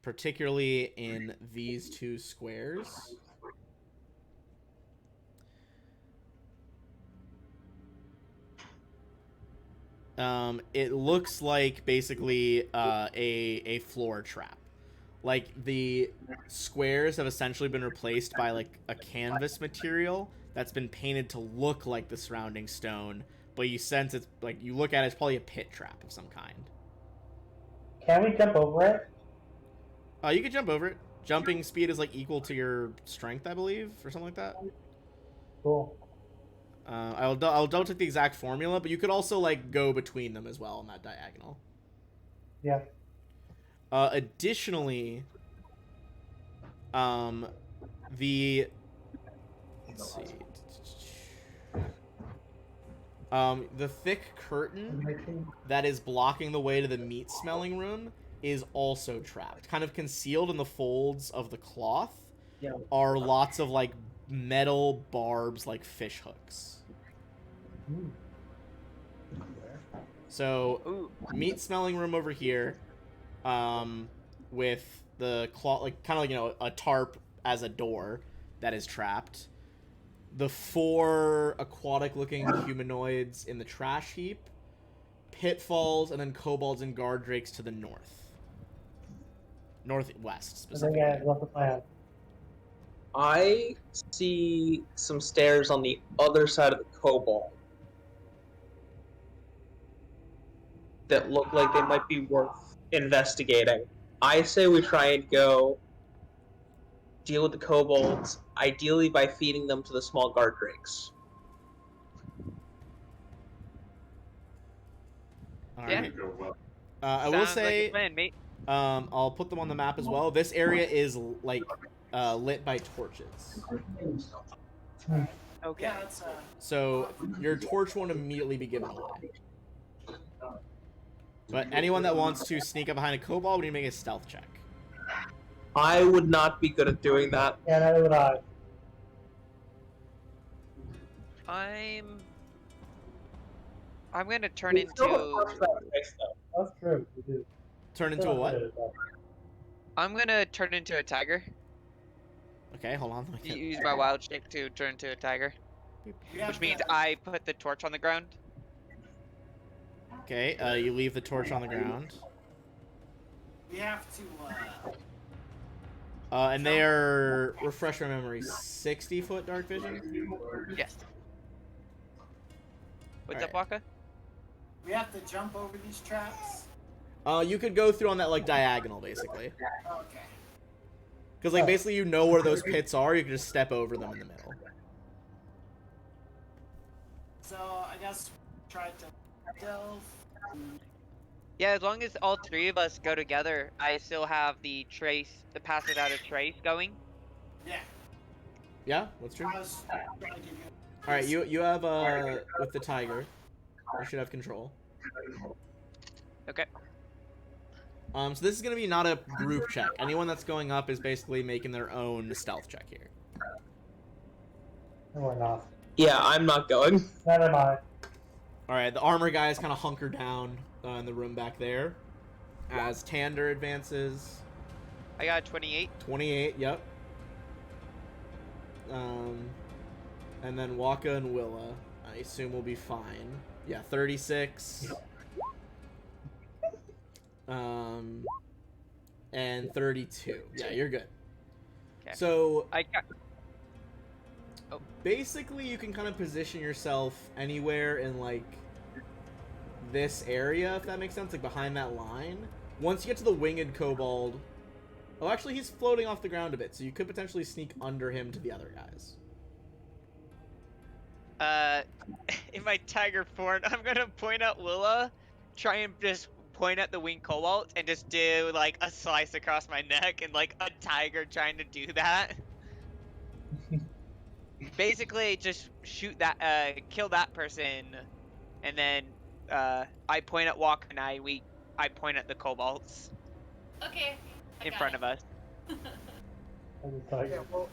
Particularly in these 2 squares. It looks like basically a floor trap. Like the squares have essentially been replaced by like a canvas material that's been painted to look like the surrounding stone, but you sense it's like you look at it, it's probably a pit trap of some kind. Can we jump over it? You could jump over it, Jumping speed is like equal to your strength, I believe, or something like that. Cool. I'll double check the exact formula, but you could also like go between them as well on that diagonal. Yeah. Additionally, the let's see. The thick curtain that is blocking the way to the meat smelling room is also trapped. Kind of concealed in the folds of the cloth are lots of like metal barbs like fish hooks. So meat smelling room over here, with the cloth, like kind of like, you know, a tarp as a door that is trapped. The 4 aquatic-looking humanoids in the trash heap, pitfalls, and then kobolds and guard drakes to the northwest specifically. Okay, what's the plan? I see some stairs on the other side of the kobold that look like they might be worth investigating. I say we try and go deal with the kobolds, ideally by feeding them to the small guard drakes. All Yeah. right. I will Sounds like a say, plan, mate. I'll put them on the map as well. This area is like lit by torches, Okay. Yeah, it's so your torch won't immediately be given away. But anyone that wants to sneak up behind a kobold, we need to make a stealth check. I would not be good at doing that. Yeah, neither would I. I'm gonna turn We still have into. first round picks, though. That's true. We do. Turn into a what? I'm gonna turn into a tiger. Okay, hold on. Let me get- Use my wild shape to turn into a tiger, you have which means to- I put the torch on the ground. Okay, you leave the torch on the ground. we have to. And they are, refresh my memory, 60-foot dark vision? Yes. What's Alright. up, Waka? We have to jump over these traps. You could go through on that, like, diagonal, basically. Okay. Because, like, basically you know where those pits are, you can just step over them in the middle. So I guess try to delve. Yeah, as long as all 3 of us go together, I still have the pass without a trace going. Yeah. Yeah, that's true. I was trying to give you. Alright, you have, with the tiger, you should have control. Okay. So this is gonna be not a group check. Anyone that's going up is basically making their own stealth check here. No, we're not. Yeah, I'm not going. Never mind. Alright, the armor guys kind of hunker down in the room back there. As Tander advances. I got 28. 28, yep. And then Waka and Willa, I assume will be fine. Yeah, 36. And 32. Yeah, you're good. Okay. So I got. basically you can kind of position yourself anywhere in like this area, if that makes sense, like behind that line. Once you get to the winged kobold, oh, actually he's floating off the ground a bit, so you could potentially sneak under him to the other guys. In my tiger form, I'm gonna point at Willa, try and just point at the winged cobalt, and just do like a slice across my neck, and like a tiger trying to do that. Basically, just shoot that, kill that person, and then I point at Walker and I point at the kobolds Okay. in front of us. Yeah,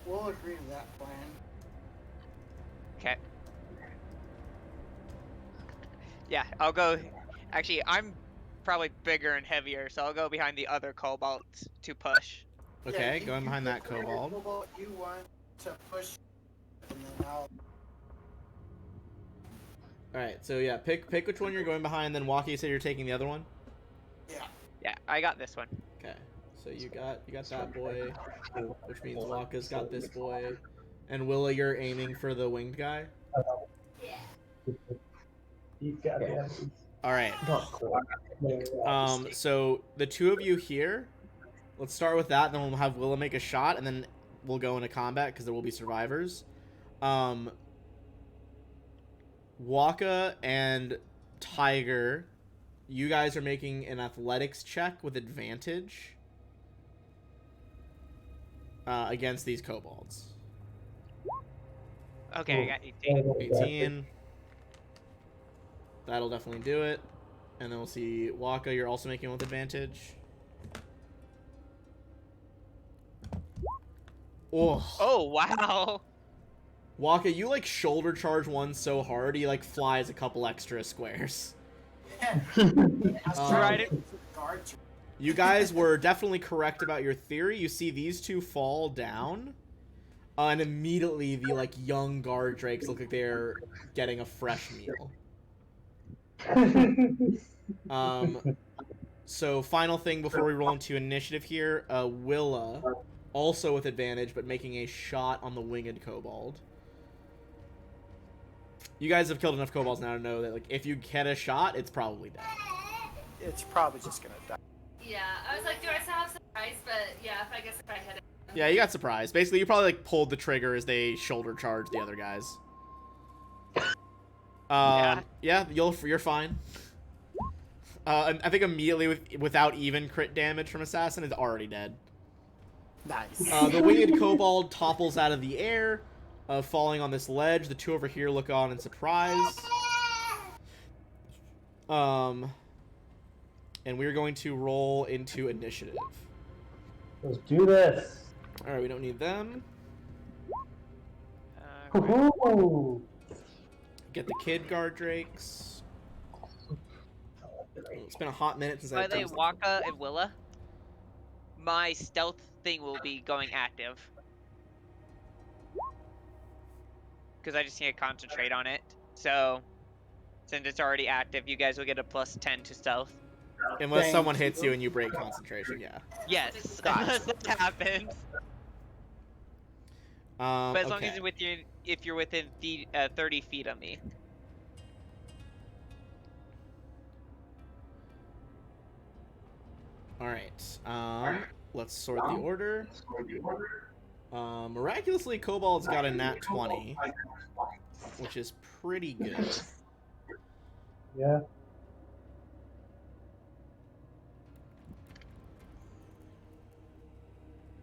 we'll agree to that plan. Okay. Yeah, I'll go. Actually, I'm probably bigger and heavier, so I'll go behind the other kobolds to push. Okay, Yeah, going behind you that pick whatever kobold. Kobold you want to push, and then I'll. Alright, so yeah, pick which one you're going behind, then Waka, you said you're taking the other one? Yeah. Yeah, I got this one. Okay. So you got that boy, which means Waka's got this boy. And Willa, you're aiming for the winged guy? Yeah. He's got it. Alright. So the 2 of you here, Let's start with that, then we'll have Willa make a shot, and then we'll go into combat because there will be survivors. Waka and Tiger, you guys are making an athletics check with advantage against these kobolds. Okay, I got 18. 18. That'll definitely do it. And then we'll see Waka, you're also making with advantage. Oh, wow. Waka, you like shoulder charge one so hard he like flies a couple extra squares. Right. You guys were definitely correct about your theory. You see these two fall down, and immediately the like young guard drakes look like they're getting a fresh meal. So final thing before we roll into initiative here, Willa, also with advantage, but making a shot on the winged kobold. You guys have killed enough kobolds now to know that like if you get a shot, it's probably dead. It's probably just gonna die. Yeah, I was like, do I still have surprise? But yeah, if I hit it. Yeah, you got surprised. Basically, you probably like pulled the trigger as they shoulder charged the other guys. Yeah, you're fine. I think immediately without even crit damage from assassin is already dead. Nice. The winged kobold topples out of the air, falling on this ledge. The two over here look on in surprise. And we're going to roll into initiative. Let's do this. All right, we don't need them. Woohoo! Get the kid guard drakes. It's been a hot minute since By I've the way, Waka and Willa, my stealth thing will be going active. Because I just need to concentrate on it. So, since it's already active, you guys will get a +10 to stealth. Unless someone hits you and you break concentration, yeah. Yes, unless that happens. But as long as if you're within 30 feet of me. Alright, let's sort the order. Miraculously, Kobold's got a nat 20, which is pretty good. Yeah.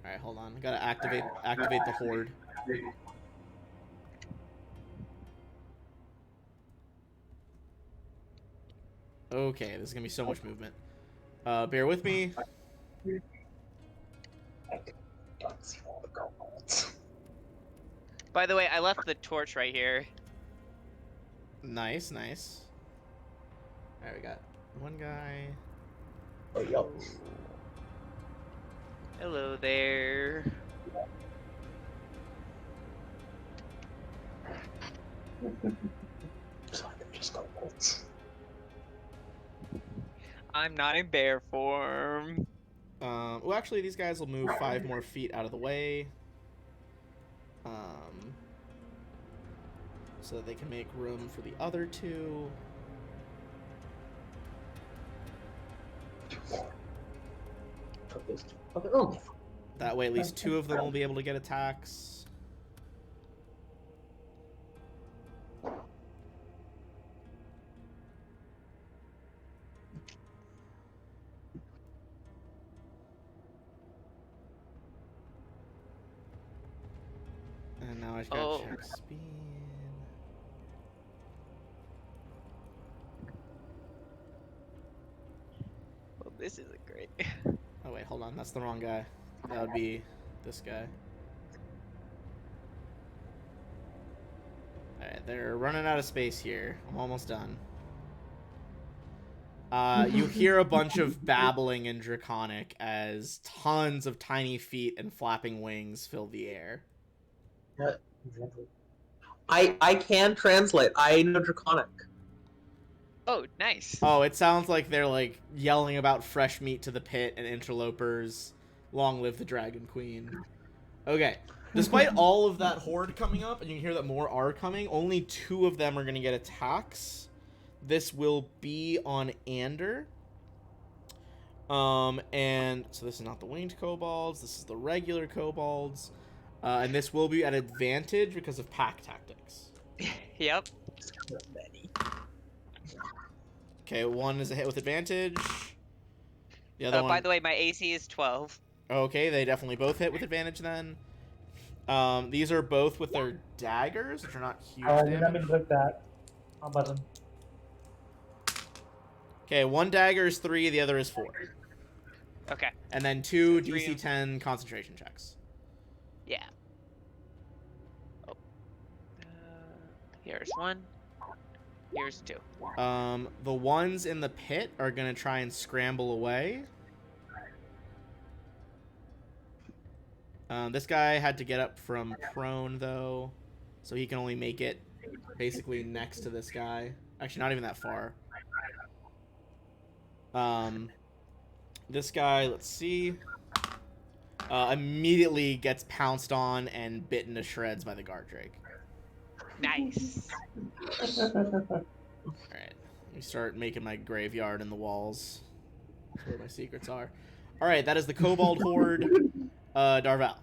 Alright, hold on. I gotta activate the Hoard. Okay, this is gonna be so much movement. Bear with me. By the way, I left the torch right here. Nice, nice. Alright, we got one guy. Hello there. I'm not in bear form. Well, actually, these guys will move 5 more feet out of the way. So that they can make room for the other two. That way, at least 2 of them will be able to get attacks. And now I just gotta check speed. Well, this isn't great. Oh wait, hold on. That's the wrong guy. That would be this guy. Alright, they're running out of space here. I'm almost done. You hear a bunch of babbling in Draconic as tons of tiny feet and flapping wings fill the air. I can translate. I know Draconic. Oh, nice. Oh, it sounds like they're like yelling about fresh meat to the pit and interlopers. Long live the Dragon Queen. Okay. Despite all of that horde coming up, and you can hear that more are coming, only 2 of them are going to get attacks. This will be on Ander. And so this is not the winged kobolds. This is the regular kobolds. And this will be at advantage because of pack tactics. Yep. Okay, one is a hit with advantage. The other one. By the way, my AC is 12. Okay, they definitely both hit with advantage then. These are both with their daggers, which are not huge Let damage. me click that. On button. Okay, one dagger is 3, the other is 4. Okay. And then 2 So 3 DC 10 concentration checks. Yeah. Oh. Here's 1. Here's 2. The ones in the pit are gonna try and scramble away. This guy had to get up from prone though, so he can only make it basically next to this guy. Actually, not even that far. This guy, let's see, immediately gets pounced on and bitten to shreds by the guard drake. Nice. Alright, let me start making my graveyard in the walls. That's where my secrets are. Alright, that is the Kobold Horde. Darval.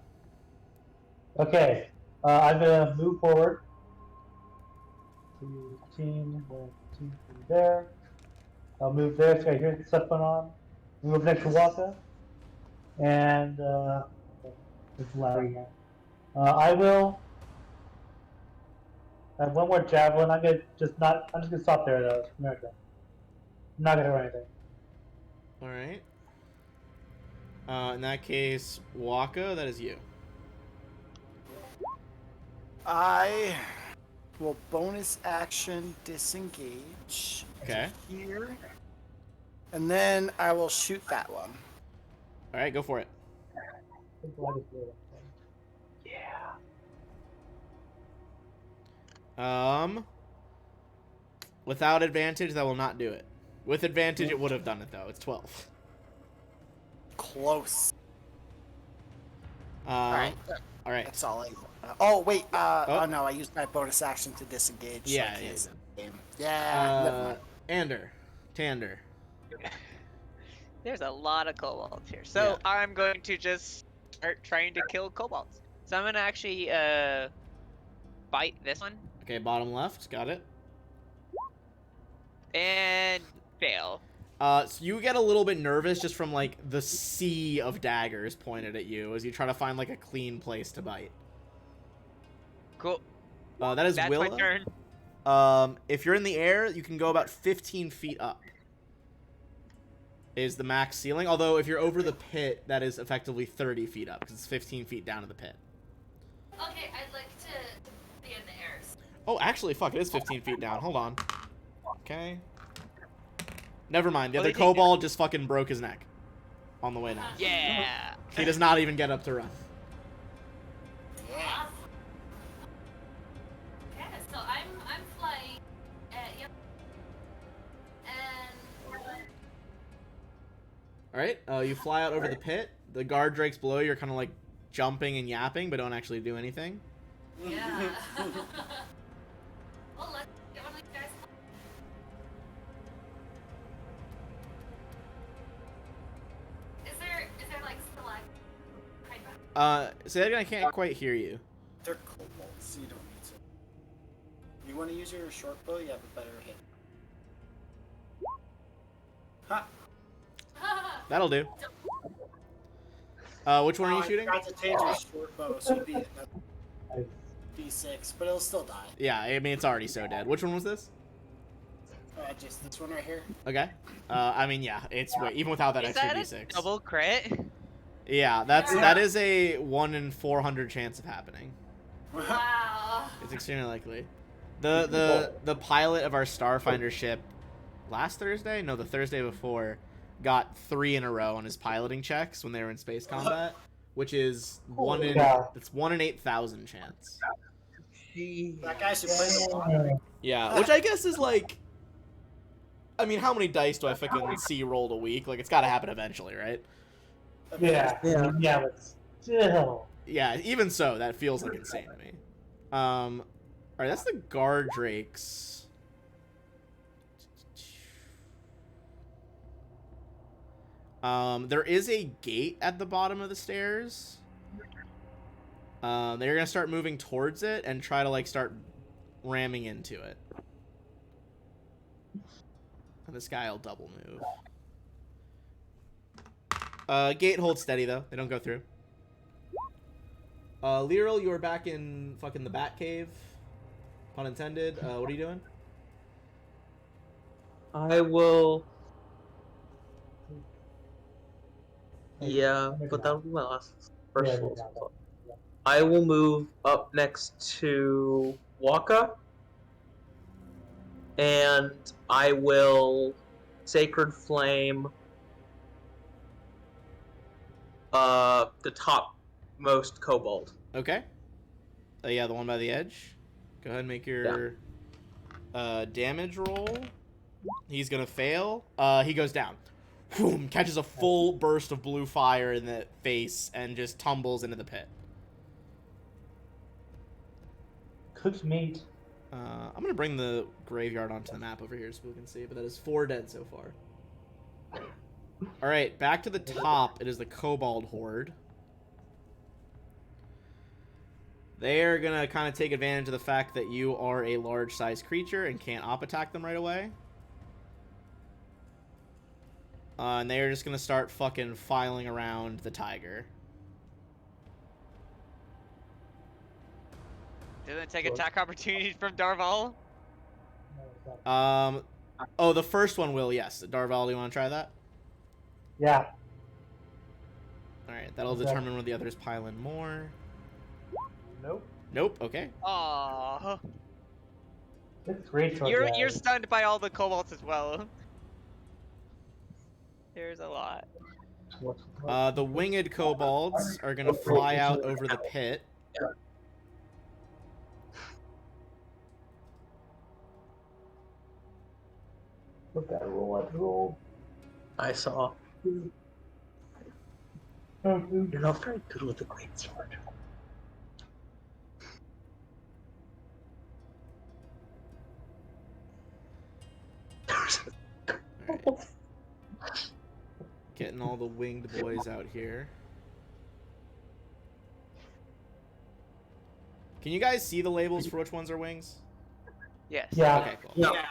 Okay, I'm gonna move forward. 15, 1, 2, 3 there. I'll move there, so I hear stuff going on. Move next to Waka. And, it's loud again. I will have one more javelin. I'm just gonna stop there though. I'm not gonna do anything. Alright. In that case, Waka, that is you. I will bonus action disengage. Okay. Here. And then I will shoot that one. Alright, go for it. Without advantage, that will not do it. With advantage, it would have done it though. It's 12. Close. Alright. That's all I. Oh wait. Oh. Oh no, I used my bonus action to disengage. so Yeah, I can't yeah. save the game. Yeah. never mind. Tander. There's a lot of kobolds here. So Yeah. I'm going to just start trying to kill kobolds. So I'm going to actually bite this one Okay, bottom left, got it. and fail. So you get a little bit nervous just from like the sea of daggers pointed at you as you try to find like a clean place to bite. Cool. That is That's Willa. my turn. If you're in the air, you can go about 15 feet up. Is the max ceiling. Although if you're over the pit, that is effectively 30 feet up because it's 15 feet down to the pit. Okay, I'd like to be in the air. Oh, actually, fuck, it is 15 feet down. Hold on. Okay. Never mind. The What other do you think kobold just fucking broke his neck on the way down. Yeah. He does not even get up to run. Awesome. Okay, so I'm flying. Yep. And Alright, you fly out over the pit. The guard drakes below you are kind of like jumping and yapping, but don't actually do anything. yeah. Well, let's get one of these guys. Is there like select? Say that again, I can't quite hear you. They're kobolds, so you don't need to. You want to use your short bow, you have a better hit. Ha! That'll do. Which one are you shooting? I forgot to change your short bow, so it'd be a D6, but it'll still die. Yeah, I mean, it's already so dead. Which one was this? Just this one right here. Okay. I mean, yeah, it's even without that Is extra that D6. a double crit? Yeah, that is a 1 in 400 chance of happening. Wow. It's extremely likely. The pilot of our Starfinder ship last Thursday, no, the Thursday before, got 3 in a row on his piloting checks when they were in space combat, which is it's 1 in 8,000 chance. That guy should play the water. Yeah, which I guess is like, I mean, how many dice do I fucking see rolled a week? Like, it's got to happen eventually, right? Yeah, but still. Yeah, even so, that feels like insane to me. Alright, that's the guard drakes. There is a gate at the bottom of the stairs. They're gonna start moving towards it and try to like start ramming into it. And this guy will double move. Gate holds steady though. They don't go through. Lyral, you are back in fucking the Bat Cave. Pun intended. What are you doing? I will. Yeah, but that'll be my last first roll. I will move up next to Waka, and I will Sacred Flame the topmost kobold. Okay. Yeah, the one by the edge. Go ahead and make your damage roll. He's gonna fail. He goes down. Boom, catches a full burst of blue fire in the face and just tumbles into the pit. Cooked meat. I'm gonna bring the graveyard onto the map over here so we can see, but that is 4 dead so far. Alright, back to the top. It is the Kobold Horde. They are gonna kind of take advantage of the fact that you are a large-sized creature and can't op attack them right away. And they are just gonna start fucking filing around the tiger. Doesn't take attack opportunities from Darval. Oh, the first one will, yes. Darval, do you want to try that? Yeah. Alright, that'll determine whether the others pile in more. Nope. Nope, okay. Aww. It's great. You're stunned by all the kobolds as well. There's a lot. The winged kobolds are gonna fly out over the pit. Look at roll. I saw. You're not very good with the great sword. Alright. Getting all the winged boys out here. Can you guys see the labels for which ones are wings? Yes. Yeah. Okay, cool. Yeah.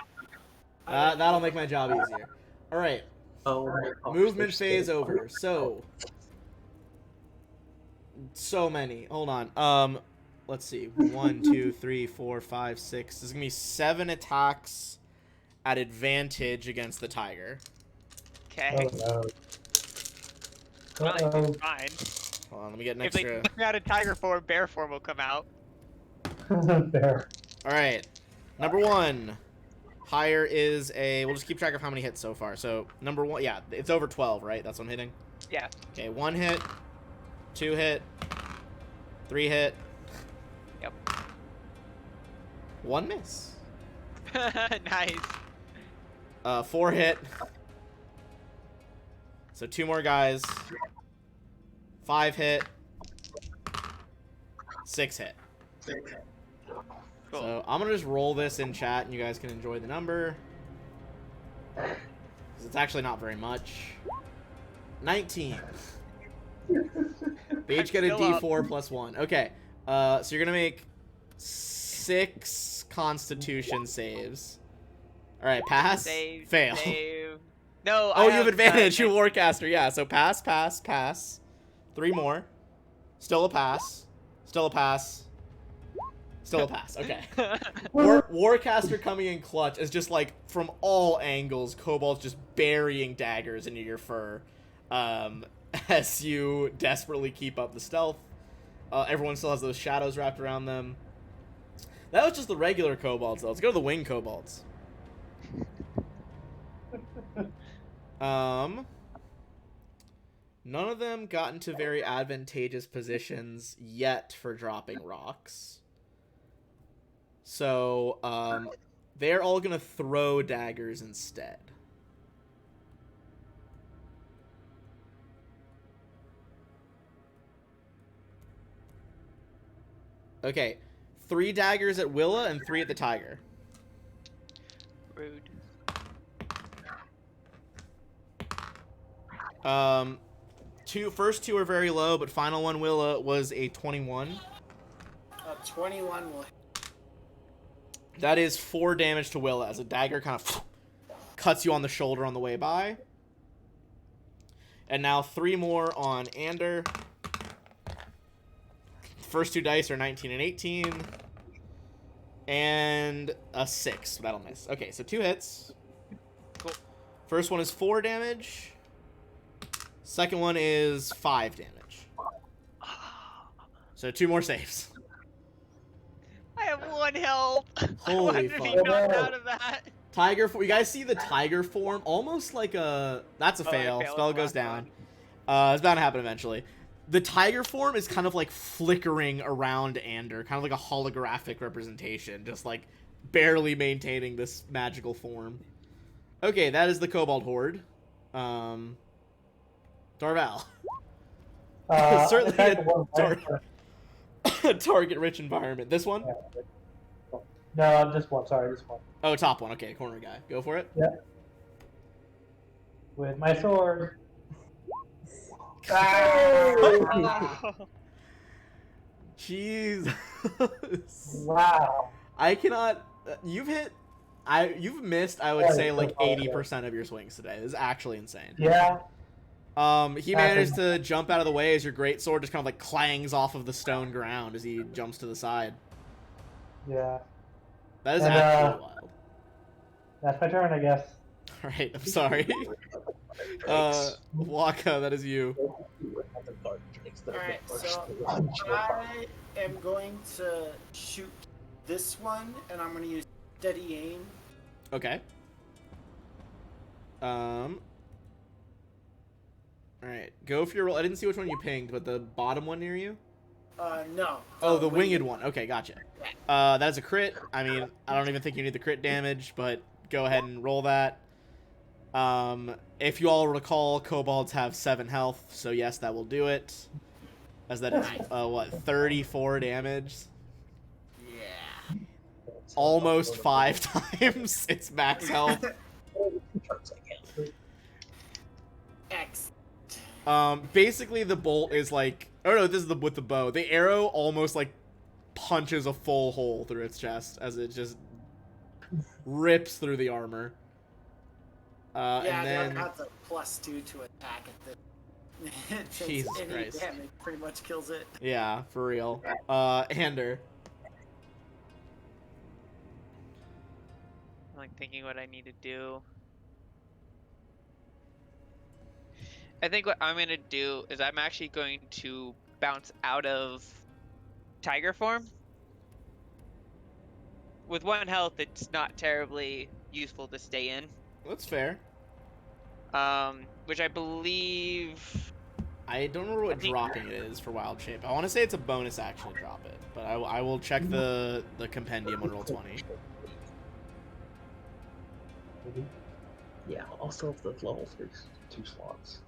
That'll make my job easier. Alright. Oh my gosh, Movement they're phase still- over. So many. Hold on. Let's see. 1, 2, 3, 4, 5, 6. There's gonna be 7 attacks at advantage against the tiger. Okay. Oh, Fine. Fine. Hold on, let me get an If they extra. come out in tiger form, bear form will come out. no. There. Alright. Number 1. Higher is a... We'll just keep track of how many hits so far. So, number 1... Yeah, it's over 12, right? That's what I'm hitting? Yeah. Okay, 1 hit. 2 hit. 3 hit. Yep. 1 miss. Nice. 4 hit. So 2 more guys. 5 hit. 6 hit. Cool. So I'm gonna just roll this in chat and you guys can enjoy the number. 'Cause it's actually not very much. 19. They each get a Still up. D4 plus 1. Okay. So you're gonna make 6 Constitution saves. Alright, pass. Save. Fail. Save. No. Oh, you have advantage. You Warcaster. Yeah, so pass, pass, pass. 3 more. Still a pass. Still a pass. Still a pass. Okay. Warcaster coming in clutch is just like from all angles, kobolds just burying daggers into your fur as you desperately keep up the stealth. Everyone still has those shadows wrapped around them. That was just the regular kobolds, though. Let's go to the winged kobolds. None of them got into very advantageous positions yet for dropping rocks. So, they're all gonna throw daggers instead. Okay, 3 daggers at Willa and 3 at the tiger. Rude. First two are very low, but final one was a 21. 21 will. That is 4 damage to Willa as a dagger kind of cuts you on the shoulder on the way by. And now 3 more on Ander. First 2 dice are 19 and 18. And a 6. That'll miss. Okay, so 2 hits. Cool. First one is 4 damage. Second one is 5 damage. So 2 more saves. I have 1 health. Holy I fuck. wanted to be knocked out of that. Tiger form. You guys see the tiger form? Almost like a... That's a Oh, I fail. failed Spell the goes last down. one. It's bound to happen eventually. The tiger form is kind of like flickering around Ander. Kind of like a holographic representation. Just like barely maintaining this magical form. Okay, that is the Kobold Horde. Darval. Certainly a target-rich environment. This one? No, just one. Sorry, this one. Oh, top one. Okay, corner guy. Go for it. Yeah. With my sword. Jesus. Wow. I cannot. You've hit. You've missed. I would say like 80% of your swings today. This is actually insane. Yeah. He managed to jump out of the way as your greatsword just kind of like clangs off of the stone ground as he jumps to the side. Yeah. That is actually wild. That's my turn, I guess. All right. I'm sorry. Waka, that is you. Alright, so I am going to shoot this one, and I'm going to use steady aim. Okay. Alright, go for your roll. I didn't see which one you pinged, but the bottom one near you? No. Oh, the winged one. Okay, gotcha. That is a crit. I mean, I don't even think you need the crit damage, but go ahead and roll that. If you all recall, kobolds have 7 health, so yes, that will do it. As that is, 34 damage? Yeah. Almost 5 times its max health. X. Basically the bolt is like... Oh no, this is with the bow. The arrow almost like punches a full hole through its chest as it just rips through the armor. Yeah, and then... that's a +2 to attack at this. Jesus any Christ. damage pretty much kills it. Yeah, for real. Ander. I'm like thinking what I need to do. I think what I'm going to do is I'm actually going to bounce out of tiger form. With 1 health, it's not terribly useful to stay in. That's fair. Which I believe... I don't remember what dropping it is for Wild Shape. I want to say it's a bonus action to drop it, but I will check the compendium on Roll20. Yeah, also if the level 2 slots.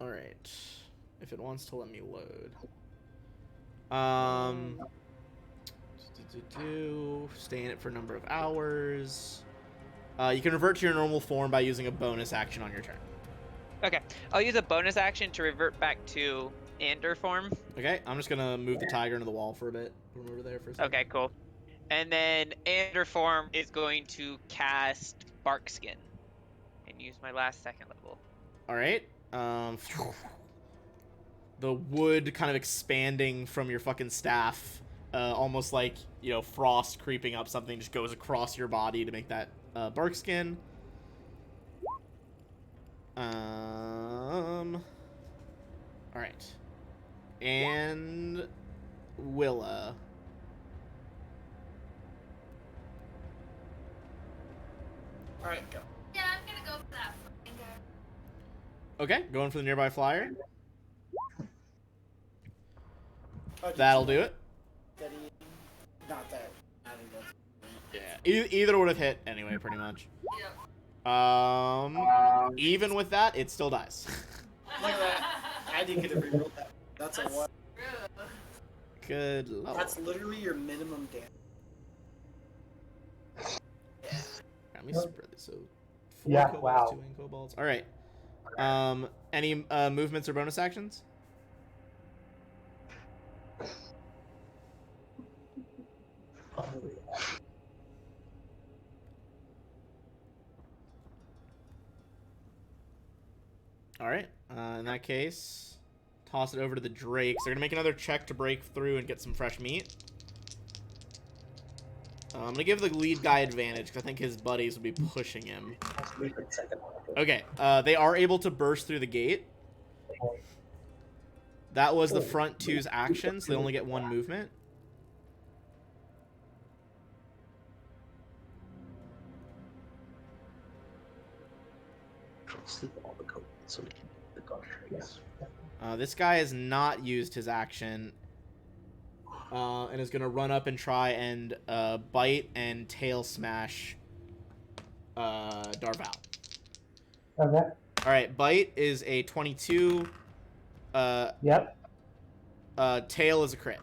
Alright. If it wants to let me load. Stay in it for a number of hours. You can revert to your normal form by using a bonus action on your turn. Okay, I'll use a bonus action to revert back to Ander form. Okay, I'm just gonna move the tiger into the wall for a bit. Put him over there for a second. Okay, cool. And then Ander form is going to cast Bark Skin and use my last 2nd level. Alright. The wood kind of expanding from your fucking staff. Almost like, you know, frost creeping up something just goes across your body to make that bark skin. Alright. And Willa. Alright, go. Yeah, I'm gonna go for that finger. Okay, going for the nearby flyer. Oh, That'll do it. Steady aim. Not that. I think that's... Yeah, either would have hit anyway, pretty much. Yep. Even with that, it still dies. Look at that. I didn't get to reroll that. That's a 1. True. Good lord. That's literally your minimum damage. Let me spread this. So 4 Yeah, kobolds, wow. 2 in kobolds. All right. Any movements or bonus actions? All right. In that case, toss it over to the drakes. They're gonna make another check to break through and get some fresh meat. I'm gonna give the lead guy advantage because I think his buddies will be pushing him. Okay. They are able to burst through the gate. That was the front two's action, so they only get one movement. This guy has not used his action and is going to run up and try and bite and tail smash Darval. Okay. All right, bite is a 22. Yep. Tail is a crit.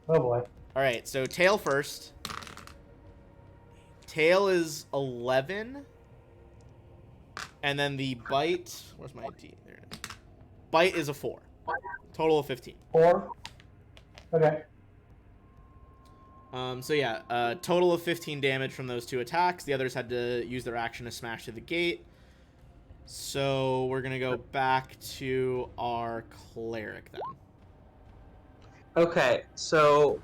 Oh boy. All right, so tail first. Tail is 11. And then the bite, where's my D? There it is. Bite is a 4. Total of 15. 4. Okay. So yeah, total of 15 damage from those two attacks. The others had to use their action to smash through the gate. So we're gonna go back to our cleric then. Okay, so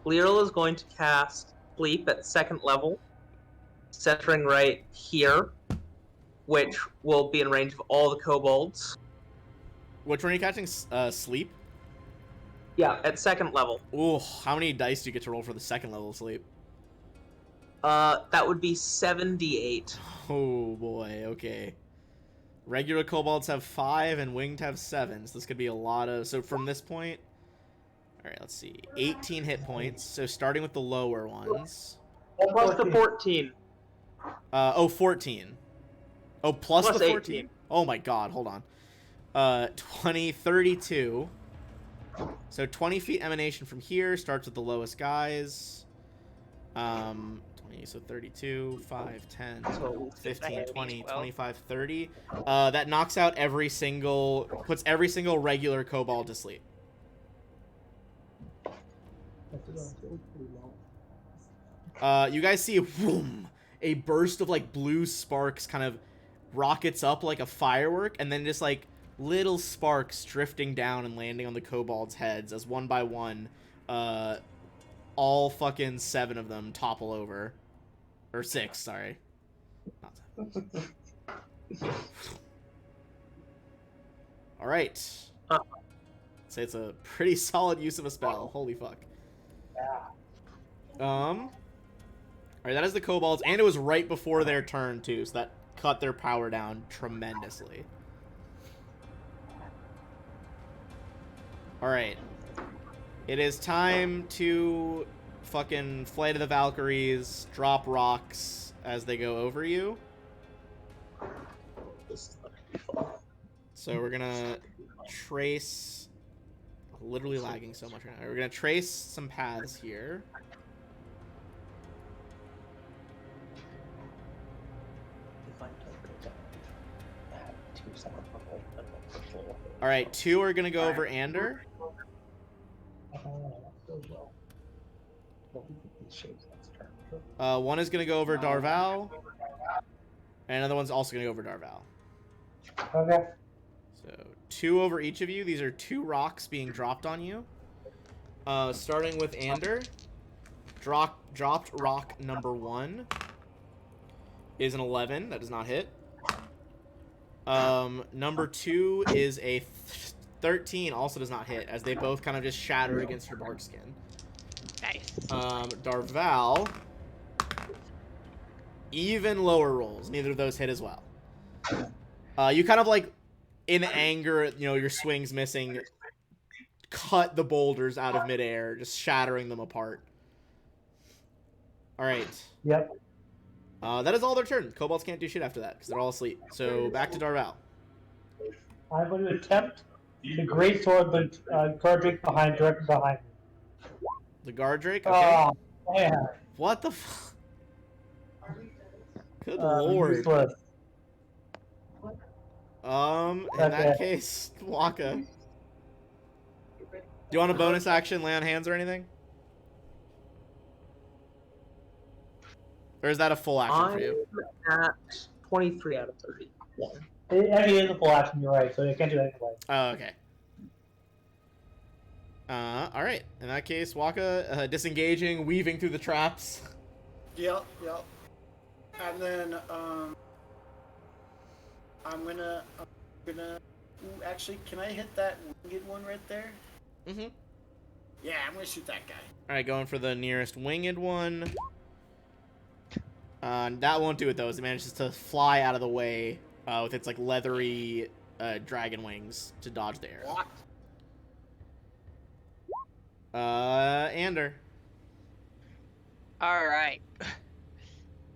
Lyral is going to cast Sleep at 2nd level, centering right here, which will be in range of all the kobolds. Which one are you catching? Sleep? Yeah, at 2nd level. Ooh, how many dice do you get to roll for the 2nd level of sleep? That would be 78. Oh boy, okay. Regular kobolds have 5 and winged have 7, so this could be a lot of... So from this point... Alright, let's see. 18 hit points, so starting with the lower ones. Plus the 14. 14. Oh, plus Plus the 14? 18. Oh my god, hold on. 20, 32. So 20 feet emanation from here, starts with the lowest guys. 20, so 32, 5, 10, 15, 20, 25, 30. That knocks out puts every single regular kobold to sleep. You guys see a burst of like blue sparks kind of rockets up like a firework, and then just like little sparks drifting down and landing on the kobolds' heads as one by one, all fucking 7 of them topple over. Or 6, sorry. Not 7. Alright. Say it's a pretty solid use of a spell. Holy fuck. Alright, that is the kobolds, and it was right before their turn too, so that cut their power down tremendously. Alright. It is time to fucking Flight of the Valkyries, drop rocks as they go over you. So we're gonna trace... Literally lagging so much right now. We're gonna trace some paths here. Alright, 2 are gonna go over Ander. One is gonna go over Darval. And another one's also gonna go over Darval. Okay. So 2 over each of you. These are 2 rocks being dropped on you. Starting with Ander. Dropped rock number 1 is an 11. That does not hit. Number 2 is a 13. Also does not hit, as they both kind of just shatter against your bark skin. Nice. Darval. Even lower rolls. Neither of those hit as well. You kind of like, in anger, you know, your swing's missing, cut the boulders out of midair, just shattering them apart. Alright. Yep. That is all their turn. Kobolds can't do shit after that, because they're all asleep. So, back to Darval. I'm going to attempt the great sword, the Gardrick directly behind me. The guard drake? Okay. Oh, man. What the fuck? Good lord. Useless. In that case, Waka. Do you want a bonus action, lay on hands or anything? Or is that a full action for you? I'm at 23 out of 31. It actually is a full action, you're right, so you can't do that anyway. Oh, okay. Alright. In that case, Waka, disengaging, weaving through the traps. Yep. And then, I'm gonna. Ooh, actually, can I hit that winged one right there? Mm-hmm. Yeah, I'm gonna shoot that guy. Alright, going for the nearest winged one. That won't do it though, as it manages to fly out of the way with its like leathery dragon wings to dodge the arrow. What? Ander. Alright.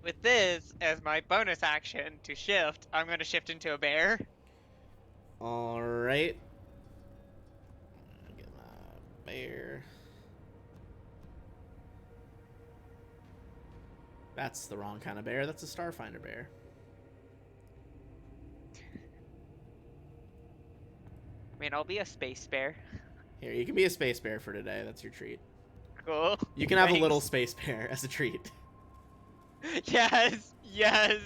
With this as my bonus action to shift, I'm going to shift into a bear. Alright. Get my bear. That's the wrong kind of bear. That's a Starfinder bear. I mean, I'll be a space bear. Here, you can be a space bear for today. That's your treat. Cool. You can have Thanks. a little space bear as a treat. Yes. Yeah,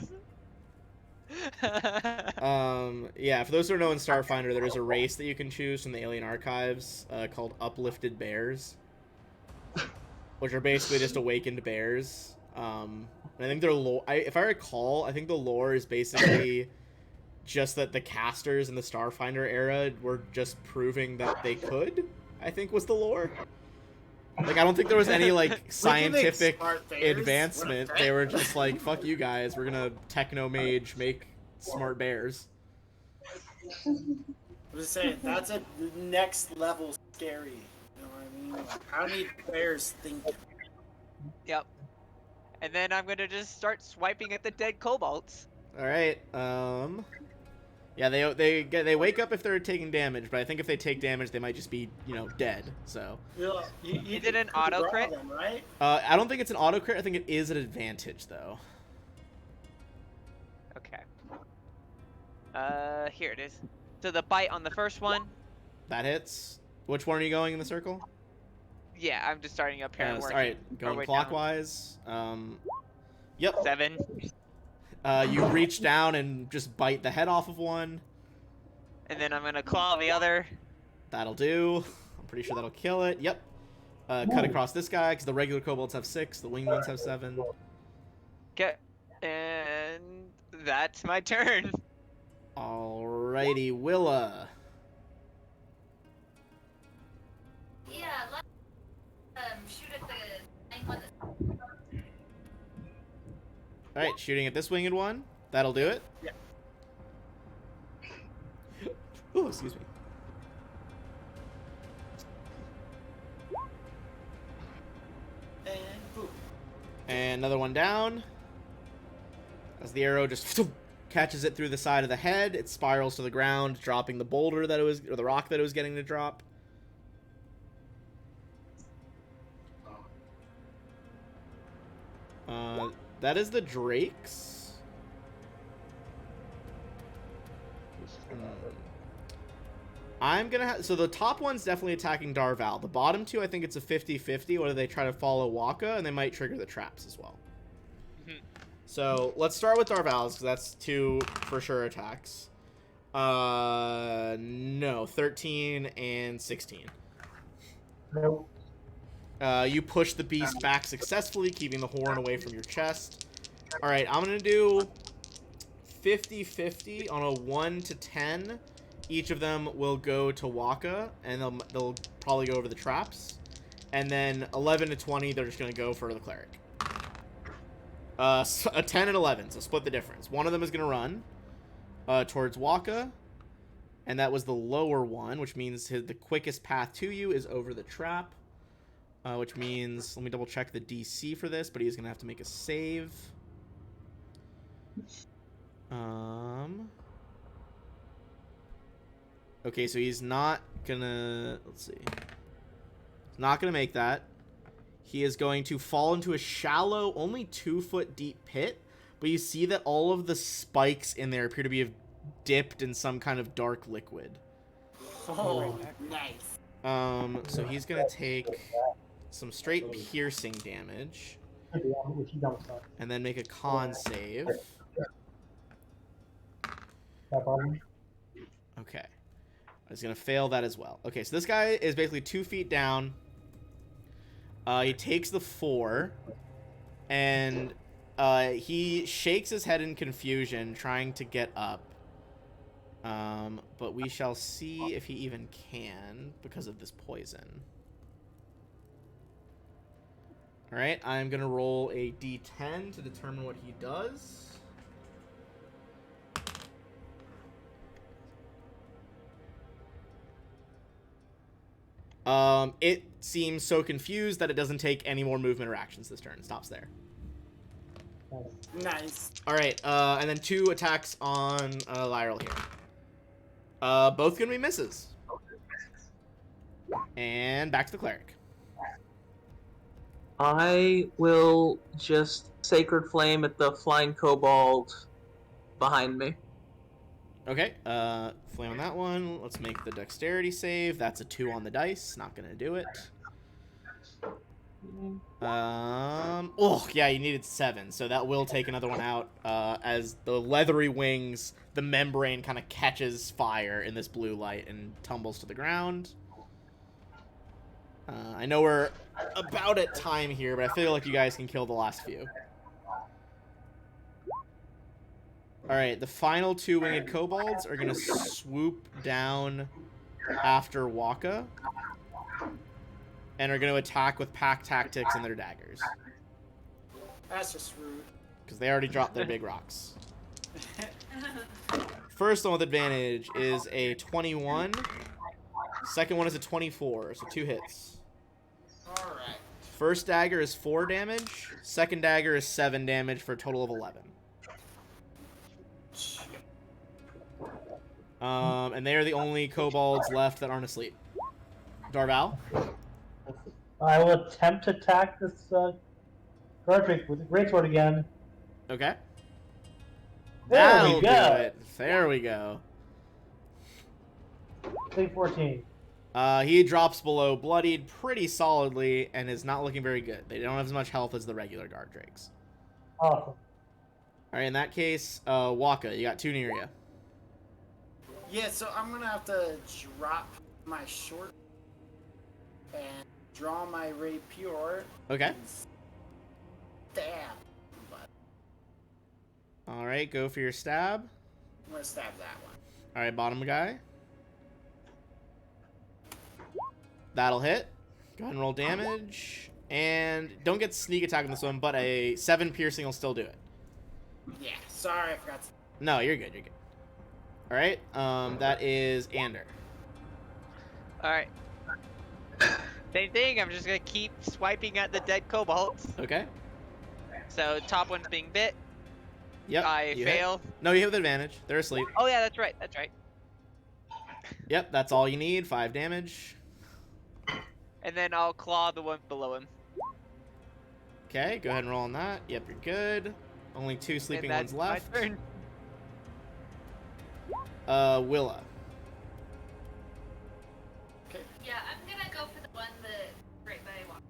for those who don't know, in Starfinder, there is a race that you can choose from the Alien Archives called Uplifted Bears, which are basically just awakened bears. And I think their lore, if I recall, I think the lore is basically just that the casters in the Starfinder era were just proving that they could, I think was the lore. Like, I don't think there was any, like, scientific advancement. They were just like, fuck you guys, we're gonna techno-mage make smart bears. I'm just saying, that's a next level scary. You know what I mean? Like, how many bears think? Yep. And then I'm going to just start swiping at the dead kobolds. Alright, yeah, they wake up if they're taking damage, but I think if they take damage, they might just be, dead, so. You did an auto crit? Them, right? I don't think it's an auto crit, I think it is an advantage, though. Okay. Here it is. So the bite on the first one. That hits. Which one are you going in the circle? Yeah, I'm just starting up here. and working Alright, our going way clockwise. Yep. down. 7. You reach down and just bite the head off of one. And then I'm gonna claw the other. That'll do. I'm pretty sure that'll kill it. Yep. Cut across this guy, because the regular kobolds have 6, the winged ones have 7. Okay. And that's my turn. Alrighty, Willa. Yeah, let's shoot at the thing with the... Alright, shooting at this winged one. That'll do it. Yeah. Oh, excuse me. And boom. And another one down. As the arrow just catches it through the side of the head, it spirals to the ground, dropping the boulder that it was, or the rock that it was getting to drop. That is the drakes. I'm gonna have, so the top one's definitely attacking Darval. The bottom two, I think it's a 50-50, whether they try to follow Waka, and they might trigger the traps as well. So let's start with Darval's, because that's 2 for sure attacks. No, 13 and 16. Nope. You push the beast back successfully, keeping the horn away from your chest. Alright, I'm going to do 50-50 on a 1 to 10. Each of them will go to Waka, and they'll probably go over the traps. And then 11 to 20, they're just going to go for the cleric. So a 10 and 11, so split the difference. One of them is going to run towards Waka, and that was the lower one, which means the quickest path to you is over the trap. Which means, let me double check the DC for this, but he's going to have to make a save. Okay, so he's not going to, let's see. He's not going to make that. He is going to fall into a shallow, only 2-foot deep pit, but you see that all of the spikes in there appear to be dipped in some kind of dark liquid. Oh, nice. So he's gonna take some straight piercing damage, and then make a con save. Okay. He's gonna fail that as well. Okay, so this guy is basically 2 feet down. He takes the 4, and he shakes his head in confusion, trying to get up. But we shall see if he even can because of this poison. Alright, I'm going to roll a d10 to determine what he does. It seems so confused that it doesn't take any more movement or actions this turn. It stops there. Nice. Alright, and then 2 attacks on Lyral here. Both gonna be misses. And back to the cleric. I will just Sacred Flame at the flying kobold behind me. Okay, flame on that one. Let's make the dexterity save. That's a 2 on the dice. Not gonna do it. Oh, yeah, you needed 7, so that will take another one out, as the leathery wings, the membrane kind of catches fire in this blue light and tumbles to the ground. I know we're about at time here, but I feel like you guys can kill the last few. Alright, the final 2 winged kobolds are going to swoop down after Waka, and are going to attack with pack tactics and their daggers. That's just rude. Because they already dropped their big rocks. First one with advantage is a 21. Second one is a 24, so 2 hits. Alright. First dagger is 4 damage. Second dagger is 7 damage for a total of 11. And they are the only kobolds left that aren't asleep. Darval? I will attempt to attack this Guardrake with the greatsword again. Okay. There we That'll go. do it. There we go. 14. He drops below bloodied pretty solidly and is not looking very good. They don't have as much health as the regular guard drakes. Awesome. Alright, in that case, Waka, you got 2 near you. Yeah, so I'm gonna have to drop my short and draw my rapier. Okay. And stab. But Alright, go for your stab. I'm gonna stab that one. Alright, bottom guy. That'll hit. Go ahead and roll damage. And don't get sneak attack on this one, but a 7 piercing will still do it. Yeah, sorry, I forgot to... No, you're good, you're good. Alright, that is Ander. Alright. Same thing, I'm just gonna keep swiping at the dead kobolds. Okay. So, top one's being bit. Yep. I you fail. hit. No, you hit with advantage. They're asleep. Oh yeah, that's right, that's right. Yep, that's all you need. 5 damage. And then I'll claw the one below him. Okay, go ahead and roll on that. Yep, you're good. Only 2 sleeping And ones that's my left. turn. Willa. Yeah, I'm gonna go for the one that right by Waka.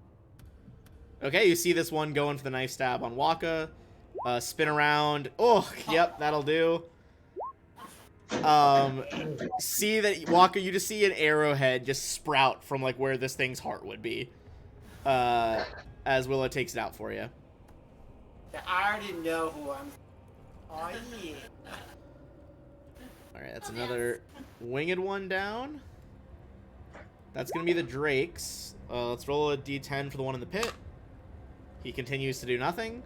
Okay, you see this one going for the knife stab on Waka. Spin around. Oh, yep, that'll do. See that, Waka, you just see an arrowhead just sprout from, like, where this thing's heart would be. As Willa takes it out for you. Yeah, I already know who I'm... Oh, yeah. Alright, that's another winged one down. That's going to be the Drakes. Let's roll a d10 for the one in the pit. He continues to do nothing.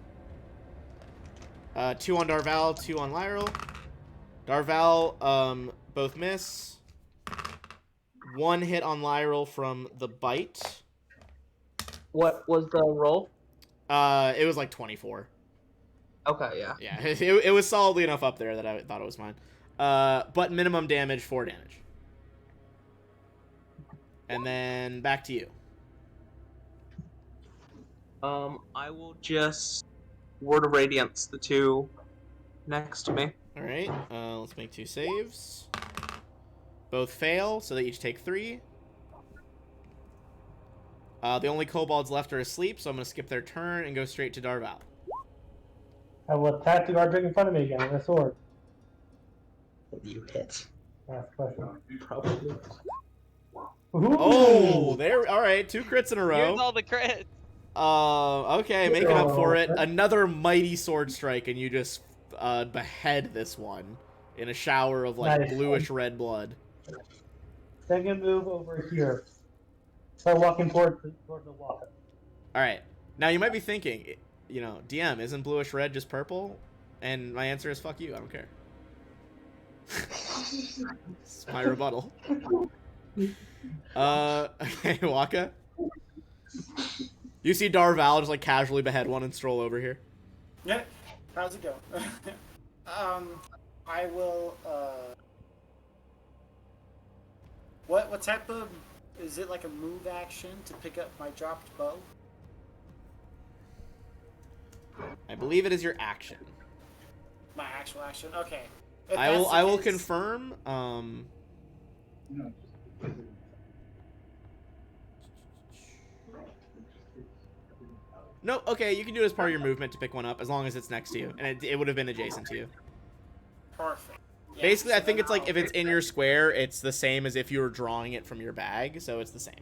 2 on Darval, 2 on Lyral. Darval, both miss. 1 hit on Lyral from the bite. What was the roll? It was like 24. Okay, yeah. Yeah, it was solidly enough up there that I thought it was fine. But minimum damage, 4 damage. And then back to you. I will just Word of Radiance the 2 next to me. All right. Let's make 2 saves. Both fail, so they each take 3. The only kobolds left are asleep, so I'm going to skip their turn and go straight to Darval. I will attack the guard drake in front of me again with a sword. You hit. Last question. Probably. Oh, there. All right, 2 crits in a row. Here's all the crits. Okay, making up for it. Another mighty sword strike, and you just behead this one in a shower of like Nice. bluish red blood. Second move over here. Start walking toward the walker. All right. Now you might be thinking, you know, DM, isn't bluish red just purple? And my answer is fuck you. I don't care. It's my rebuttal. Okay, Waka. You see Darval just like casually behead one and stroll over here. Yeah. How's it going? I will. What type of? Is it like a move action to pick up my dropped bow? I believe it is your action. My actual action. Okay. If I that's the will case- confirm. No, okay, you can do it as part of your movement to pick one up as long as it's next to you, and it would have been adjacent to you. Perfect. Yeah, Basically, so I think then it's like I'll if it's pick in your square, it's the same as if you were drawing it from your bag, so it's the same.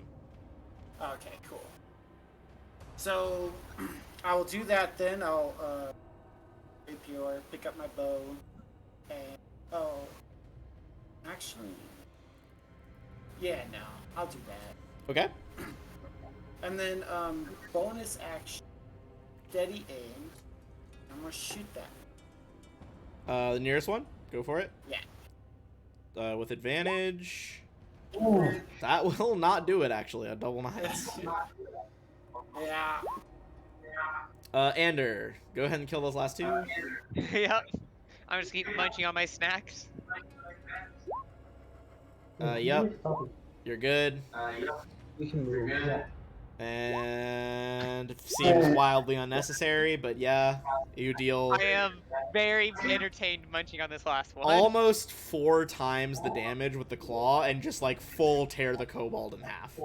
Okay, cool. So, I will do that then. I'll, rapier, pick up my bow, and, actually, yeah, no, I'll do that. Okay. And then, bonus action, steady aim, I'm gonna shoot that. The nearest one, go for it. Yeah. With advantage. Ooh. That will not do it, actually. A double nines. Yeah. Ander, go ahead and kill those last 2. Yep. I'm just keep munching on my snacks. Yep. You're good. We can move. Yeah. And seems wildly unnecessary, but yeah, you deal I am very entertained munching on this last one. almost 4 times the damage with the claw and just like full tear the kobold in half.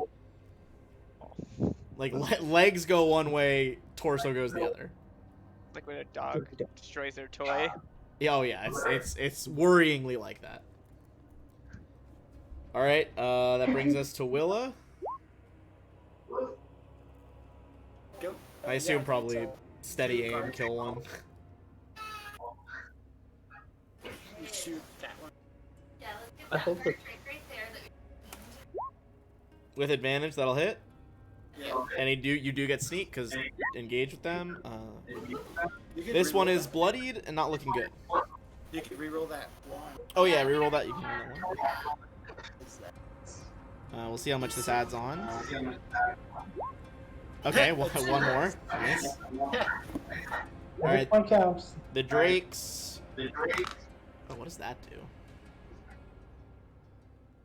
Like legs go one way, torso goes the other. Like when a dog destroys their toy. Yeah, oh yeah, it's worryingly like that. All right, that brings us to Willa. Go. I assume Yeah, probably it's, steady aim, kill one. you shoot that one. Yeah, let's get I that hope card that- trick right there that we With advantage, that'll hit. Yeah. And you do get sneak because engage with them. You can This one reroll is bloodied and not looking good. that. You can reroll that one. Oh yeah, reroll that. You can reroll that one. What's that? We'll see how much this adds on. Okay, one more. Nice. All right, One counts. the drakes. Oh, what does that do?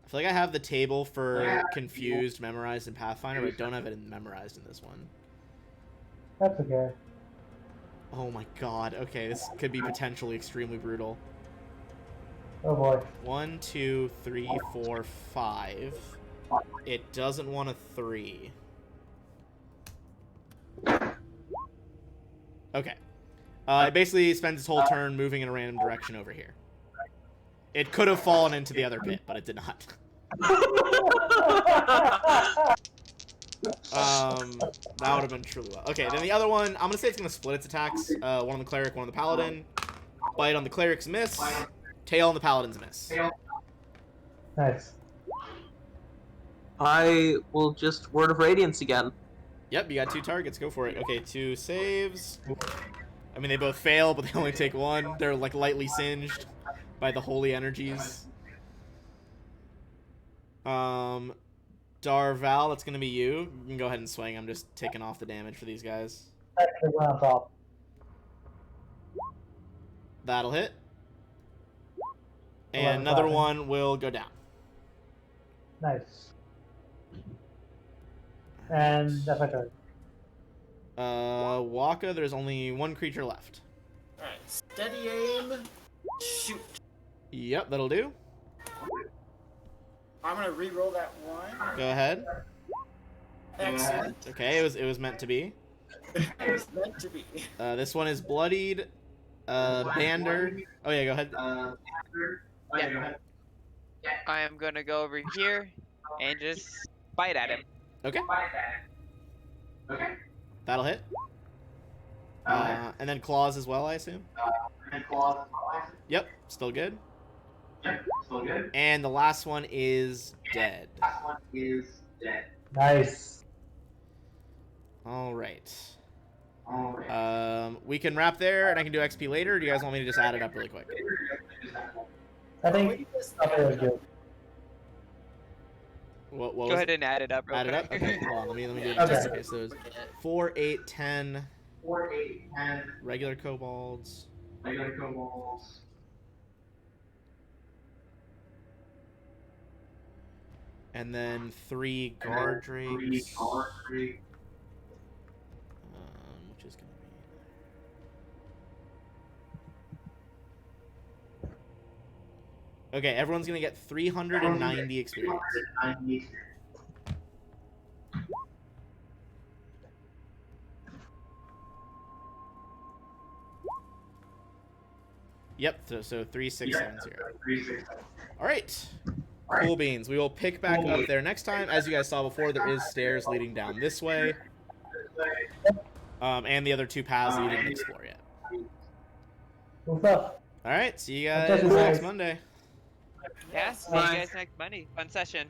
I feel like I have the table for confused memorized in Pathfinder, but I don't have it memorized in this one. That's okay. Oh my god. Okay, this could be potentially extremely brutal. Oh boy. 1, 2, 3, 4, 5. It doesn't want a 3. Okay. It basically spends its whole turn moving in a random direction over here. It could have fallen into the other pit, but it did not. That would have been truly well. Okay, then the other one, I'm gonna say it's gonna split its attacks. One on the cleric, one on the paladin. Bite on the cleric's miss. Tail on the paladin's miss. Nice. I will just Word of Radiance again. Yep, you got 2 targets. Go for it. Okay, 2 saves. I mean, they both fail, but they only take 1. They're like lightly singed by the holy energies. Darval, that's gonna be you. You can go ahead and swing. I'm just taking off the damage for these guys. That's the one on top. That'll hit. And 11 another clapping. one will go down. Nice. And that's my turn. Waka, there's only 1 creature left. Alright, steady aim, shoot. Yep, that'll do. I'm gonna re-roll that one. Go ahead. Excellent. Okay, it was meant to be. It was meant to be. This one is bloodied. Bander. Oh yeah, go ahead. I am gonna go over here and just bite at him. Okay. That'll hit. And then claws as well, I assume. Yep, still good. And the last one is dead. Nice. All right. We can wrap there, and I can do XP later. Or do you guys want me to just add it up really quick? I think something was good. What Go was ahead and add it up. Add it up. quick. Okay, hold on. Let me do it. Okay. Okay, so it was 4, 8, 10. Regular kobolds. And then 3 guard drakes. Which is gonna be. Okay, everyone's gonna get 390 experience. Yep, so 3670. All right. Cool beans. We will pick back up there next time. As you guys saw before, there is stairs leading down this way. And the other 2 paths that you didn't explore yet. What's up? All right, see you guys next Monday. Yeah, see you guys next Monday. Fun session.